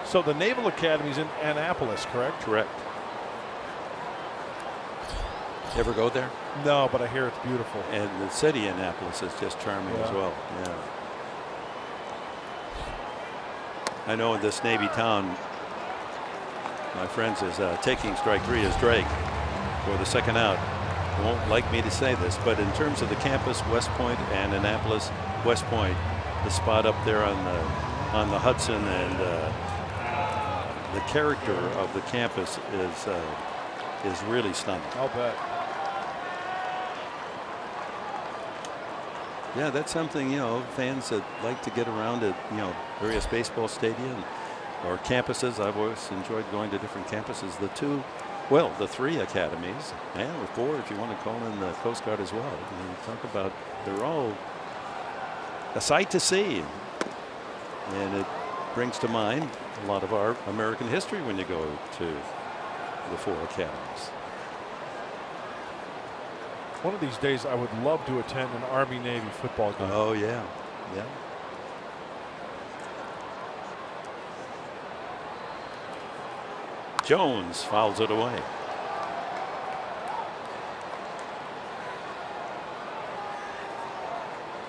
So the Naval Academy's in Annapolis, correct? Correct. You ever go there? No, but I hear it's beautiful. And the city Annapolis is just charming as well. Yeah. I know in this Navy town, my friends is taking strike 3 is Drake for the second out. Won't like me to say this, but in terms of the campus, West Point and Annapolis, West Point, the spot up there on the Hudson, and the character of the campus is really stunning. I'll bet. Yeah, that's something, you know, fans that like to get around at, you know, various baseball stadium or campuses. I've always enjoyed going to different campuses. The 3 academies, and the 4 if you want to call in the Coast Guard as well. And you talk about, they're all a sight to see. And it brings to mind a lot of our American history when you go to the 4 academies. One of these days, I would love to attend an Army-Navy football game. Oh, yeah. Yeah. Jones fouls it away.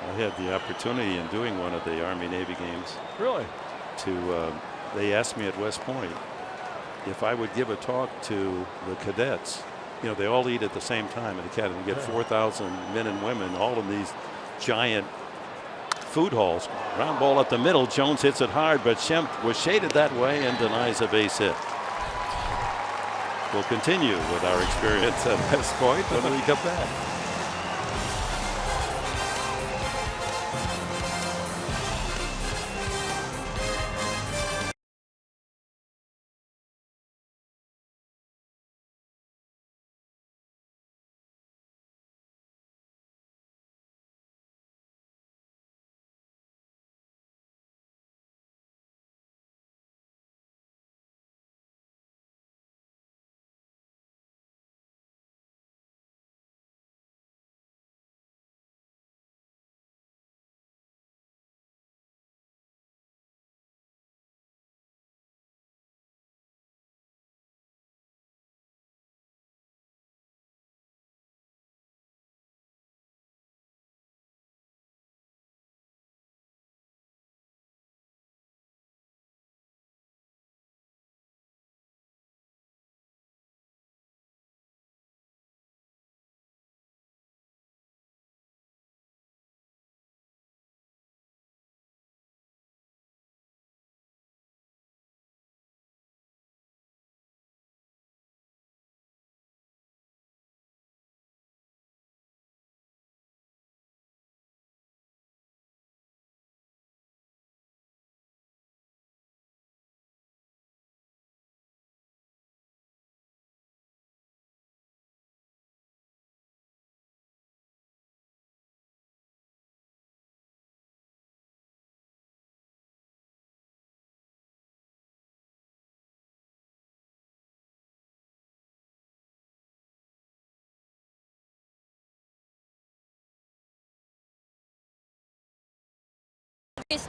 I had the opportunity in doing one of the Army-Navy games. Really? They asked me at West Point if I would give a talk to the cadets. You know, they all eat at the same time at the academy. You get 4,000 men and women, all in these giant food halls. Ground ball at the middle. Jones hits it hard, but Schempp was shaded that way and denies a base hit. We'll continue with our experience at West Point when we come back.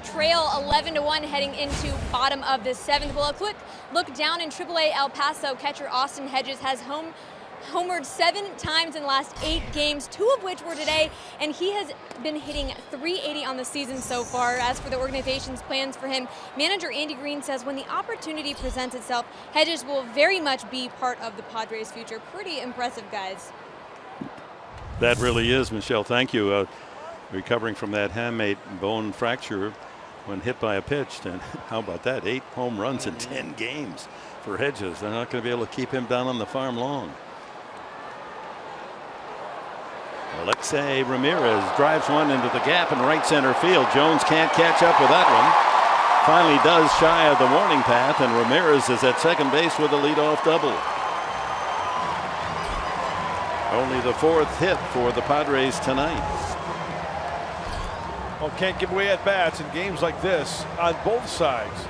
Trail 11-1 heading into bottom of the 7th. Well, a quick look down in AAA El Paso. Catcher Austin Hedges has homered 7 times in the last 8 games, 2 of which were today, and he has been hitting .380 on the season so far. As for the organization's plans for him, manager Andy Green says when the opportunity presents itself, Hedges will very much be part of the Padres' future. Pretty impressive, guys. That really is, Michelle. Thank you. Recovering from that hamate bone fracture when hit by a pitch. And how about that? 8 home runs in 10 games for Hedges. They're not going to be able to keep him down on the farm long. Alexei Ramirez drives one into the gap in right center field. Jones can't catch up with that one. Finally does shy of the warning path, and Ramirez is at second base with a leadoff double. Only the 4th hit for the Padres tonight. Well, can't give away at bats in games like this on both sides.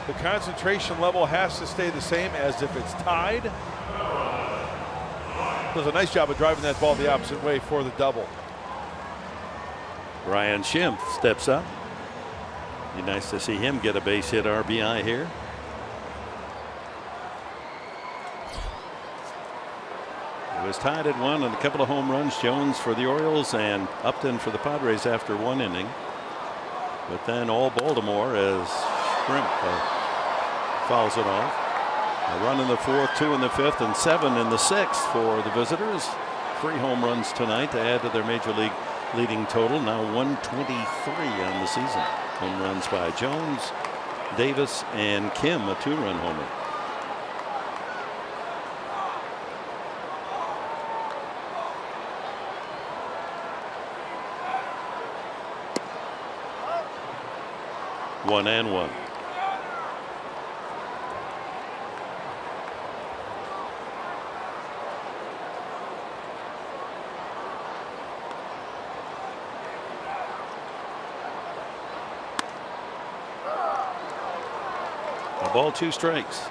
The concentration level has to stay the same as if it's tied. Does a nice job of driving that ball the opposite way for the double. Brian Schempp steps up. Be nice to see him get a base hit RBI here. It was tied at 1 and a couple of home runs. Jones for the Orioles and Upton for the Padres after 1 inning. But then all Baltimore as Shrimp fouls it off. A run in the 4th, 2 in the 5th, and 7 in the 6th for the visitors. 3 home runs tonight to add to their major league leading total. Now 123 on the season. Home runs by Jones, Davis, and Kim, a 2-run homer. One and one. A ball, 2 strikes.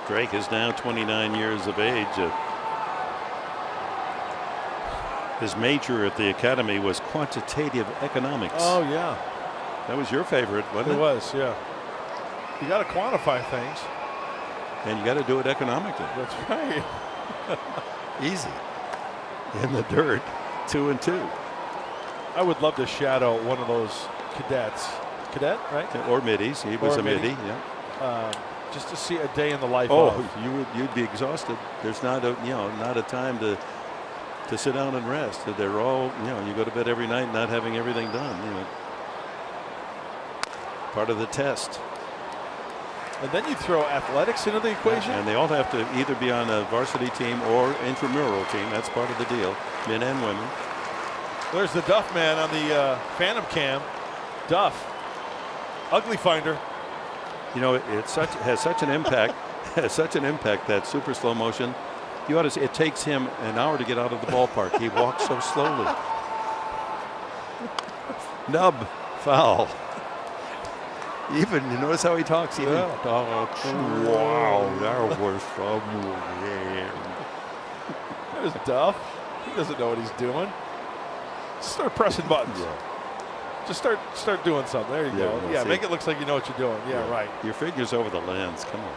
Drake is now 29 years of age. His major at the academy was quantitative economics. Oh, yeah. That was your favorite, wasn't it? It was, yeah. You got to quantify things. And you got to do it economically. That's right. Easy. In the dirt, 2 and 2. I would love to shadow one of those cadets. Cadet, right? Or middies. He was a midi. Yeah. Just to see a day in the life Oh, of. you'd be exhausted. There's not a time to sit down and rest. They're all, you go to bed every night not having everything done. Part of the test. And then you throw athletics into the equation. And they all have to either be on a varsity team or intramural team. That's part of the deal, men and women. There's the Duff man on the Phantom cam. Duff, ugly finder. Has such an impact. Has such an impact, that super slow motion. You ought to see, it takes him an hour to get out of the ballpark. He walks so slowly. Nub, foul. Even, you notice how he talks? Even talks. Wow, that was somewhere. There's Duff. He doesn't know what he's doing. Start pressing buttons. Yeah. Just start doing something. There you go. We'll yeah, see. make it look like you know what you're doing. Yeah, right. Your figure's over the lens. Come on.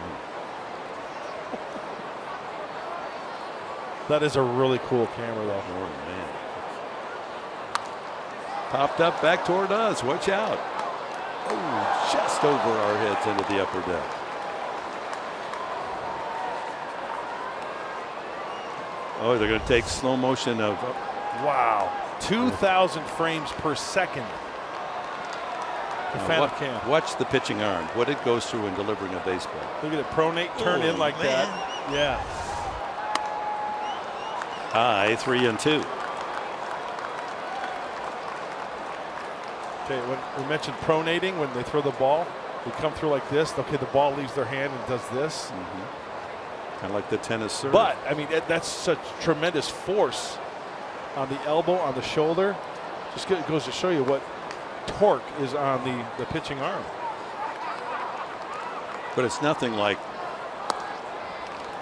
That is a really cool camera, though. Oh, man. Popped up back toward us. Watch out. Oh, just over our heads into the upper deck. Oh, they're going to take slow motion of. Wow. 2,000 frames per second. The Phantom cam. Watch the pitching arm. What it goes through in delivering a baseball. Look at it pronate, turn in like that. Yeah. High, 3 and 2. Okay, when we mentioned pronating, when they throw the ball, they come through like this. Okay, the ball leaves their hand and does this. Kind of like the tennis serve. But, I mean, that's such tremendous force on the elbow, on the shoulder. Just goes to show you what torque is on the pitching arm. But it's nothing like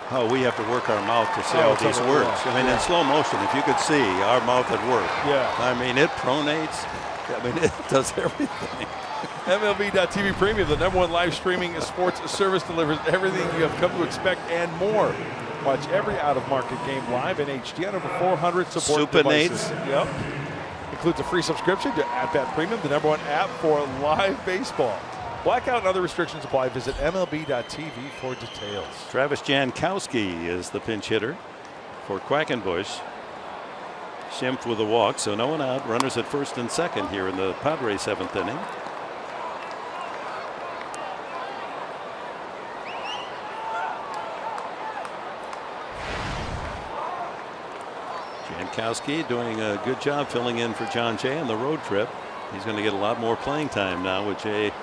how we have to work our mouth to see how these works. I mean, in slow motion, if you could see our mouth at work. Yeah. I mean, it pronates. I mean, it does everything. MLB.TV Premium, the #1 live streaming sports service, delivers everything you have come to expect and more. Watch every out-of-market game live in HD on over 400 support devices. Yep. Includes a free subscription to At-Bat Premium, the #1 app for live baseball. Blackout and other restrictions apply. Visit MLB.TV for details. Travis Jankowski is the pinch hitter for Quackenbush. Schimpf with a walk, so no one out. Runners at first and second here in the Padres 7th inning. Jankowski doing a good job filling in for John Jay on the road trip. He's going to get a lot more playing time now with Jay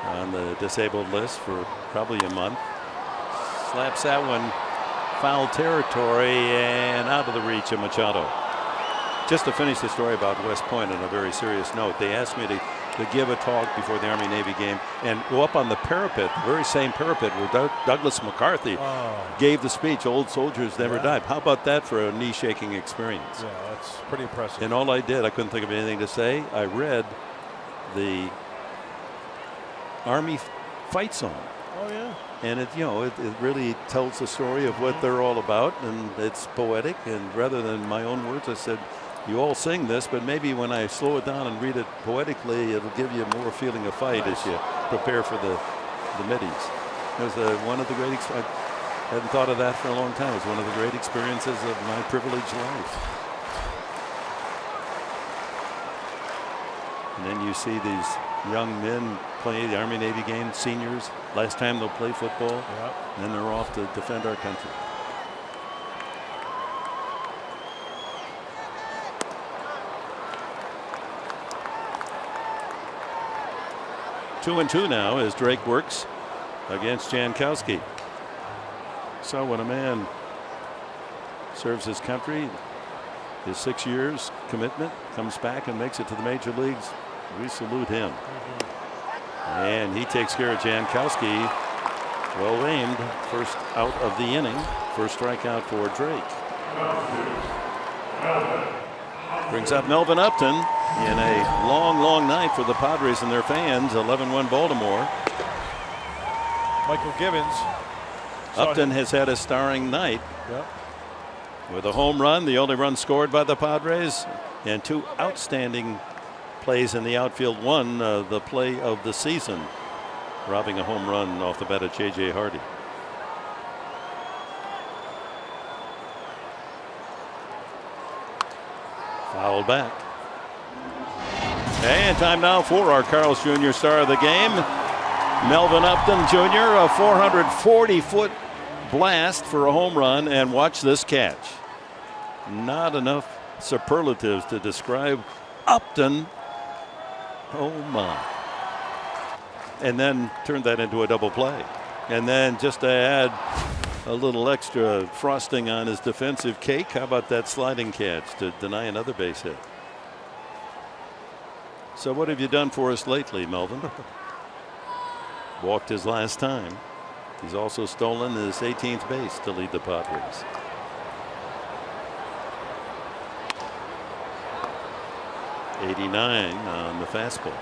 on the disabled list for probably a month. Slaps that one foul territory and out of the reach of Machado. Just to finish the story about West Point on a very serious note, they asked me to give a talk before the Army-Navy game and go up on the parapet, the very same parapet where Douglas MacArthur gave the speech, "Old soldiers never die." How about that for a knee-shaking experience? Yeah, that's pretty impressive. And all I did, I couldn't think of anything to say. I read the Army fight song. Oh, yeah. And it really tells the story of what they're all about, and it's poetic. And rather than my own words, I said, you all sing this, but maybe when I slow it down and read it poetically, it'll give you more feeling of fight as you prepare for the middies. It was one of the great, I hadn't thought of that for a long time. It was one of the great experiences of my privileged life. And then you see these young men play the Army-Navy game, seniors. Last time they'll play football, and then they're off to defend our country. Two and two now as Drake works against Jankowski. So when a man serves his country, his 6 years commitment, comes back and makes it to the major leagues, we salute him. And he takes care of Jankowski. Well aimed. First out of the inning. First strikeout for Drake. Brings up Melvin Upton in a long night for the Padres and their fans. 11-1 Baltimore. Michael Givens. Upton has had a starring night. With a home run, the only run scored by the Padres, and two outstanding plays in the outfield. One, the play of the season, robbing a home run off the bat of J.J. Hardy. Fouled back. And time now for our Carl's Jr. star of the game, Melvin Upton Jr. A 440-foot blast for a home run, and watch this catch. Not enough superlatives to describe Upton. Oh my. And then turned that into a double play. And then just to add a little extra frosting on his defensive cake, how about that sliding catch to deny another base hit? So what have you done for us lately, Melvin? Walked his last time. He's also stolen his 18th base to lead the Padres. '89 on the fastball.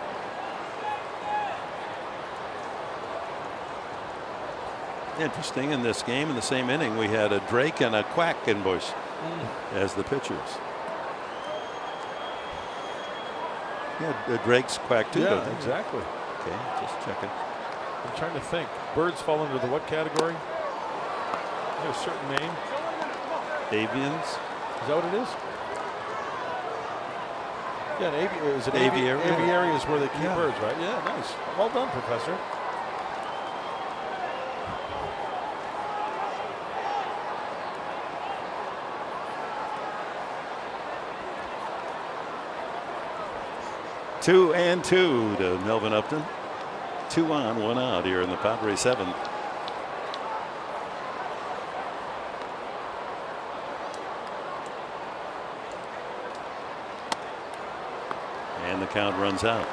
Interesting, in this game, in the same inning, we had a Drake and a Quackenbush as the pitchers. Yeah, Drake's Quack too. Yeah, exactly. Okay, just checking. I'm trying to think. Birds fall into the what category? Is there a certain name? Avians. Is that what it is? Yeah, is it aviary? Aviary is where they keep birds, right? Yeah, nice. Well done, Professor. Two and two to Melvin Upton. 2 on, 1 out here in the Padres 7th. And the count runs out.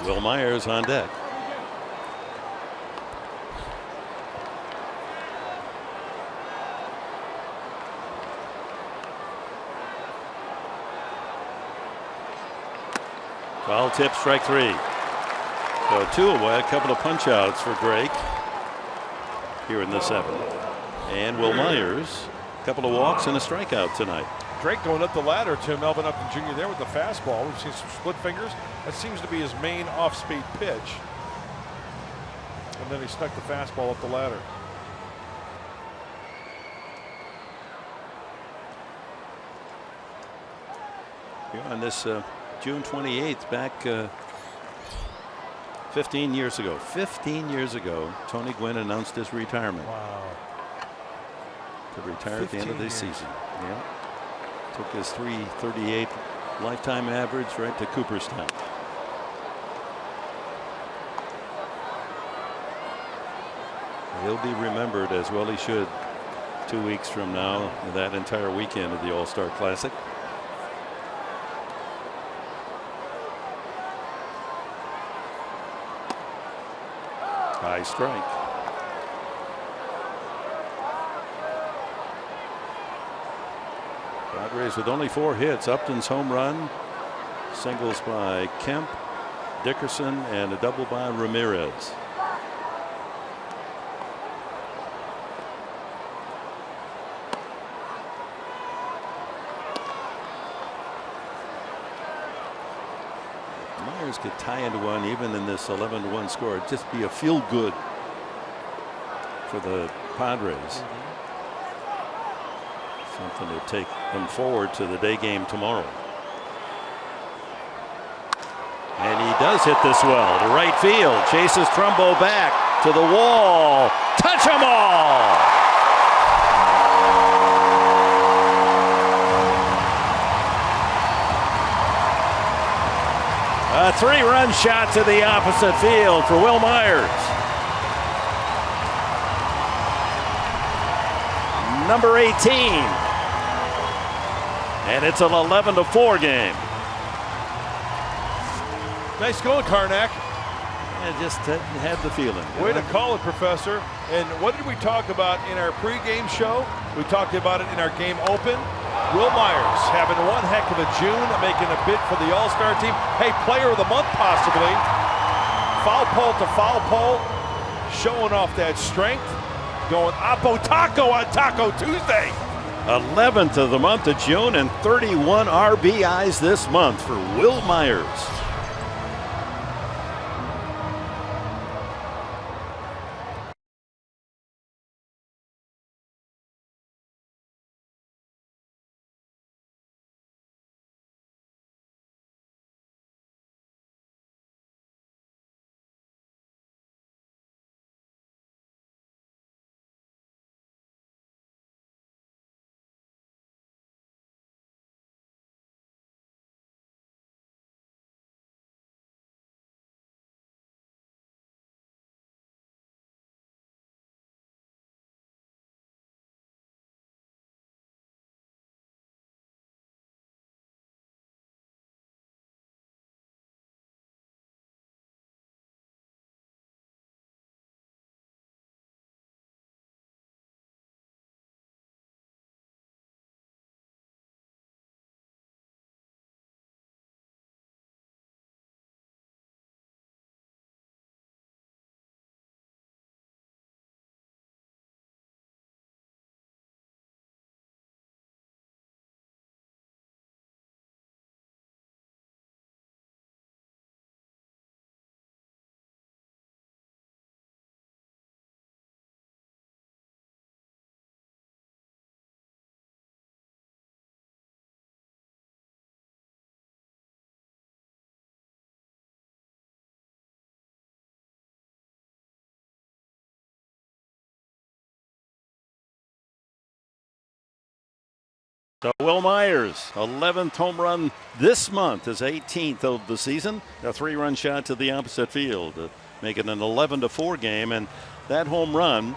Will Myers on deck. Foul tip, strike 3. So 2 away, a couple of punch outs for Drake here in the 7th. And Will Myers, a couple of walks and a strikeout tonight. Drake going up the ladder to Melvin Upton Jr. there with the fastball. We've seen some split fingers. That seems to be his main off-speed pitch. And then he stuck the fastball up the ladder. Here on this June 28th, back 15 years ago. 15 years ago, Tony Gwynn announced his retirement. Wow. To retire at the end of this season. Yeah. Took his .338 lifetime average right to Cooperstown. He'll be remembered, as well he should, 2 weeks from now, that entire weekend of the All-Star Classic. High strike. Padres with only 4 hits. Upton's home run, singles by Kemp, Dickerson, and a double by Ramirez. Myers could tie into one even in this 11-1 score. It'd just be a feel good for the Padres. Something to take them forward to the day game tomorrow. And he does hit this well to right field. Chases Trumbo back to the wall. Touch 'em all. A 3-run shot to the opposite field for Wil Myers. Number 18. And it's an 11-4 game. Nice going, Karnak. I just had the feeling. Way to call it, Professor. And what did we talk about in our pregame show? We talked about it in our game open. Wil Myers having one heck of a June, making a bid for the All-Star team. Hey, player of the month possibly. Foul pole to foul pole, showing off that strength. Going Oppo Taco on Taco Tuesday. 11th of the month of June and 31 RBIs this month for Wil Myers. So Wil Myers, 11th home run this month, his 18th of the season. A 3-run shot to the opposite field to make it an 11-4 game. And that home run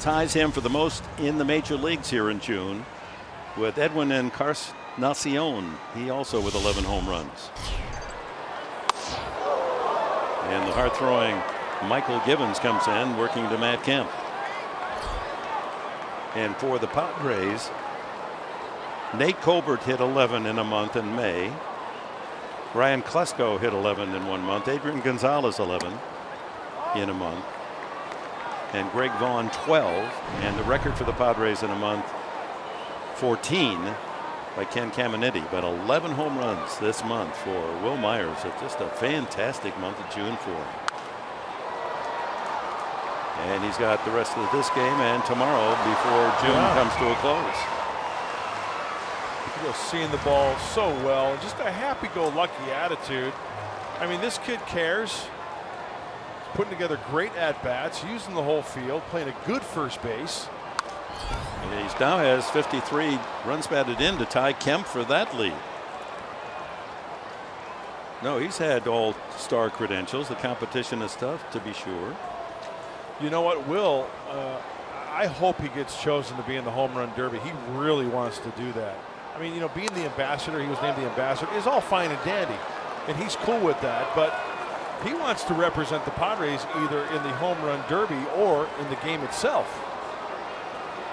ties him for the most in the major leagues here in June with Edwin Encarnacion. He also with 11 home runs. And the hard-throwing Michael Givens comes in, working to Matt Kemp. And for the Padres, Nate Colbert hit 11 in a month in May. Ryan Klesko hit 11 in 1 month. Adrian Gonzalez 11 in a month. And Greg Vaughn 12. And the record for the Padres in a month, 14 by Ken Caminiti. But 11 home runs this month for Wil Myers. It's just a fantastic month of June for him. And he's got the rest of this game and tomorrow before June comes to a close. You're seeing the ball so well. Just a happy-go-lucky attitude. I mean, this kid cares. He's putting together great at-bats, using the whole field, playing a good first base. And he now has 53 runs batted in to tie Kemp for that lead. No, he's had all-star credentials. The competition is tough, to be sure. You know what, Will? I hope he gets chosen to be in the home run derby. He really wants to do that. I mean, you know, being the ambassador, he was named the ambassador, is all fine and dandy, and he's cool with that. But he wants to represent the Padres either in the home run derby or in the game itself.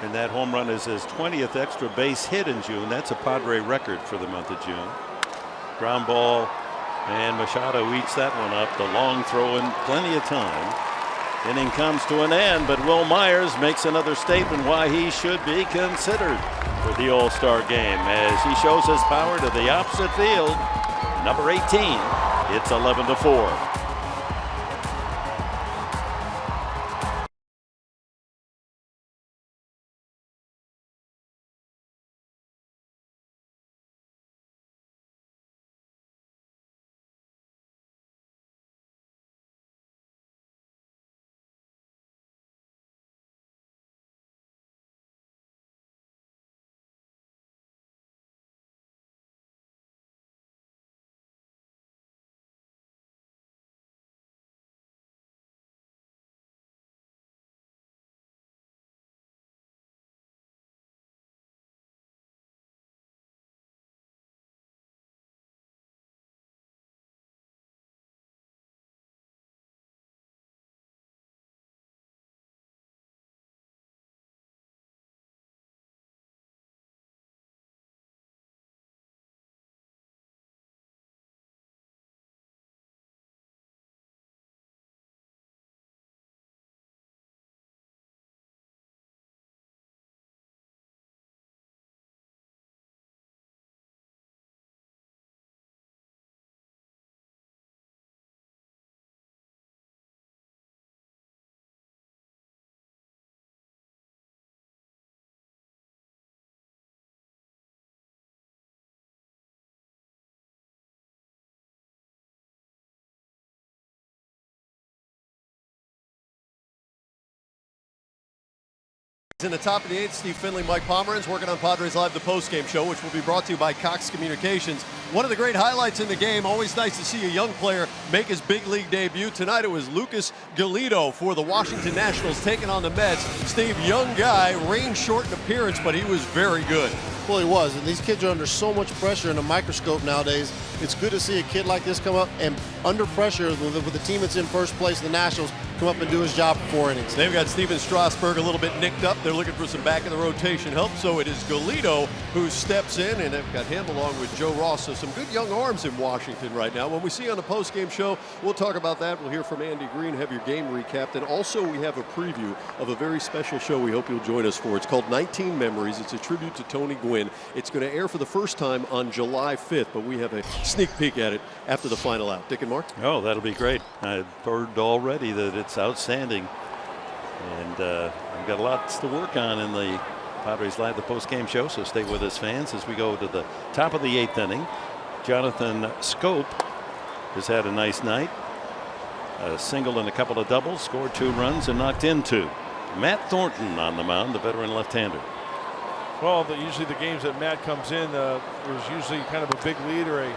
And that home run is his 20th extra base hit in June. That's a Padre record for the month of June. Ground ball, and Machado eats that one up. The long throw in plenty of time. Inning comes to an end, but Wil Myers makes another statement why he should be considered for the All-Star game as he shows his power to the opposite field. Number 18, it's 11-4. In the top of the 8th, Steve Finley, Mike Pomeranz working on Padres Live, the postgame show, which will be brought to you by Cox Communications. One of the great highlights in the game, always nice to see a young player make his big league debut. Tonight it was Lucas Giolito for the Washington Nationals taking on the Mets. Steve, young guy, range short in appearance, but he was very good. Well, he was, and these kids are under so much pressure in a microscope nowadays. It's good to see a kid like this come up and under pressure with the team that's in first place, the Nationals, come up and do his job for 4 innings. They've got Steven Strasburg a little bit nicked up. They're looking for some back of the rotation help, so it is Giolito who steps in, and they've got him along with Joe Ross. So some good young arms in Washington right now. When we see you on the post-game show, we'll talk about that. We'll hear from Andy Green, have your game recapped, and also we have a preview of a very special show we hope you'll join us for. It's called 19 Memories. It's a tribute to Tony Gwynn. It's going to air for the first time on July 5th, but we have a sneak peek at it after the final out. Dick and Mark? Oh, that'll be great. I've heard already that it's outstanding. And I've got lots to work on in the Padres Live, the post-game show, so stay with us, fans, as we go to the top of the 8th inning. Jonathan Schoop has had a nice night. A single and a couple of doubles, scored 2 runs and knocked in 2. Matt Thornton on the mound, the veteran left-hander. Well, usually the games that Matt comes in, there's usually kind of a big lead or a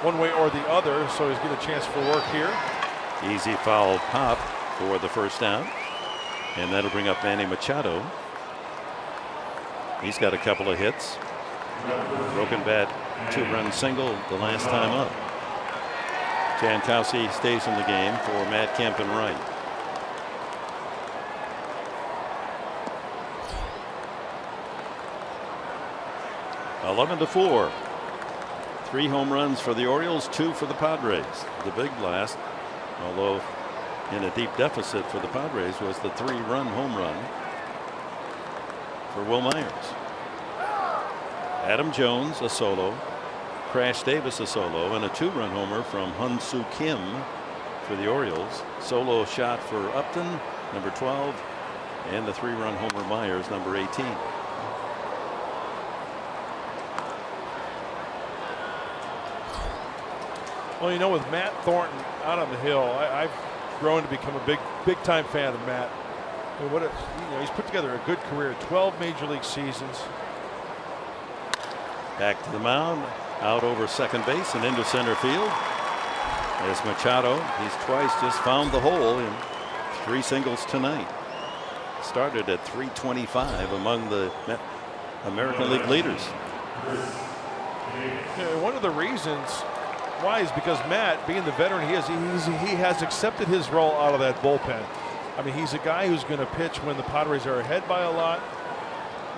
one way or the other, so he's getting a chance for work here. Easy foul pop for the first out, and that'll bring up Manny Machado. He's got a couple of hits. Broken bat, 2-run single the last time up. Jankowski stays in the game for Matt Kemp and right. (11-4). 3 home runs for the Orioles, 2 for the Padres. The big blast, although in a deep deficit for the Padres, was the 3-run home run for Wil Myers. Adam Jones a solo, Crash Davis a solo, and a 2-run homer from Hyun-Soo Kim for the Orioles. Solo shot for Upton, number 12, and the 3-run homer Myers, number 18. Well, you know, with Matt Thornton out on the hill, I've grown to become a big time fan of Matt. I mean, he's put together a good career, 12 major league seasons. Back to the mound, out over second base and into center field. As Machado, he's twice just found the hole and 3 singles tonight. Started at 325 among the American League leaders. One of the reasons why is because Matt, being the veteran he is, he has accepted his role out of that bullpen. I mean, he's a guy who's going to pitch when the Padres are ahead by a lot.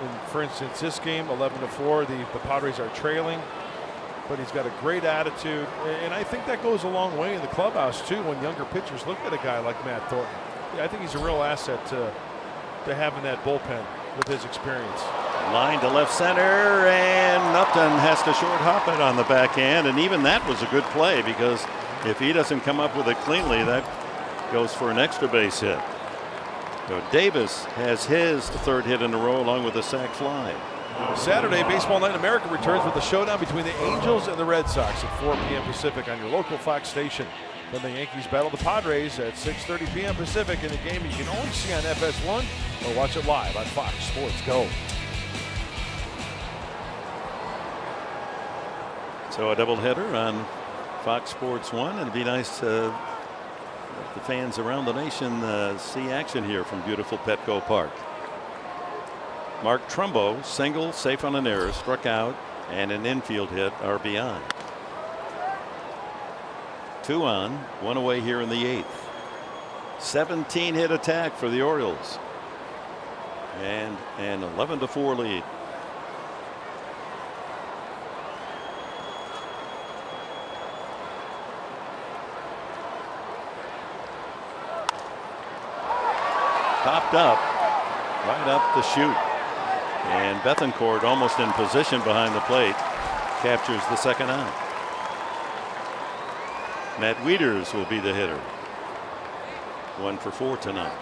And for instance, this game, 11-4, the Padres are trailing. But he's got a great attitude, and I think that goes a long way in the clubhouse too. When younger pitchers look at a guy like Matt Thornton, I think he's a real asset to having that bullpen with his experience. Line to left center, and Upton has to short hop it on the backhand, and even that was a good play because if he doesn't come up with it cleanly, that goes for an extra base hit. So Davis has his 3rd hit in a row along with a sac fly. Saturday, Baseball Night in America returns with the showdown between the Angels and the Red Sox at 4 p.m. Pacific on your local Fox station. Then the Yankees battle the Padres at 6:30 p.m. Pacific in a game you can only see on FS1 or watch it live on Fox Sports Go. So a doubleheader on Fox Sports 1, and it'd be nice to let the fans around the nation see action here from beautiful Petco Park. Mark Trumbo, single, safe on an error, struck out, and an infield hit, RBI. 2 on, 1 away here in the 8th. 17 hit attack for the Orioles, and an 11-4 lead. Popped up, right up the chute. And Bethancourt almost in position behind the plate captures the 2nd out. Matt Wieters will be the hitter. 1 for 4 tonight.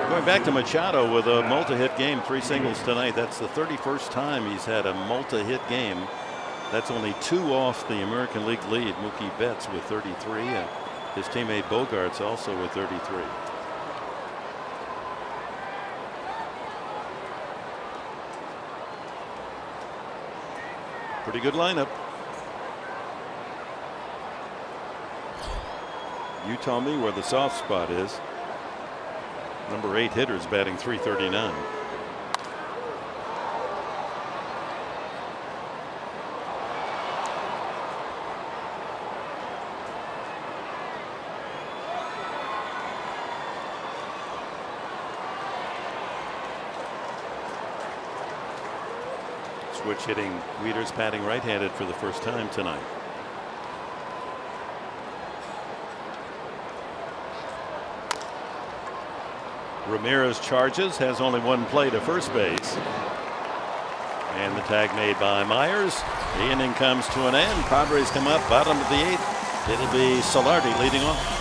Going back to Machado with a multi-hit game, 3 singles tonight. That's the 31st time he's had a multi-hit game. That's only 2 off the American League lead. Mookie Betts with 33, and his teammate Bogarts also with 33. Pretty good lineup. You tell me where the soft spot is. Number 8 hitters batting .339. Switch hitting, Wieters batting right-handed for the first time tonight. Ramirez charges, has only 1 play to first base. And the tag made by Myers. The inning comes to an end. Padres come up bottom of the 8th. It'll be Solardi leading off.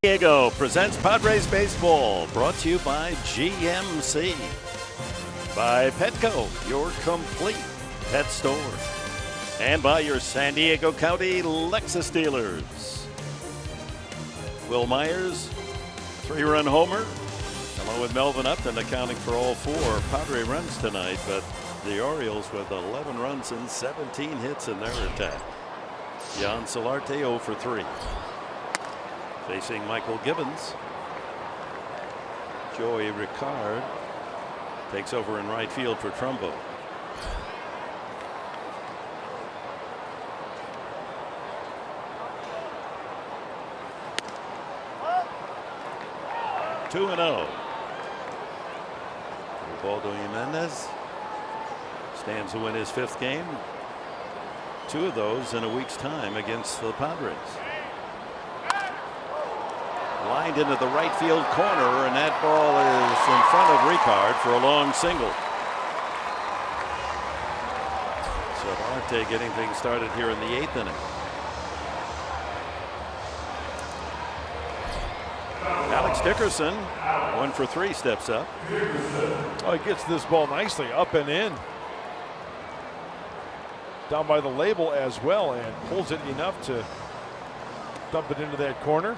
Diego presents Padres Baseball, brought to you by GMC. By Petco, your complete pet store. And by your San Diego County Lexus dealers. Will Myers, 3-run homer, along with Melvin Upton accounting for all 4 Padre runs tonight, but the Orioles with 11 runs and 17 hits in their attack. Jan Solarte 0 for 3. Facing Michael Gibbons, Joey Ricard takes over in right field for Trumbo. Two and 0. Ubaldo Jimenez stands to win his 5th game. 2 of those in a week's time against the Padres. Lined into the right field corner, and that ball is in front of Ricard for a long single. Solarte getting things started here in the 8th inning. Alex Dickerson, 1 for 3, steps up. Oh, he gets this ball nicely up and in. Down by the label as well, and pulls it enough to dump it into that corner.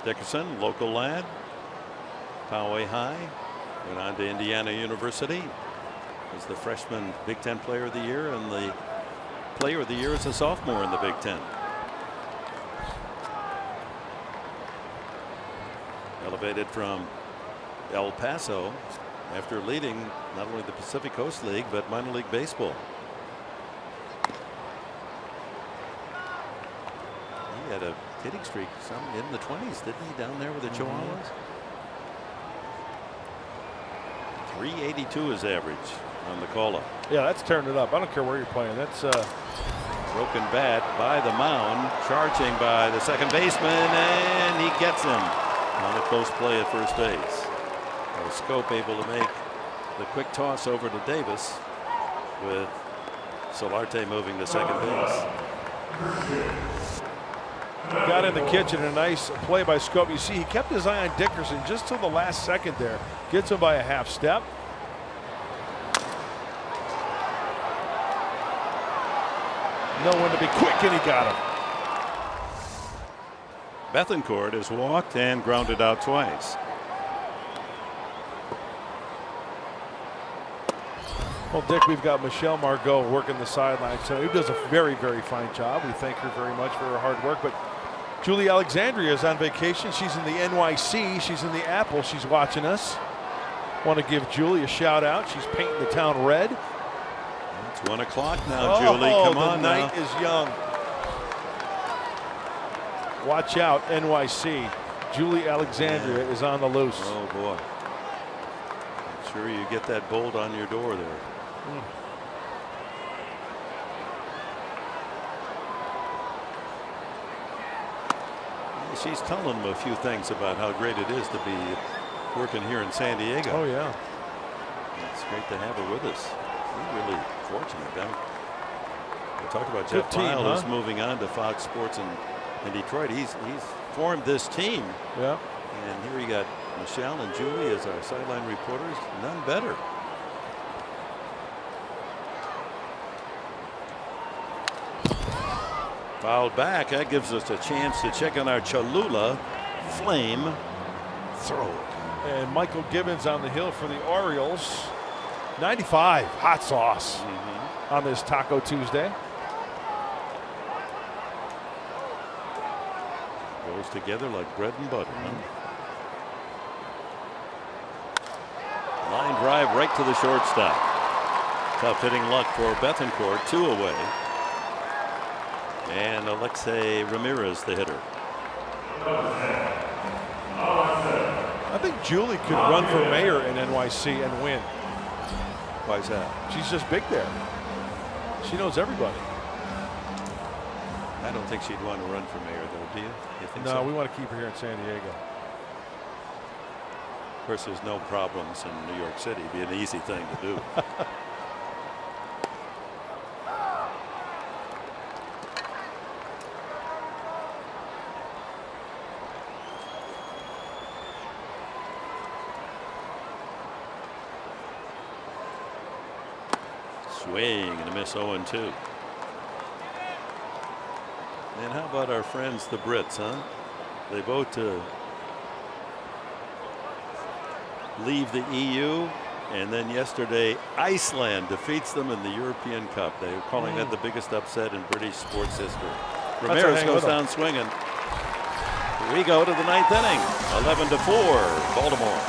Dickerson, local lad, Poway High, went on to Indiana University, was the freshman Big Ten Player of the Year and the Player of the Year as a sophomore in the Big Ten. Elevated from El Paso after leading not only the Pacific Coast League but minor league baseball. He had a hitting streak some in the 20s, didn't he, down there with the Chihuahuas? 382 is average on the call-up. Yeah, that's turned it up. I don't care where you're playing. That's broken bat by the mound, charging by the second baseman, and he gets him on a close play at first base. Scope able to make the quick toss over to Davis, with Solarte moving to second base. Got in the kitchen, a nice play by Scope. You see, he kept his eye on Dickerson just till the last second there. Gets him by a half step. Know when to be quick, and he got him. Bethancourt has walked and grounded out twice. Well, Dick, we've got Michelle Margot working the sidelines, so who does a very, very fine job. We thank her very much for her hard work. But Julie Alexandria is on vacation. She's in the NYC. She's in the Apple. She's watching us. Want to give Julie a shout out. She's painting the town red. It's 1 o'clock now, Julie. Come on, the night is young. Watch out, NYC. Julie Alexandria is on the loose. Oh boy! I'm sure you get that bolt on your door there. She's telling them a few things about how great it is to be working here in San Diego. Oh yeah, it's great to have her with us. We're really fortunate. We talk about Jeff Pyle, who's moving on to Fox Sports in Detroit. He's formed this team. Yeah. And here you got Michelle and Julie as our sideline reporters. None better. Fouled back. That gives us a chance to check on our Cholula Flame throw. And Michael Gibbons on the hill for the Orioles. 95 hot sauce on this Taco Tuesday. Goes together like bread and butter. Line drive right to the shortstop. Tough hitting luck for Bethancourt. 2 away. And Alexei Ramirez, the hitter. I think Julie could run for mayor in NYC and win. Why's that? She's just big there. She knows everybody. I don't think she'd want to run for mayor, though, do you? You think no, so? we want to keep her here in San Diego. course, there's no problems in New York City. It'd be an easy thing to do. Swing and a miss, 0-2. And how about our friends, the Brits, huh? They vote to leave the EU, and then yesterday Iceland defeats them in the European Cup. They were calling that the biggest upset in British sports history. Ramirez goes down swinging. We go to the 9th inning, 11-4, Baltimore.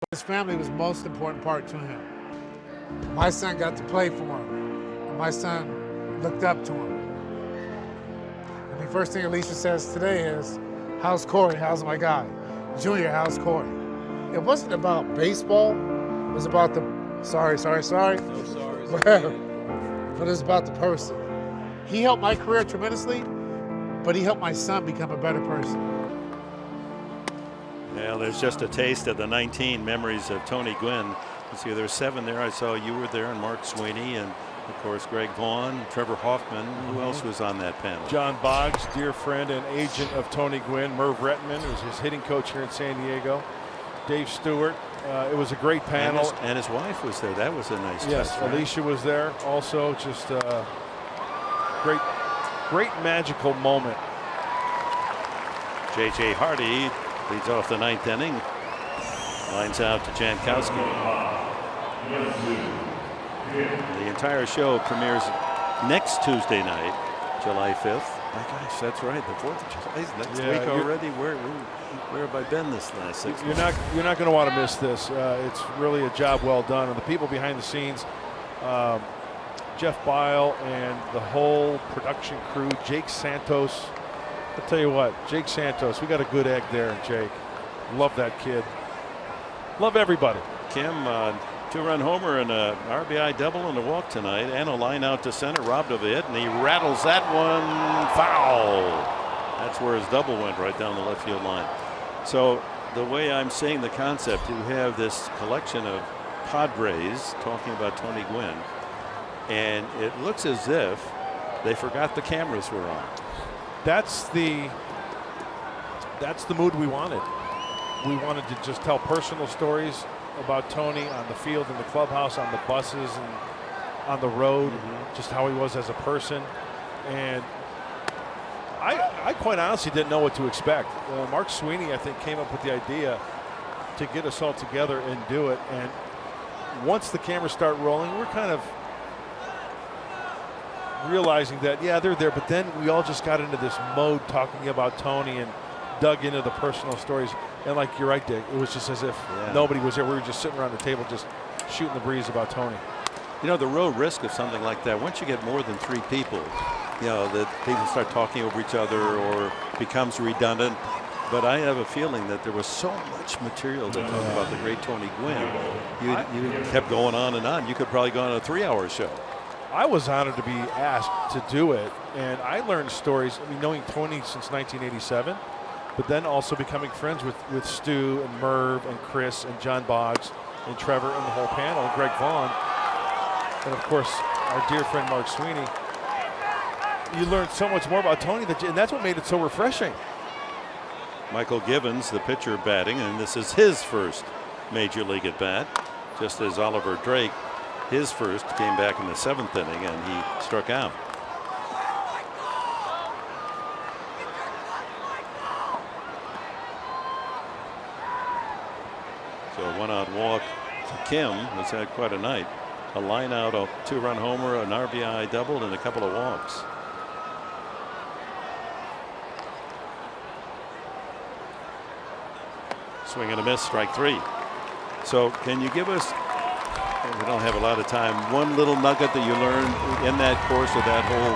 His family was the most important part to him. My son got to play for him, and my son looked up to him. And the first thing Alicia says today is, how's Corey? How's my guy? Junior, how's Corey? It wasn't about baseball. It was about the, sorry. No sorry. But it's about the person. He helped my career tremendously, but he helped my son become a better person. Well, there's just a taste of the 19 memories of Tony Gwynn. You see, there's 7 there. I saw you were there, and Mark Sweeney, and of course Greg Vaughn, Trevor Hoffman. Who else was on that panel? John Boggs, dear friend and agent of Tony Gwynn. Merv Rettman was his hitting coach here in San Diego. Dave Stewart. It was a great panel. And his wife was there. That was a nice touch. Yes, right? Alicia was there also. Just a great magical moment. J.J. Hardy leads off the 9th inning. Lines out to Jankowski. The entire show premieres next Tuesday night, July 5th. My gosh, that's right. The 4th of July is next week already. Where have I been this last 6 months? You're not going to want to miss this. It's really a job well done. And the people behind the scenes, Jeff Bile and the whole production crew, Jake Santos. I'll tell you what, Jake Santos, we got a good egg there, Jake. Love that kid. Love everybody. Kim, 2-run homer and a RBI double and a walk tonight, and a line out to center, robbed of a hit, and he rattles that one foul. That's where his double went, right down the left field line. So the way I'm seeing the concept, you have this collection of Padres talking about Tony Gwynn, and it looks as if they forgot the cameras were on. That's the mood we wanted. We wanted to just tell personal stories about Tony on the field, in the clubhouse, on the buses, and on the road, just how he was as a person. And I quite honestly didn't know what to expect. Mark Sweeney, I think, came up with the idea to get us all together and do it. And once the cameras start rolling, we're kind of realizing that, yeah, they're there, but then we all just got into this mode talking about Tony and dug into the personal stories. And like you're right, Dick, it was just as if nobody was there. We were just sitting around the table just shooting the breeze about Tony. You know, the real risk of something like that, once you get more than 3 people, you know, that people start talking over each other or becomes redundant. But I have a feeling that there was so much material to talk about the great Tony Gwynn. You kept going on and on. You could probably go on a 3-hour show. I was honored to be asked to do it, and I learned stories. I mean, knowing Tony since 1987, but then also becoming friends with Stu and Merv and Chris and John Boggs and Trevor and the whole panel, and Greg Vaughn, and of course our dear friend Mark Sweeney. You learned so much more about Tony, and that's what made it so refreshing. Michael Givens, the pitcher, batting, and this is his first major league at bat, just as Oliver Drake, his first, came back in the 7th inning and he struck out. So a 1-out walk to Kim, who's had quite a night. A line out, a 2-run homer, an RBI double, and a couple of walks. Swing and a miss, strike 3. So can you give us, we don't have a lot of time, one little nugget that you learned in that course of that whole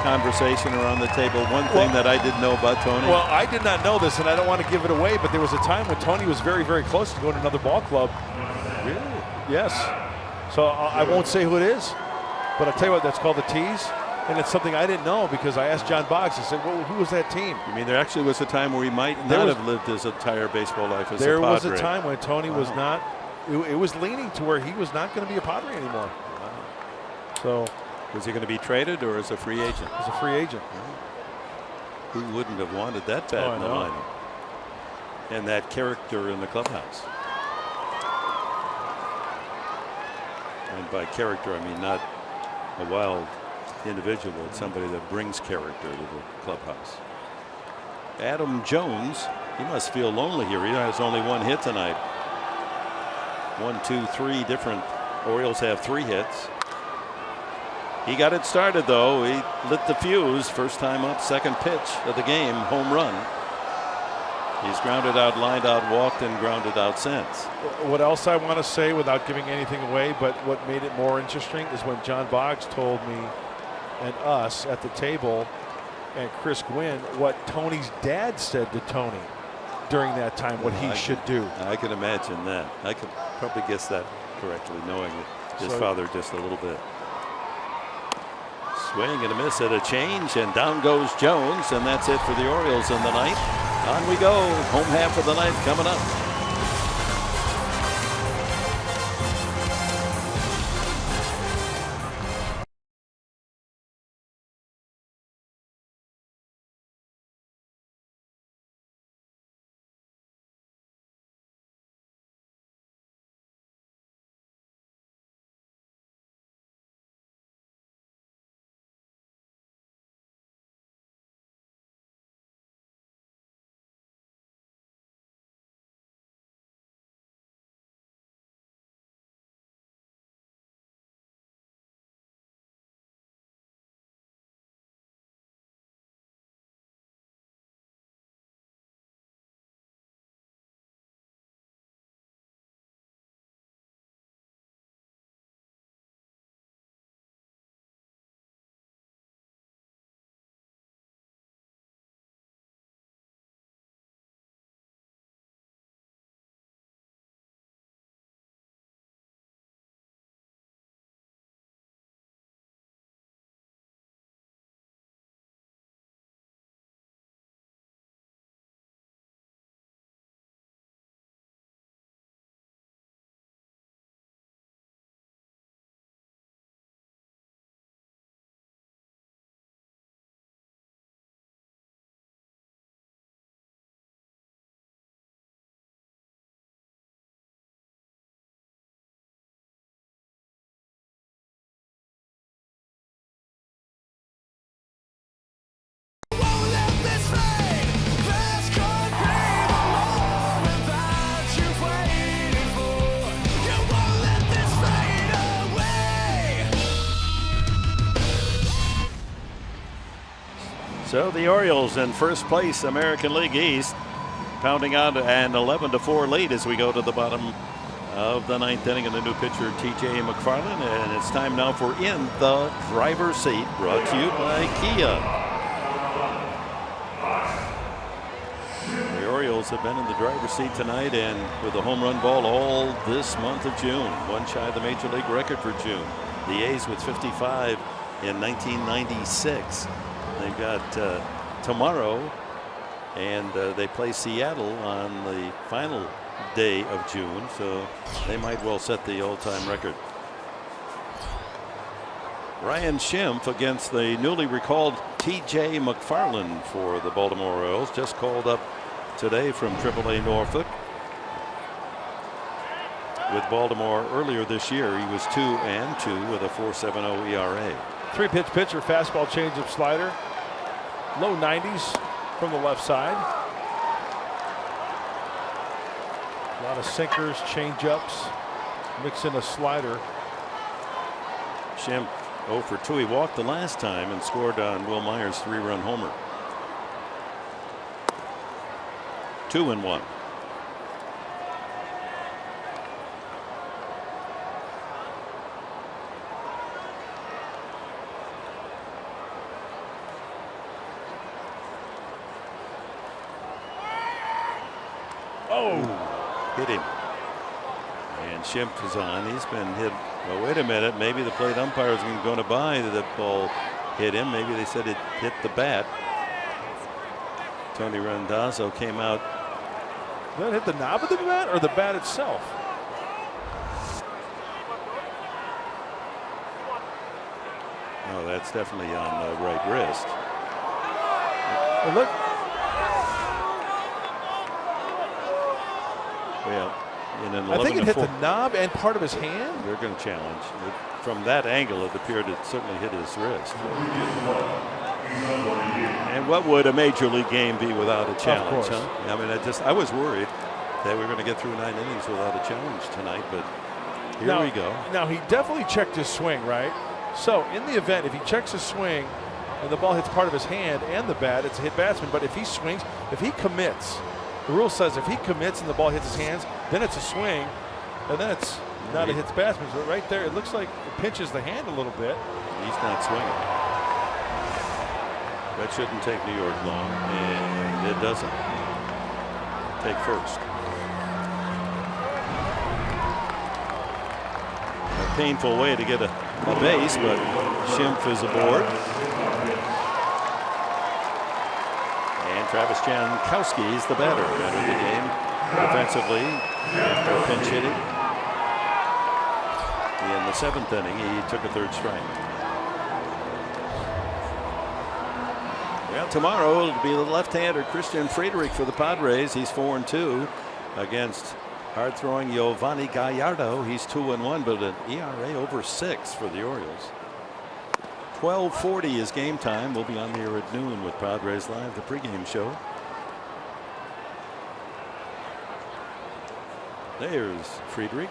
conversation around the table? One thing that I didn't know about Tony? Well, I did not know this, and I don't want to give it away, but there was a time when Tony was very, very close to going to another ball club. Really? Yes. So I won't say who it is, but I'll tell you what, that's called the Tees. And it's something I didn't know because I asked John Boggs. I said, well, who was that team? You mean there actually was a time where he might not have lived his entire baseball life as a Padre? There was a time when Tony was not, it was leaning to where he was not going to be a Padre anymore. Wow. So. Was he going to be traded or as a free agent? As a free agent. Who wouldn't have wanted that bat in the lineup? And that character in the clubhouse. And by character, I mean not a wild individual, it's somebody that brings character to the clubhouse. Adam Jones, he must feel lonely here. He has only 1 hit tonight. 1, 2, 3 different. Orioles have 3 hits. He got it started though. He lit the fuse. First time up, 2nd pitch of the game, home run. He's grounded out, lined out, walked, and grounded out since. What else I want to say without giving anything away, but what made it more interesting is when John Boggs told me and us at the table and Chris Gwynn what Tony's dad said to Tony during that time, what he should do. I can imagine that. I could probably guess that correctly, knowing his father just a little bit. Swing and a miss at a change, and down goes Jones, and that's it for the Orioles in the night. On we go. Home half of the night coming up. So the Orioles in first place, American League East, pounding out an 11-4 lead as we go to the bottom of the 9th inning, and the new pitcher T.J. McFarland. And it's time now for In the Driver's Seat, brought to you by Kia. The Orioles have been in the driver's seat tonight and with a home run ball all this month of June. One shy of the Major League record for June. The A's with 55 in 1996. They've got tomorrow, and they play Seattle on the final day of June, so they might well set the all-time record. Ryan Schimpf against the newly recalled T.J. McFarland for the Baltimore Orioles, just called up today from AAA Norfolk. With Baltimore earlier this year, he was 2-2 with a 4.70 ERA. 3-pitch pitcher, fastball, changeup, slider. Low 90s from the left side. A lot of sinkers, changeups, mix in a slider. Schimpf 0 for 2. He walked the last time and scored on Will Myers' 3-run homer. 2-1. Hit him. And Schimpf is on. He's been hit. Well, wait a minute. Maybe the plate umpires are going to buy that the ball hit him. Maybe they said it hit the bat. Tony Randazzo came out. Did that hit the knob of the bat or the bat itself? Oh, that's definitely on the right wrist. Well, look. Well, in an I think it hit the knob and part of his hand. They're going to challenge. From that angle, it appeared it certainly hit his wrist. And what would a major league game be without a challenge? Huh? I mean, I was worried that we were going to get through 9 innings without a challenge tonight, but here we go. Now, he definitely checked his swing, right? So in the event, if he checks his swing and the ball hits part of his hand and the bat, it's a hit batsman. But if he swings, if he commits, the rule says if he commits and the ball hits his hands, then it's a swing, and then it's not a hit batsman. So right there, it looks like it pinches the hand a little bit. He's not swinging. That shouldn't take New York long, and it doesn't. Take first. A painful way to get a base, but Schimpf is aboard. And Travis Jankowski is the batter. Entered the game defensively after pinch hitting. In the 7th inning, he took a 3rd strike. Well, tomorrow it'll be the left-hander Christian Friedrich for the Padres. He's 4-2 against hard-throwing Giovanni Gallardo. He's 2-1, but an ERA over 6 for the Orioles. 12:40 is game time. We'll be on the air at noon with Padres Live, the pregame show. There's Friedrich,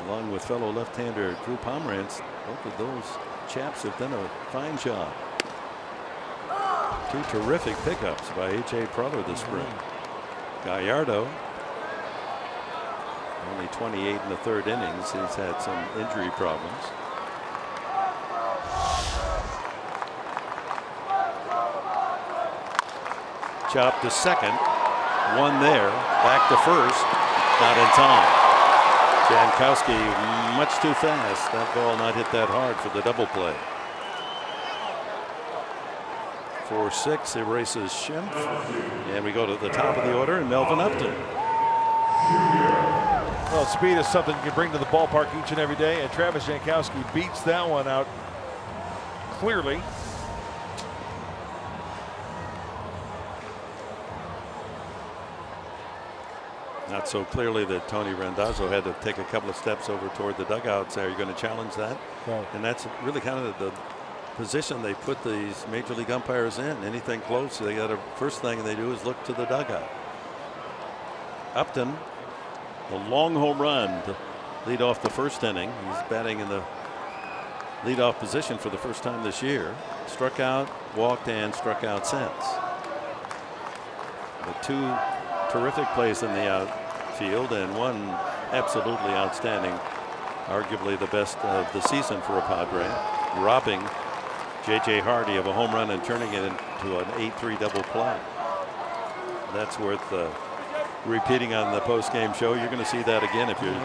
along with fellow left-hander Drew Pomerantz. Both of those chaps have done a fine job. 2 terrific pickups by A.J. Preller this spring. Gallardo, only 28 in the 3rd innings. He's had some injury problems. Chop to second. One there. Back to first. Not in time. Jankowski much too fast. That ball not hit that hard for the double play. 4-6 erases Schimpf. And we go to the top of the order, and Melvin Upton. Well, speed is something you can bring to the ballpark each and every day, and Travis Jankowski beats that one out clearly. Not so clearly that Tony Randazzo had to take a couple of steps over toward the dugouts. Are you going to challenge that? Right. And that's really kind of the position they put these major league umpires in. Anything close, they got to, first thing they do is look to the dugout. Upton, the long home run to lead off the 1st inning. He's batting in the leadoff position for the first time this year. Struck out, walked, and struck out since. The 2 terrific plays in the outfield and one absolutely outstanding. Arguably the best of the season for a Padre, robbing J.J. Hardy of a home run and turning it into an 8-3 double play. That's worth repeating on the post-game show. You're going to see that again if you're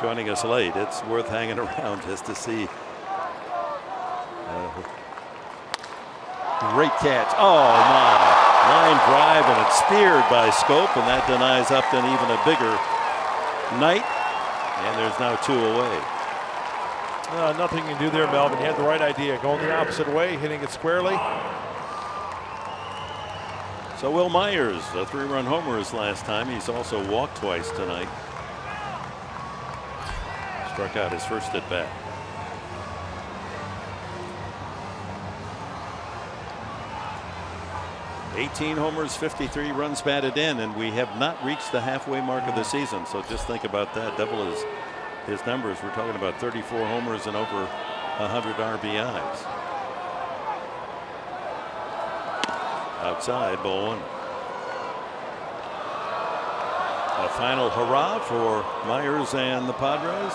joining us late. It's worth hanging around just to see. Great catch. Oh, my. Line drive, and it's speared by Schoop, and that denies Upton even a bigger night. And there's now 2 away. Nothing you can do there, Melvin. He had the right idea. Going the opposite way, hitting it squarely. So Will Myers, a 3-run homer his last time. He's also walked twice tonight. Struck out his first at bat. $18 homers, 53 runs batted in, and we have not reached the halfway mark of the season. So just think about that. Double his numbers. We're talking about 34 homers and over 100 RBIs. Outside, ball 1. A final hurrah for Myers and the Padres.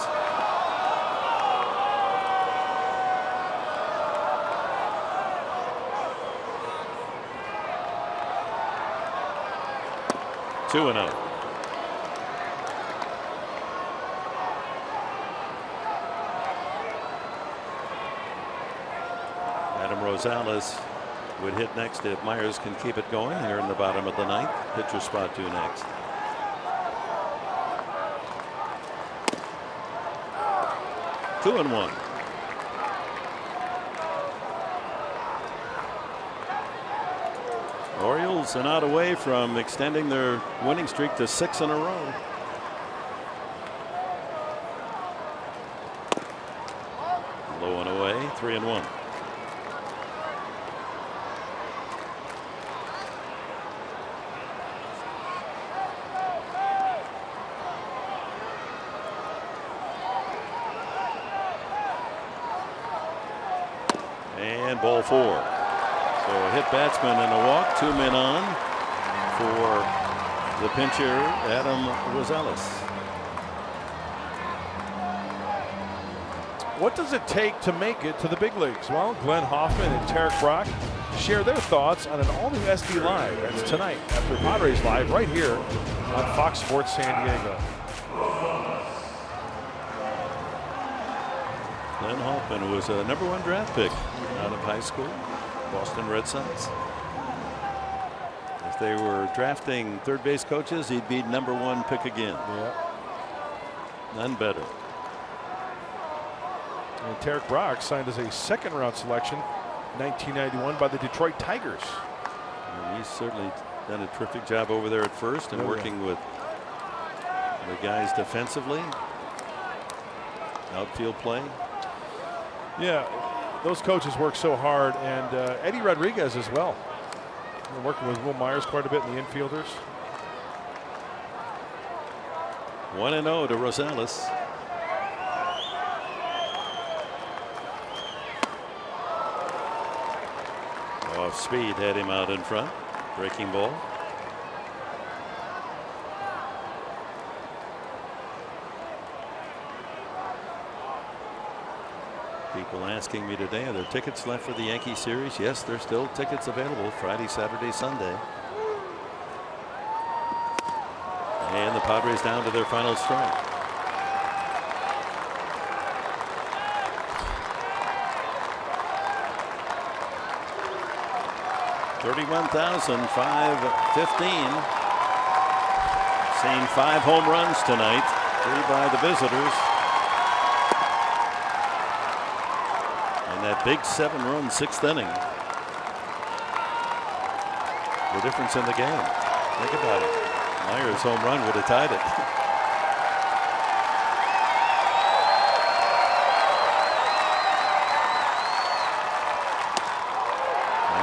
Two and 0. Adam Rosales would hit next if Myers can keep it going here in the bottom of the 9th. Pitcher spot 2 next. Two and 1. Orioles are not away from extending their winning streak to 6 in a row. Low and away, 3 and 1. And ball 4. So a hit batsman and a walk, 2 men on for the pincher, Adam Rosales. What does it take to make it to the big leagues? Well, Glenn Hoffman and Tarek Brock share their thoughts on an all-new SD Live. That's tonight after Padres Live right here on Fox Sports San Diego. Glenn Hoffman was a #1 draft pick out of high school. Boston Red Sox. If they were drafting third base coaches, he'd be #1 pick again. Yeah. None better. And Tarek Brock signed as a 2nd-round selection, 1991, by the Detroit Tigers. And he's certainly done a terrific job over there at first and working with the guys defensively. Outfield play. Yeah. Those coaches work so hard, and Eddie Rodriguez as well. They're working with Will Myers quite a bit in the infielders. 1-0 to Rosales. Off speed had him out in front. Breaking ball. People asking me today, are there tickets left for the Yankee series? Yes, there's still tickets available Friday, Saturday, Sunday. And the Padres down to their final strike. $31,515. Seen 5 home runs tonight, 3 by the visitors. That big 7-run 6th inning. The difference in the game. Think about it. Myers' home run would have tied it.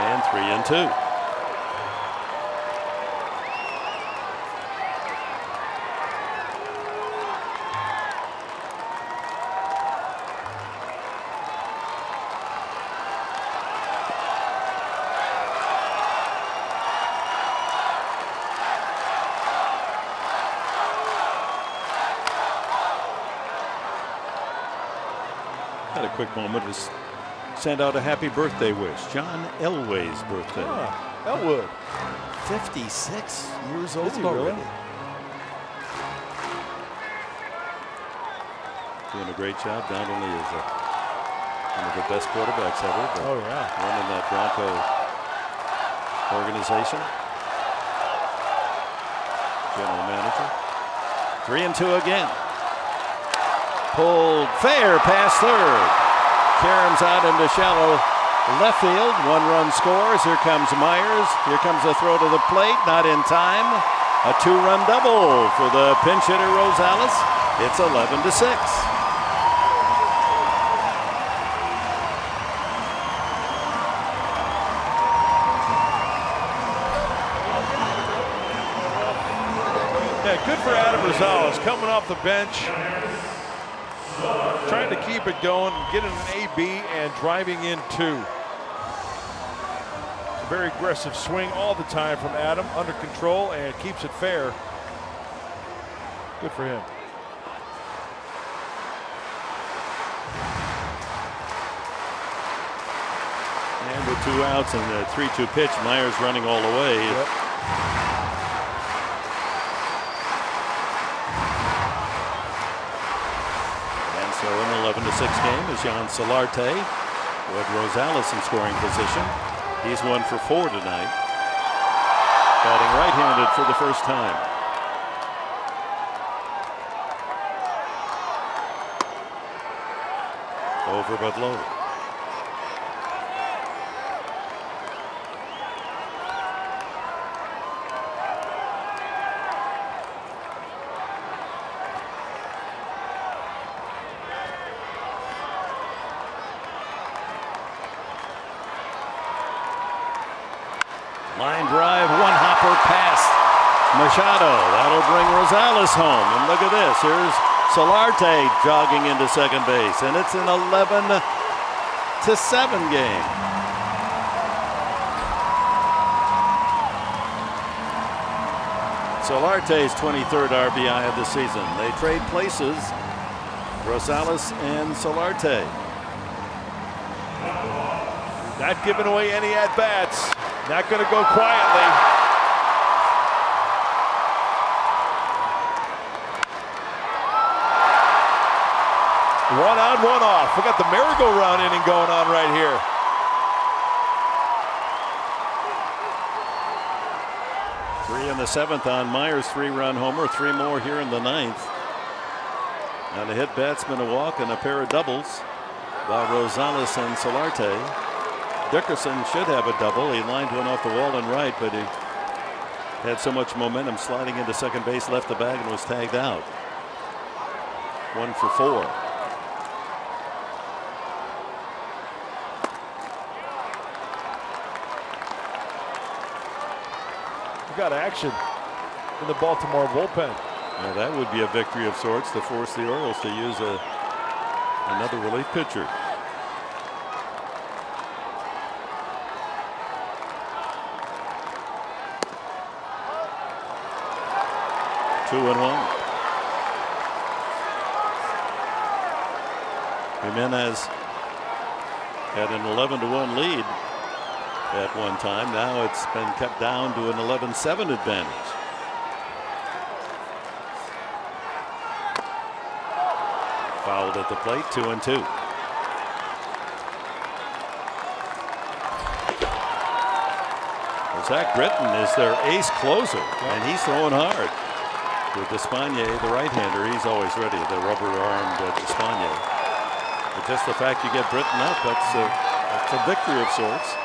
And 3 and 2. a quick moment to send out a happy birthday wish. John Elway's birthday. Elwood. 56 years old Is he already. really? Doing a great job, not only as one of the best quarterbacks ever, but running that Bronco organization. General manager. 3-2 again. Pulled fair past third. Karam's out into shallow left field. 1-run scores. Here comes Myers. Here comes a throw to the plate. Not in time. A 2-run double for the pinch hitter Rosales. It's 11-6. Yeah, good for Adam Rosales coming off the bench, trying to keep it going, getting an AB and driving in 2. A very aggressive swing all the time from Adam, under control, and keeps it fair. Good for him. And with 2 outs and the 3-2 pitch, Myers running all the way. Yep. So an 11-6 game is Jan Solarte with Rosales in scoring position. He's 1 for 4 tonight. Batting right-handed for the first time. Over but low. Line drive, 1-hopper past Machado. That'll bring Rosales home. And look at this. Here's Solarte jogging into second base. And it's an 11-7 game. Solarte's 23rd RBI of the season. They trade places, Rosales and Solarte. Not giving away any at-bats. Not going to go quietly. One on, one off. We got the merry-go-round inning going on right here. Three in the 7th on Myers, 3-run homer, 3 more here in the 9th. And a hit batsman, a walk, and a pair of doubles by Rosales and Solarte. Dickerson should have a double. He lined one off the wall and right, but he had so much momentum sliding into second base, left the bag, and was tagged out. 1 for 4. We got action in the Baltimore bullpen. Now that would be a victory of sorts to force the Orioles to use another relief pitcher. Two and 1. Jimenez had an 11-1 lead at one time. Now it's been cut down to an 11-7 advantage. Fouled at the plate, 2 and 2. Zach Britton is their ace closer, and he's throwing hard. With Despaigne, the right-hander, he's always ready, the rubber-armed Despaigne. But just the fact you get Britton up, that's a victory of sorts.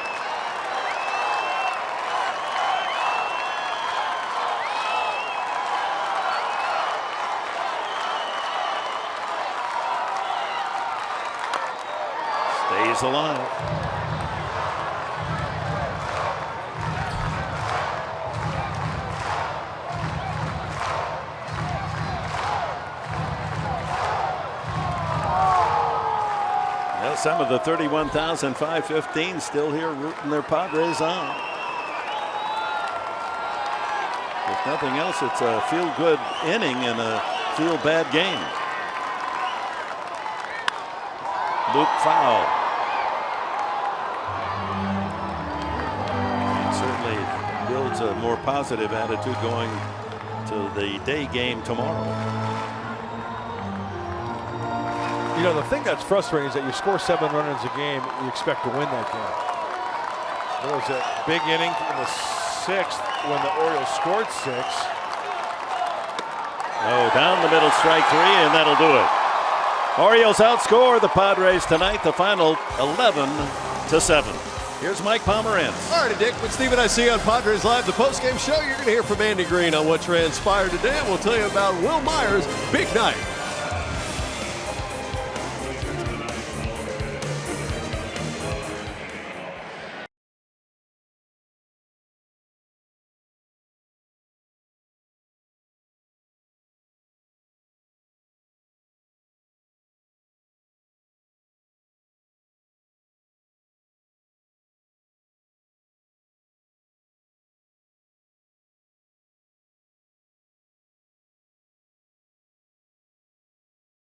Stays alive. Some of the 31,515 still here rooting their Padres on. If nothing else, it's a feel-good inning and a feel-bad game. Luke foul. Certainly builds a more positive attitude going to the day game tomorrow. You know, the thing that's frustrating is that you score 7 runs a game, you expect to win that game. There was a big inning in the 6th when the Orioles scored 6. Oh, down the middle, strike 3, and that'll do it. Orioles outscore the Padres tonight, the final 11-7. Here's Mike Pomerantz. All right, Dick, with Steve and I see on Padres Live, the postgame show, you're going to hear from Andy Green on what transpired today. And we'll tell you about Will Myers' big night.